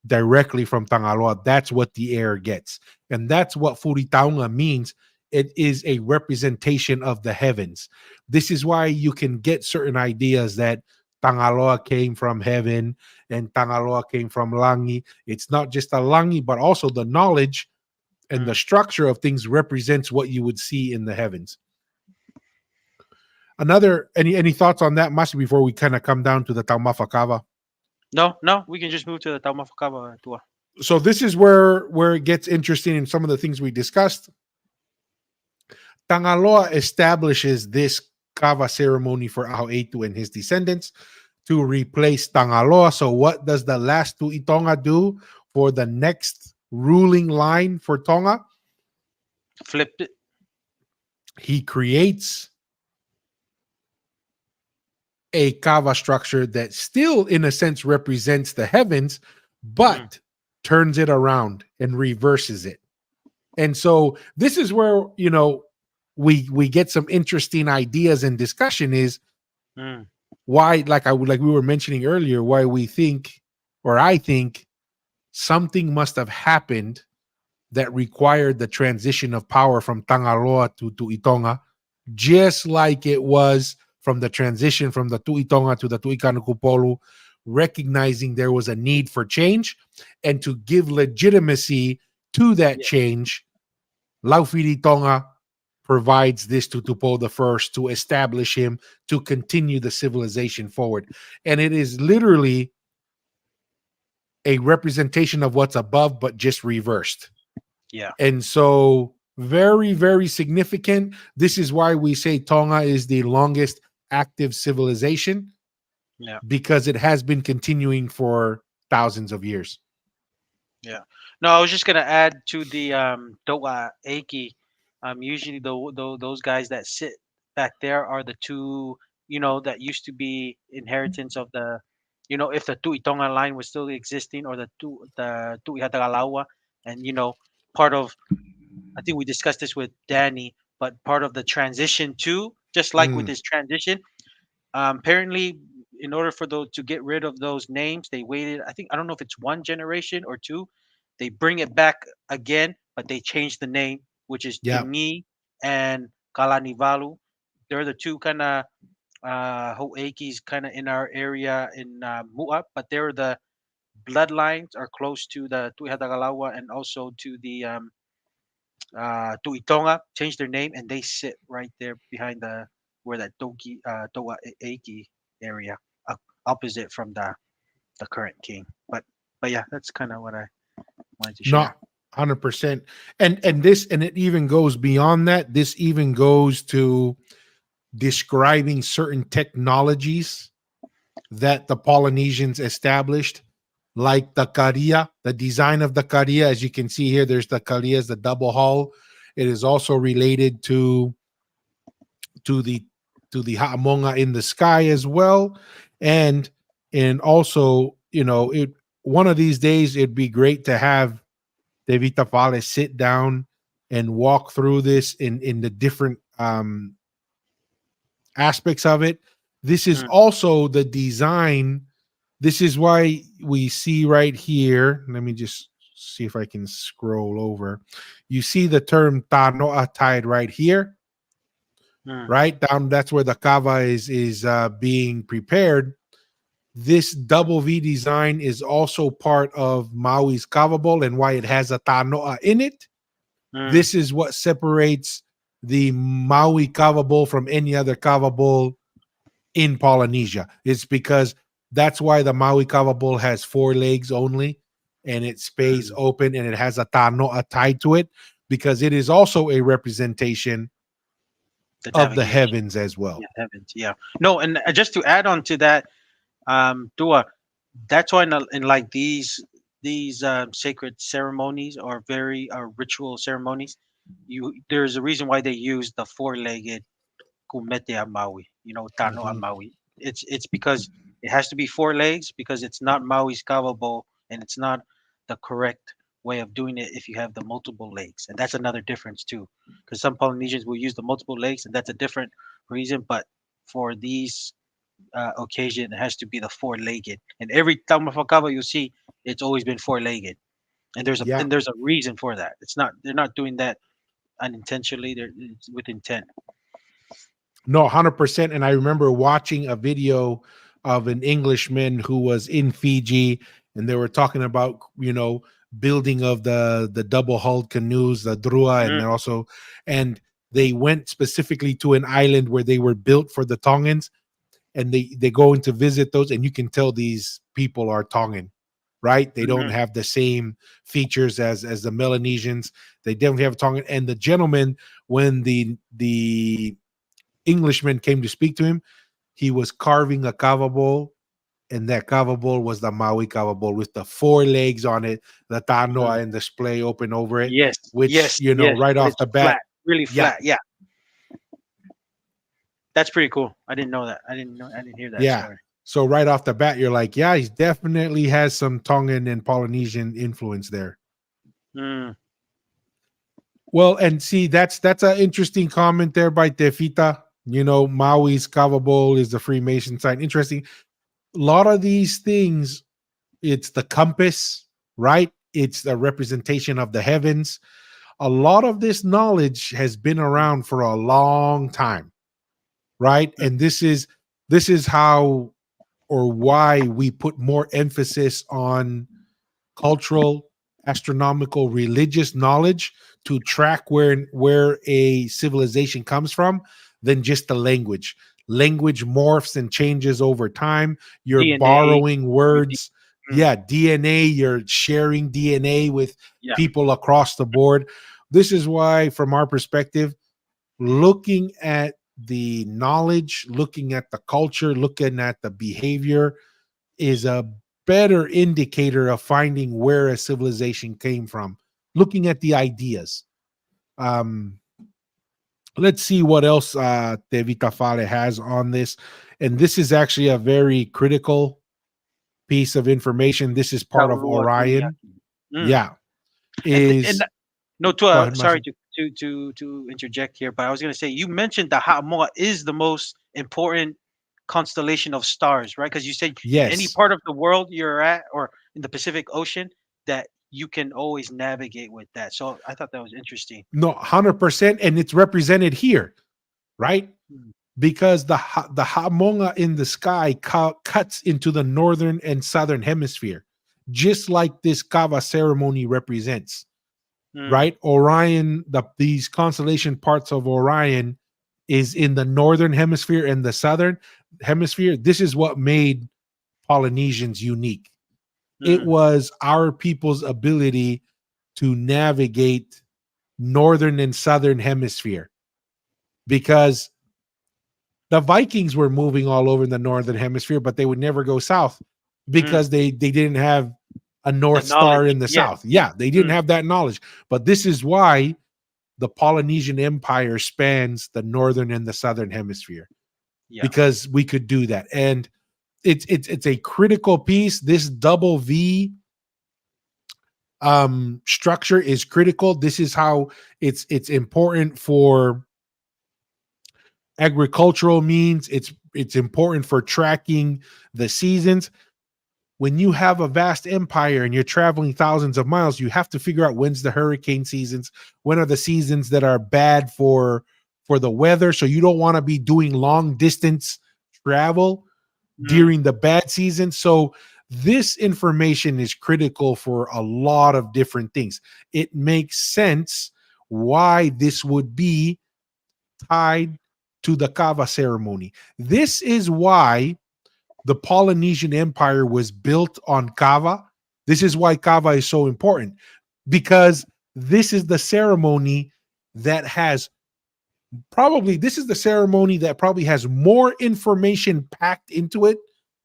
directly from Tangaloa. That's what the heir gets. And that's what Furitaunga means. It is a representation of the heavens. This is why you can get certain ideas that Tangaloa came from heaven and Tangaloa came from Langi. It's not just a Langi, but also the knowledge and the Mm. structure of things represents what you would see in the heavens. Another any thoughts on that, Masi, before we kind of come down to the Taumafakava? No, we can just move to the Taumafakava Tua. So this is where it gets interesting in some of the things we discussed. Tangaloa establishes this kava ceremony for Ahoetu and his descendants to replace Tangaloa. So what does the last Tuitonga do for the next ruling line for Tonga? Flipped it. He creates a kava structure that still, in a sense, represents the heavens, Mm. but turns it around and reverses it. And so this is where we get some interesting ideas and discussion is Mm. why, like we were mentioning earlier, why we think, or I think, something must have happened that required the transition of power from Tangaloa to Itonga, just like it was from the transition from the Tuitonga to the Tuikanukupolu, recognizing there was a need for change and to give legitimacy to that Yeah. change. Laufiri Tonga provides this to Tupo the First to establish him to continue the civilization forward. And it is literally a representation of what's above, but just reversed. Yeah. And so, very, very significant. This is why we say Tonga is the longest active civilization Yeah. because it has been continuing for thousands of years. Yeah. No, I was just gonna add to the Doa Aiki. Usually those guys that sit back there are the two, that used to be inheritance of the, if the Tuitonga line was still existing, or the Tuihatagalawa, and part of. I think we discussed this with Danny, but part of the transition too, just like with Mm, this transition, apparently, in order for those to get rid of those names, they waited. I think I don't know if it's one generation or two. They bring it back again, but they change the name, which is yeah. Tingi and Kalanivalu. They're the two kind of Ho'akis kind of in our area in Mu'a, but they're the bloodlines are close to the Tuihadagalawa and also to Tonga. Change their name and they sit right there behind the where that Toa Aiki area, opposite from the current king. But yeah, that's kind of what I wanted to Not share. 100%. And this, and it even goes beyond that. This even goes to describing certain technologies that the Polynesians established, like the karia, the design of the karia. As you can see here, there's the karia, the double hull. It is also related to the to the ha'amonga in the sky as well. And also, it one of these days it'd be great to have Devita Fale sit down and walk through this in the different aspects of it. This is Mm, also the design. This is why we see right here. Let me just see if I can scroll over. You see the term tanoa tied right here, mm, right down. That's where the kava is being prepared. This double V design is also part of Maui's kava bowl, and why it has a tanoa in it. mm, This is what separates the Maui kava bowl from any other kava bowl in Polynesia. It's because that's why the Maui kava bowl has four legs only, and it stays mm. open, and it has a tanoa tied to it, because it is also a representation The of the navigation, heavens as well. yeah, heavens, yeah. No, and just to add on to that, Dua, that's why in like these sacred ceremonies or very ritual ceremonies, there's a reason why they use the four-legged kumete a Maui, tano a Mhm. Maui. It's because it has to be four legs because it's not Maui's kawabo and it's not the correct way of doing it if you have the multiple legs. And that's another difference too. Because some Polynesians will use the multiple legs and that's a different reason. But for these occasion, it has to be the four-legged. And every tamafakava you see, it's always been four-legged. And Yeah. there's a reason for that. It's not they're not doing that unintentionally. It's with intent. No, 100%. And I remember watching a video of an Englishman who was in Fiji, and they were talking about, building of the double hulled canoes, the drua, and Mm, then also, and they went specifically to an island where they were built for the Tongans, and they go in to visit those, and you can tell these people are Tongan, right? They don't mhm, have the same features as the Melanesians. They definitely have Tongan. And the gentleman, when the Englishman came to speak to him, he was carving a kava bowl, and that kava bowl was the Maui kava bowl with the four legs on it, the mhm. tanoa and display open over it, Yes, which, yes, yes. right But off it's the bat, flat, really yeah, flat. Yeah, that's pretty cool. I didn't know that. I didn't hear that yeah. story. So right off the bat, you're like, yeah, he definitely has some Tongan and Polynesian influence there. Mm, Well, and see, that's an interesting comment there by Tefita. Maui's kava bowl is the Freemason sign. Interesting. A lot of these things, it's the compass, right? It's the representation of the heavens. A lot of this knowledge has been around for a long time, right? mm, And this is how or why we put more emphasis on cultural, astronomical, religious knowledge to track where a civilization comes from than just the language. Language morphs and changes over time. You're DNA. borrowing You D, words. mm, Yeah, DNA, you're sharing DNA with yeah. people across the board. This is why, from our perspective, looking at the knowledge, looking at the culture, looking at the behavior is a better indicator of finding where a civilization came from. Looking at the ideas. Um, let's see what else Te Vitafare has on this. And this is actually a very critical piece of information. This is part of Taurua Orion. Tuiaki. Mm. Yeah. And Is No, Go ahead, sorry Masi. to interject here, but I was gonna say you mentioned the Ha'amoa is the most important constellation of stars, right? Because you said any Yes. part of the world you're at, or in the Pacific Ocean, that you can always navigate with that. So I thought that was interesting. No, 100%. And it's represented here, right? Mm, Because the Hamonga in the sky cuts into the northern and southern hemisphere, just like this Kava ceremony represents, mm, right? Orion, these constellation parts of Orion is in the northern hemisphere and the southern hemisphere. This is what made Polynesians unique. It mm, was our people's ability to navigate northern and southern hemisphere, because the Vikings were moving all over in the northern hemisphere, but they would never go south mm. because they didn't have a The north star knowledge, in the yeah. south. Yeah, they didn't Mm, have that knowledge. But this is why the Polynesian Empire spans the northern and the southern hemisphere, yeah. because we could do that. And it's a critical piece. This double V structure is critical. This is how it's important for agricultural means. It's important for tracking the seasons. When you have a vast empire and you're traveling thousands of miles, you have to figure out when's the hurricane seasons, when are the seasons that are bad for the weather. So you don't want to be doing long distance travel Mm, during the bad season. So this information is critical for a lot of different things. It makes sense why this would be tied to the kava ceremony. This is why the Polynesian Empire was built on kava. This is why kava is so important, because this is the ceremony that has this is the ceremony that probably has more information packed into it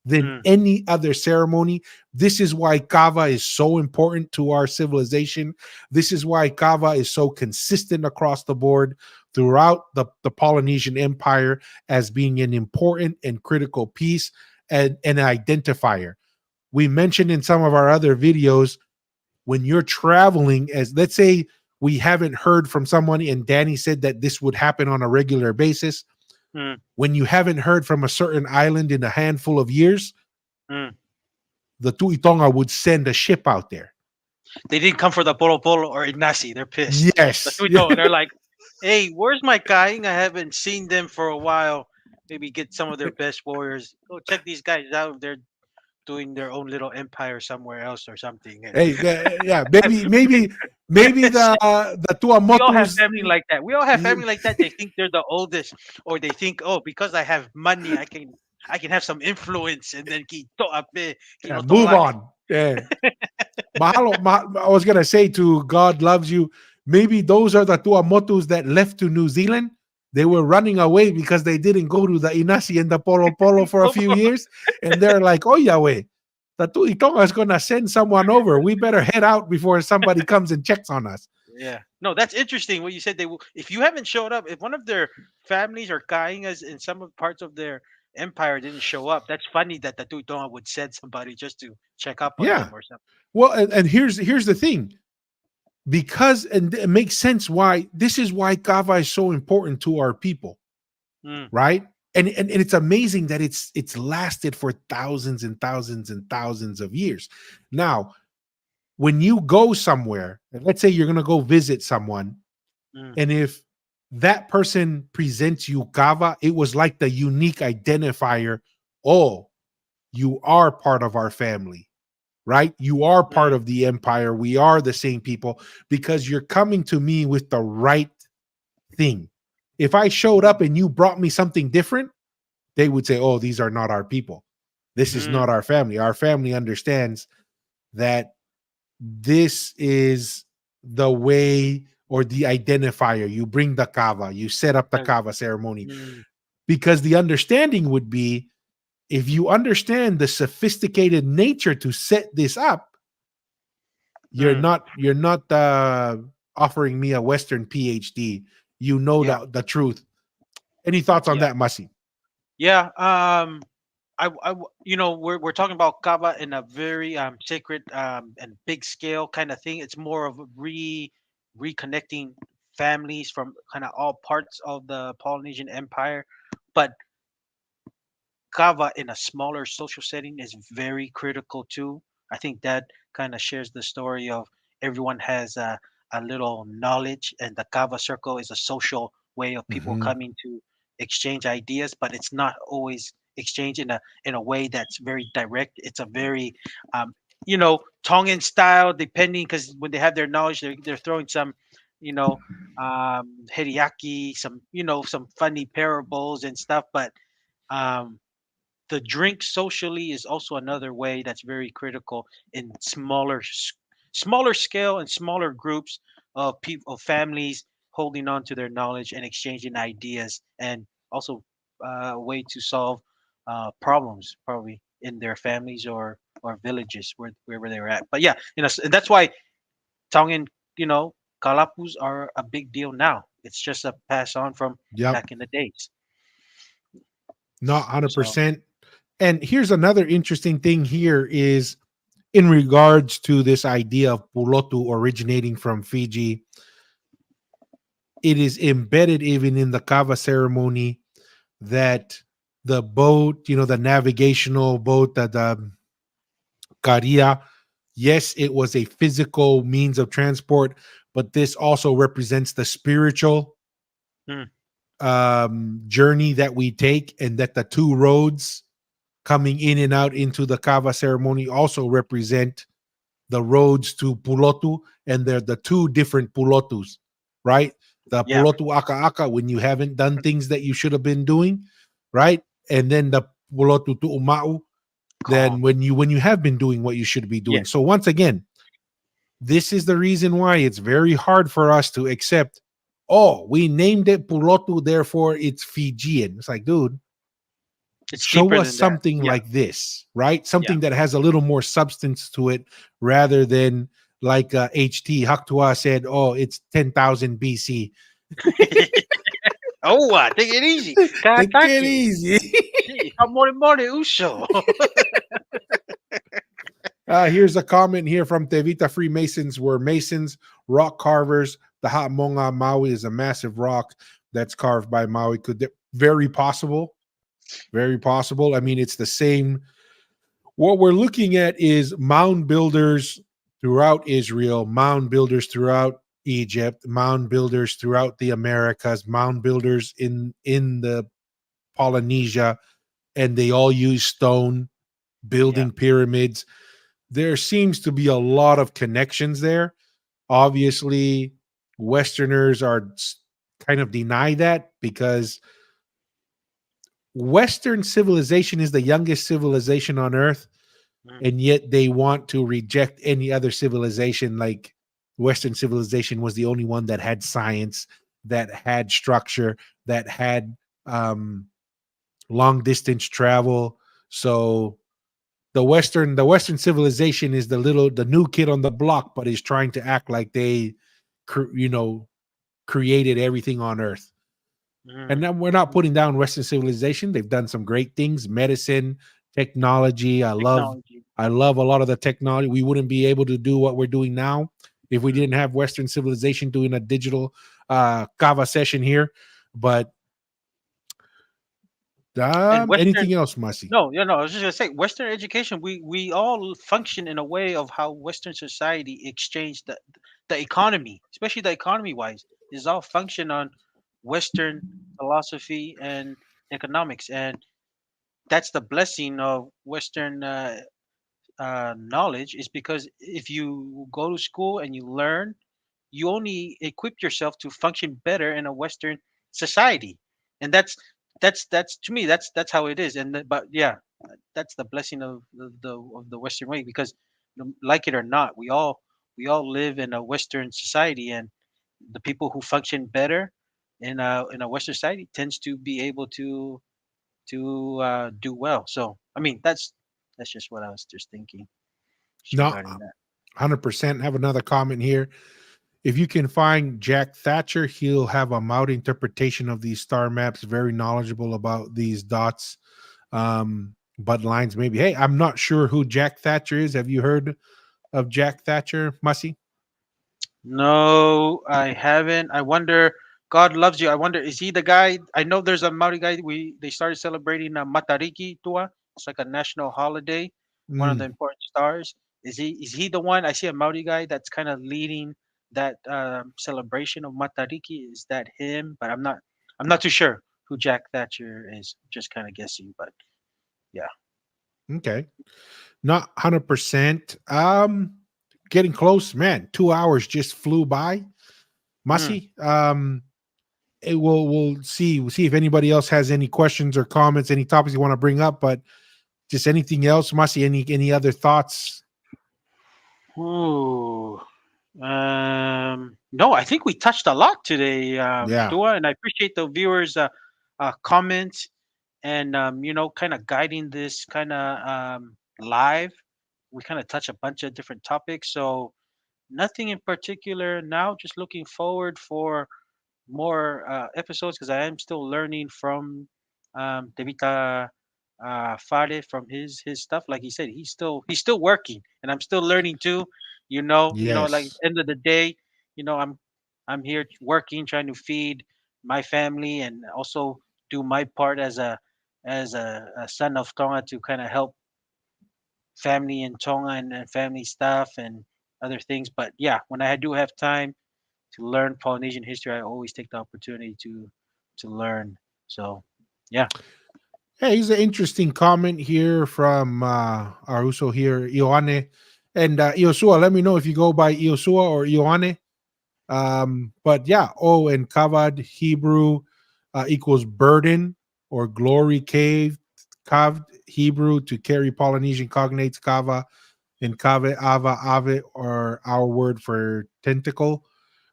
than mm, any other ceremony. This is why kava is so important to our civilization. This is why kava is so consistent across the board throughout the Polynesian Empire as being an important and critical piece and an identifier. We mentioned in some of our other videos, when you're traveling, as let's say we haven't heard from someone and Danny said that this would happen on a regular basis, mm, when you haven't heard from a certain island in a handful of years, mm. the Tuitonga would send a ship out there. They didn't come for the Polo Polo or Ignasi. They're pissed. The Yes. Tuito, they're like, hey, where's my kaing? I haven't seen them for a while. Maybe get some of their best warriors. Go check these guys out. They're doing their own little empire somewhere else or something. And Hey, yeah, maybe the we all have Tuamotus. family like that. We all have family like that. They think they're the oldest, or they think, oh, because I have money, I can have some influence, and then Yeah, move on. Yeah. I was gonna say to God loves you. Maybe those are the Tuamotus that left to New Zealand. They were running away because they didn't go to the Inasi and the Polo Polo for a few years, and they're like, "Oh Yahweh, the Tuitonga is gonna send someone over. We better head out before somebody comes and checks on us." Yeah. No, that's interesting what you said. They will, if you haven't showed up, if one of their families or kaingas in some of parts of their empire didn't show up, that's funny that the Tutonga would send somebody just to check up on Yeah. them or something. Well, and here's the thing, because and it makes sense why this is why kava is so important to our people, Mm, right? And it's amazing that it's lasted for thousands and thousands and thousands of years. Now, when you go somewhere, let's say you're going to go visit someone, mm, and if that person presents you kava, it was like the unique identifier. Oh, you are part of our family, right? You are part mm, of the empire. We are the same people, because you're coming to me with the right thing. If I showed up and you brought me something different, they would say, "Oh, these are not our people. This is mm. not our family. Our family understands that this is the way or the identifier. You bring the kava, you set up the That- kava ceremony." mm, Because the understanding would be, if you understand the sophisticated nature to set this up, mm. you're not offering me a Western PhD. You know Yeah. the truth. Any thoughts on Yeah. that, Mussy? Yeah. We're talking about Kaba in a very sacred and big scale kind of thing. It's more of reconnecting families from kind of all parts of the Polynesian Empire. But kava in a smaller social setting is very critical too. I think that kind of shares the story of everyone has a little knowledge, and the kava circle is a social way of people Hmm. coming to exchange ideas, but it's not always exchange in a way that's very direct. It's a very Tongan style, depending, because when they have their knowledge, they're throwing some, you know, heriaki, some some funny parables and stuff, but um, the drink socially is also another way that's very critical in smaller scale and smaller groups of people, of families holding on to their knowledge and exchanging ideas, and also a way to solve problems probably in their families or villages wherever they're at. But yeah, and that's why Tongan, kalapus are a big deal now. It's just a pass on from Yep. back in the days. Not So 100%. And here's another interesting thing here is in regards to this idea of Pulotu originating from Fiji, it is embedded even in the kava ceremony that the boat, the navigational boat, the karia, yes, it was a physical means of transport, but this also represents the spiritual mm, journey that we take, and that the two roads coming in and out into the kava ceremony also represent the roads to Pulotu, and they're the two different Pulotus, right? The yeah, Pulotu Aka Aka when you haven't done things that you should have been doing, right? And then the Pulotu to Umau, then calm. when you have been doing what you should be Yeah. doing. So once again, this is the reason why it's very hard for us to accept. Oh, we named it Pulotu, therefore it's Fijian. It's like, dude, It's show deeper us than that. something Yeah. like this, right? Yeah. Something that has a little more substance to it rather than like HT Haktua said, oh, it's 10,000 BC. Oh, take it easy. Take it Kataki. easy. Gee, Hamori Mori Uso. Here's a comment here from Tevita Freemasons were Masons, rock carvers. The Ha'amonga Maui is a massive rock that's carved by Maui. Very possible. Very possible. I mean, it's the same. What we're looking at is mound builders throughout Israel, mound builders throughout Egypt, mound builders throughout the Americas, mound builders in the Polynesia, and they all use stone Yeah. building pyramids. There seems to be a lot of connections there. Obviously, Westerners are kind of deny that because Western civilization is the youngest civilization on earth, Mm, and yet they want to reject any other civilization. Like Western civilization was the only one that had science, that had structure, that had um, long distance travel. So the Western civilization is the new kid on the block, but is trying to act like they, you know, created everything on Earth. And mm. now we're not putting down Western civilization. They've done some great things, medicine, technology. Technology. I love a lot of the technology. We wouldn't be able to do what we're doing now if we Mm. didn't have Western civilization doing a digital kava session here. But And Western, anything else, Masi? no, I was just gonna say, Western education. We all function in a way of how Western society exchanged the economy, especially the economy wise, is all function on Western philosophy and economics, and that's the blessing of Western knowledge. Is because if you go to school and you learn, you only equip yourself to function better in a Western society, and that's to me that's how it is. But yeah, that's the blessing of the Western way, because like it or not, we all live in a Western society, and the people who function better in a Western society tends to be able to do well. So I mean, that's just what I was just thinking just No, regarding that. 100%. Have another comment here. If you can find Jack Thatcher, he'll have a Maori interpretation of these star maps, very knowledgeable about these dots, but lines maybe. Hey, I'm not sure who Jack Thatcher is. Have you heard of Jack Thatcher, Mussy? No, I haven't. I wonder. God loves you. I wonder, is he the guy? I know there's a Maori guy. They started celebrating Matariki Tua. It's like a national holiday. One of the Mm, important stars. Is he the one? I see a Maori guy that's kind of leading that celebration of Matariki. Is that him? But I'm not too sure who Jack Thatcher is. Just kind of guessing. But yeah. okay. Not 100%. Getting close, man. 2 hours just flew by. Mm. Masi, we'll see if anybody else has any questions or comments, any topics you want to bring up, but just anything else, Masi, any other thoughts? Ooh. No, I think we touched a lot today, Yeah. Dua, and I appreciate the viewers' comments and kind of guiding this kind of live. We kind of touch a bunch of different topics, so nothing in particular now. Just looking forward for more episodes because I am still learning from Devita Fade from his stuff. Like he said, he's still working, and I'm still learning too. Like Yes. end of the day, I'm here working, trying to feed my family, and also do my part as a son of Tonga to kind of help family in Tonga and family stuff and other things. But yeah, when I do have time to learn Polynesian history, I always take the opportunity to learn. So, yeah. Hey, here's an interesting comment here from our Uso here, Ioane. And Iosua, let me know if you go by Iosua or Ioane. But yeah, O and Kavad Hebrew equals burden or glory cave. Kavd Hebrew to carry Polynesian cognates, kava, and kave, ava, ave, or our word for tentacle,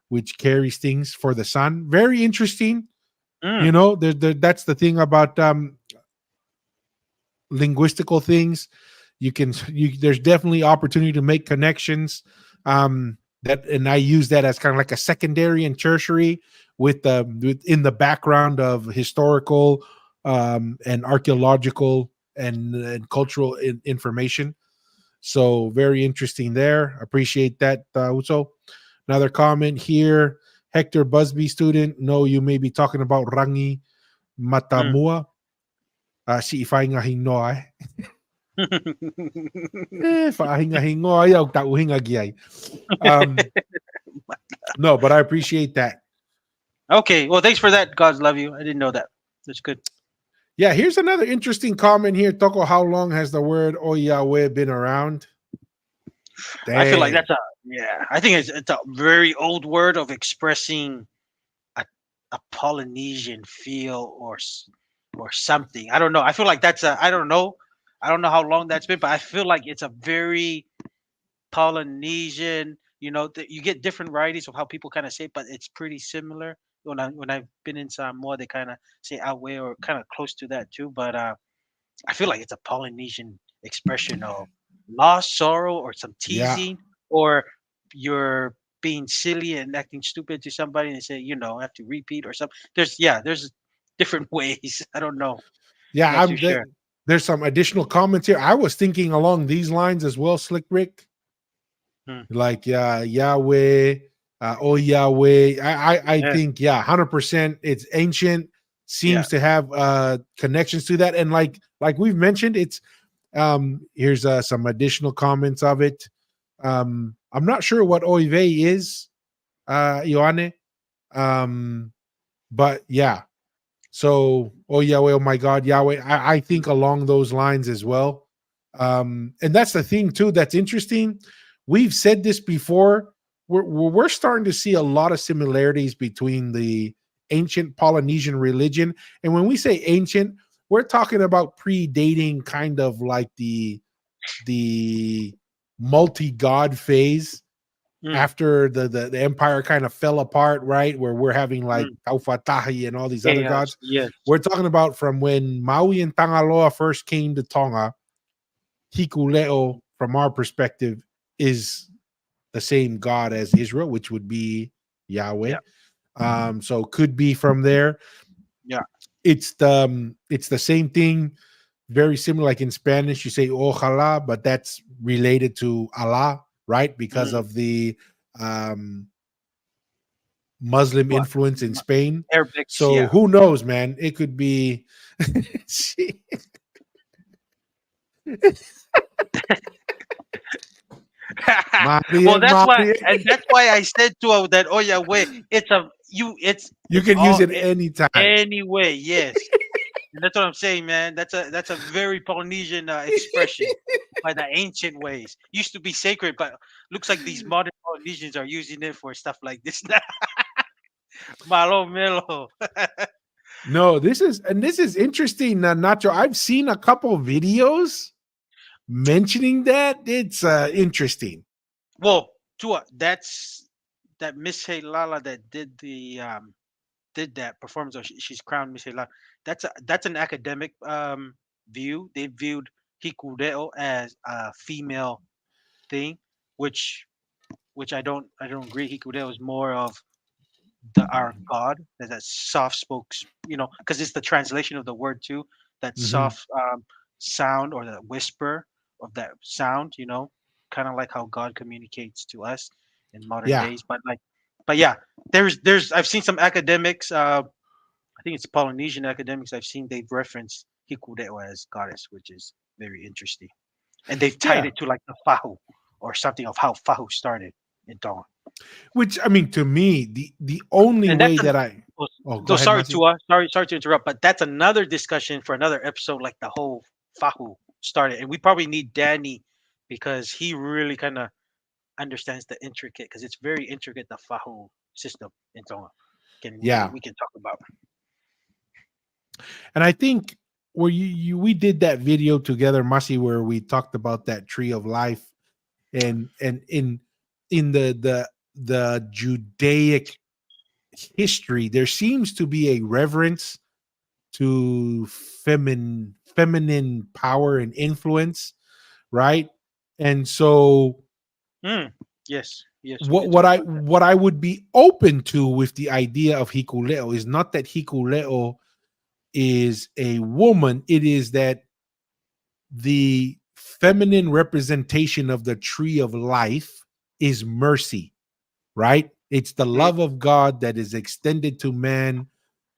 which carries things for the sun. Very interesting. Mm, That's the thing about linguistical things. There's definitely opportunity to make connections. And I use that as kind of like a secondary and tertiary in the background of historical and archaeological and cultural information. So very interesting there. Appreciate that, Uso. Another comment here. Hector Busby student. No, you may be talking about Rangi mm. Matamua. Si Ifai eh. Fahinga-hingo ayaw tauhinga giyay. Um, no, but I appreciate that. Okay. Well, thanks for that. God's love you. I didn't know that. That's good. Yeah, here's another interesting comment here. Toko, how long has the word Oyahweh been around? I feel like Dang. that's a yeah. I think it's a very old word of expressing a, a Polynesian feel or something. I don't know. I feel like that's a. I don't know. I don't know how long that's been, but I feel like it's a very Polynesian. You get different varieties of how people kind of say it, but it's pretty similar. When I've been in Samoa, they kind of say awe or kind of close to that too. But I feel like it's a Polynesian expression of loss, sorrow, or some Yeah. teasing, or you're being silly and acting stupid to somebody, and they say, have to repeat or something. There's different ways. I don't know. Yeah, Not too sure. there's some additional comments here. I was thinking along these lines as well, Slick Rick. Hmm. Like Yahweh, oh Yahweh. I Yeah, think 100%. It's ancient, yeah. seems to have connections to that, and like we've mentioned, it's here's some additional comments of it. I'm not sure what Oive is, Ioane, um, but yeah. So, oh Yahweh, oh my God, Yahweh. I think along those lines as well. And that's the thing too. That's interesting. We've said this before. We're starting to see a lot of similarities between the ancient Polynesian religion, and when we say ancient, we're talking about predating kind of like the multi god phase Mm, after the empire kind of fell apart, right? Where we're having like mm. Taufatahi and all these other Chaos. gods. Yes. We're talking about from when Maui and Tangaloa first came to Tonga. Hikuleo, from our perspective, is the same God as Israel, which would be Yahweh. Yeah. So could be from there. Yeah. It's the same thing, very similar. Like in Spanish, you say "Ojalá," but that's related to Allah, right? Because Mm, of the um Muslim What? influence in Spain. Arabics, So yeah. who knows, man? It could be. Well, Maria, that's why, Maria. and that's why I said to her that, oh yeah, wait, You it's can use all it anytime. anyway, yes. And that's what I'm saying, man. That's a very Polynesian expression by the ancient ways. Used to be sacred, but looks like these modern Polynesians are using it for stuff like this now. Malo Melo. No, this is interesting, Nacho. I've seen a couple videos mentioning that. It's interesting. Well, Tua, that's that Miss Hey Lala that did that performance. Or she's crowned Miss Hey Lala. That's an academic view. They viewed Hikureo as a female thing, which I don't agree. Hikureo is more of our God, that soft spokes, because it's the translation of the word too. That Mhm. soft sound or the whisper of that sound, kind of like how God communicates to us in modern Yeah, days. But yeah, there's I've seen some academics. I think it's Polynesian academics. I've seen they've referenced Hikureo as goddess, which is very interesting, and they've tied yeah. it to like the Fahu or something of how Fahu started in Tonga. Which I mean, to me, the only And that's way an that I oh, oh, go no, ahead, sorry Masi. to sorry to interrupt, but that's another discussion for another episode. Like the whole Fahu started, and we probably need Danny because he really kind of understands the intricate, because it's very intricate, the Fahu system in Tonga. Can we Yeah, we can talk about? and I think where you we did that video together, Masi, where we talked about that tree of life, and in the Judaic history, there seems to be a reverence to feminine power and influence, right? And so Mm, yes, we can talk about that. what I would be open to with the idea of Hikuleo is not that Hikuleo is a woman, it is that the feminine representation of the tree of life is mercy, right? It's the Mm, love of God that is extended to man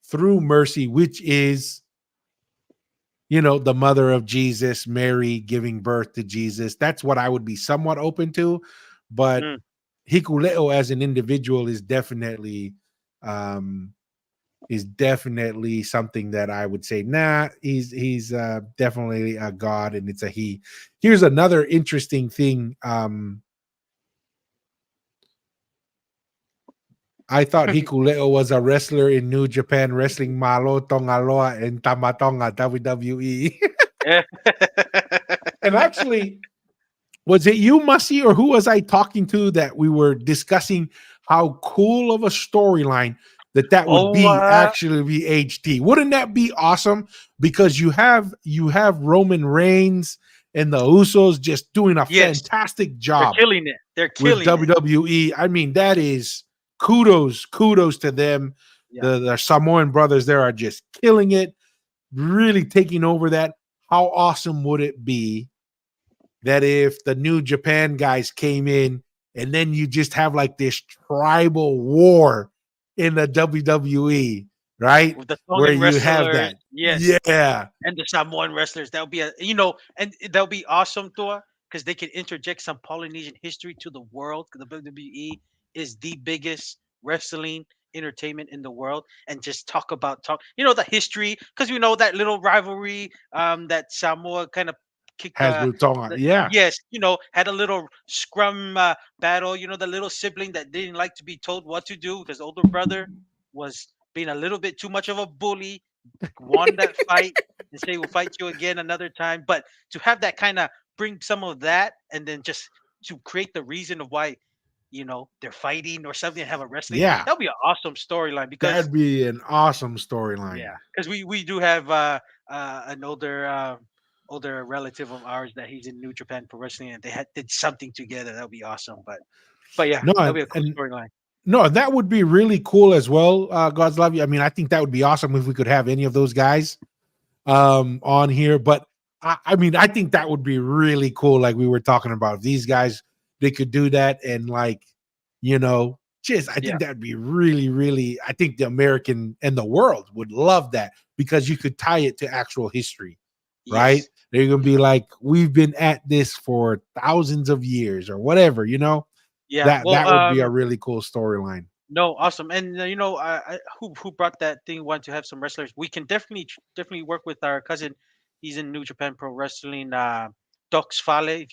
through mercy, which is, the mother of Jesus, Mary giving birth to Jesus. That's what I would be somewhat open to. But mm. Hikuleo as an individual um is definitely something that I would say, nah, he's definitely a god, and it's a he. Here's another interesting thing. I thought Hikuleo was a wrestler in New Japan Wrestling, Malo, Tongaloa, and Tamatonga WWE. Yeah. And actually, was it you, Mussy, or who was I talking to that we were discussing how cool of a storyline that would Oh, be actually be HT? Wouldn't that be awesome? Because you have Roman Reigns and the Usos just doing a yes, fantastic they're job killing it. They're with killing it. WWE. I mean, that is kudos to them. Yeah. The Samoan brothers there are just killing it, really taking over that. How awesome would it be that if the New Japan guys came in and then you just have like this tribal war in the WWE, right? With the Where Tongan you have wrestlers, that. yes, Yeah, and the Samoan wrestlers. That would be and that'll be awesome, Thor, because they can interject some Polynesian history to the world. 'Cause the WWE is the biggest wrestling entertainment in the world, and just the history, because we know that little rivalry, that Samoa kind of kick has Brutonga. Yeah, yes, had a little scrum battle. The little sibling that didn't like to be told what to do because older brother was being a little bit too much of a bully, won that fight, and say we'll fight you again another time. But to have that kind of bring some of that, and then just to create the reason of why they're fighting or something, and have a wrestling, yeah. that would be an awesome storyline. Because That'd be an awesome storyline. yeah, because we do have an older relative of ours that he's in New Japan Pro Wrestling, and they did something together. That would be awesome. But yeah, No, that'd be a cool and storyline. no, that would be really cool as well. God's love you. I mean, I think that would be awesome if we could have any of those guys on here. But I mean, I think that would be really cool. Like we were talking about, these guys, they could do that, and like, you know, I Yeah. think that'd be really, really, I think the American and the world would love that because you could tie it to actual history, right? Yes. They're gonna be like, we've been at this for thousands of years or whatever, Yeah. that Well, that would be a really cool storyline. no, awesome. And who brought that thing? Want to have some wrestlers? We can definitely work with our cousin. He's in New Japan Pro Wrestling. Docs Fale. If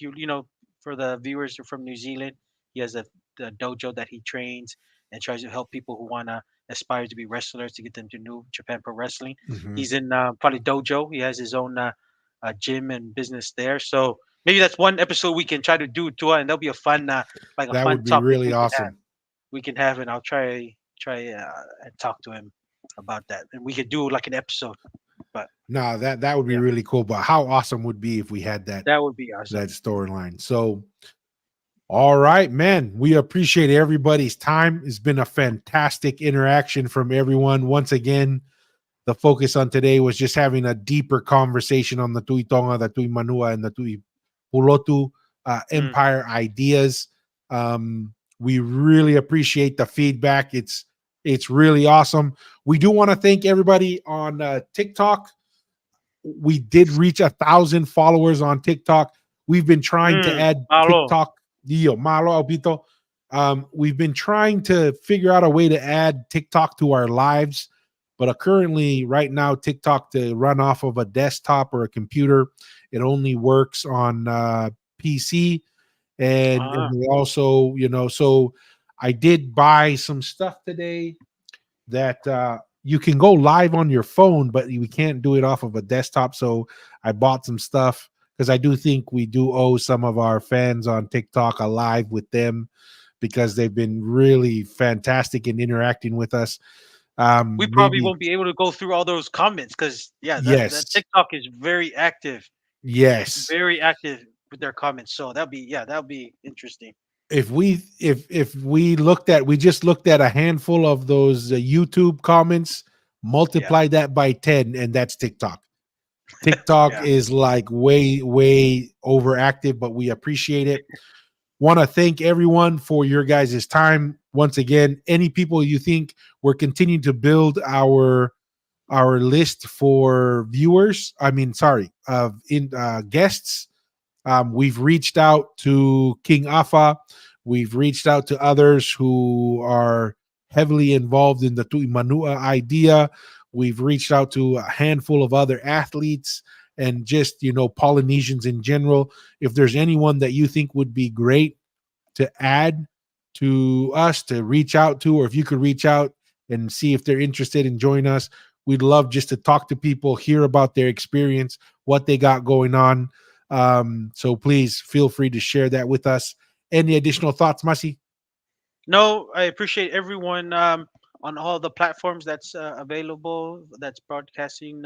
for the viewers who are from New Zealand, he has the dojo that he trains and tries to help people who wanna aspire to be wrestlers to get them to New Japan Pro Wrestling. Mhm. He's in probably dojo. He has his own gym and business there. So maybe that's one episode we can try to do to and that'll be a fun like a That fun would be topic really awesome. we can have, and I'll try and talk to him about that, and we could do like an episode. But No, that would be yeah, really cool. But how awesome would be if we had that that would be awesome. storyline? So, all right, man. We appreciate everybody's time. It's been a fantastic interaction from everyone. Once again, the focus on today was just having a deeper conversation on the Tui Tonga, the Tui Manu'a, and the Tui Pulotu empire ideas. We really appreciate the feedback. It's really awesome. We do want to thank everybody on TikTok. We did reach 1,000 followers on TikTok. We've been trying to add Malo. TikTok. Malo, Alpito. We've been trying to figure out a way to add TikTok to our lives, but currently, right now, TikTok to run off of a desktop or a computer, it only works on PC. And we also, so I did buy some stuff today that you can go live on your phone, but we can't do it off of a desktop. So I bought some stuff because I do think we do owe some of our fans on TikTok a live with them because they've been really fantastic in interacting with us. We probably won't be able to go through all those comments because that TikTok is very active. Yes, very active with their comments. So that'll be interesting. If we just looked at a handful of those YouTube comments, multiply that by 10, and that's TikTok. TikTok is like way overactive, but we appreciate it. Want to thank everyone for your guys' time. Once again, any people you think we're continuing to build our list for viewers. Guests. We've reached out to King Afa. We've reached out to others who are heavily involved in the Tui Manu'a idea. We've reached out to a handful of other athletes and just, Polynesians in general. If there's anyone that you think would be great to add to us, to reach out to, or if you could reach out and see if they're interested in joining us, we'd love just to talk to people, hear about their experience, what they got going on. So please feel free to share that with us. Any additional thoughts, Masi? No, I appreciate everyone on all the platforms that's available, that's broadcasting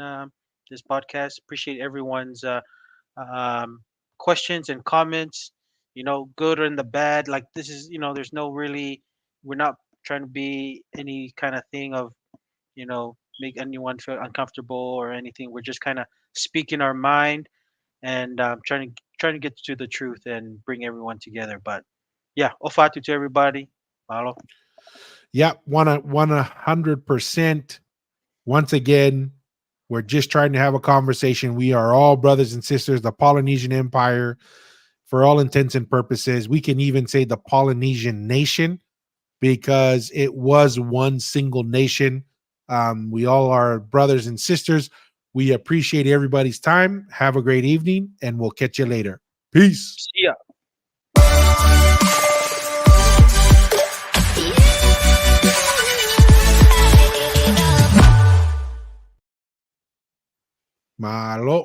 this podcast. Appreciate everyone's questions and comments, good or in the bad. Like this is, there's no really, we're not trying to be any kind of thing of, make anyone feel uncomfortable or anything. We're just kind of speaking our mind and trying to get to the truth and bring everyone together. But yeah, ofatu to everybody. Malo. Yeah, 100%. Once again, we're just trying to have a conversation. We are all brothers and sisters. The Polynesian Empire, for all intents and purposes, we can even say the Polynesian nation because it was one single nation. We all are brothers and sisters. We appreciate everybody's time. Have a great evening, and we'll catch you later. Peace. See ya. Malo.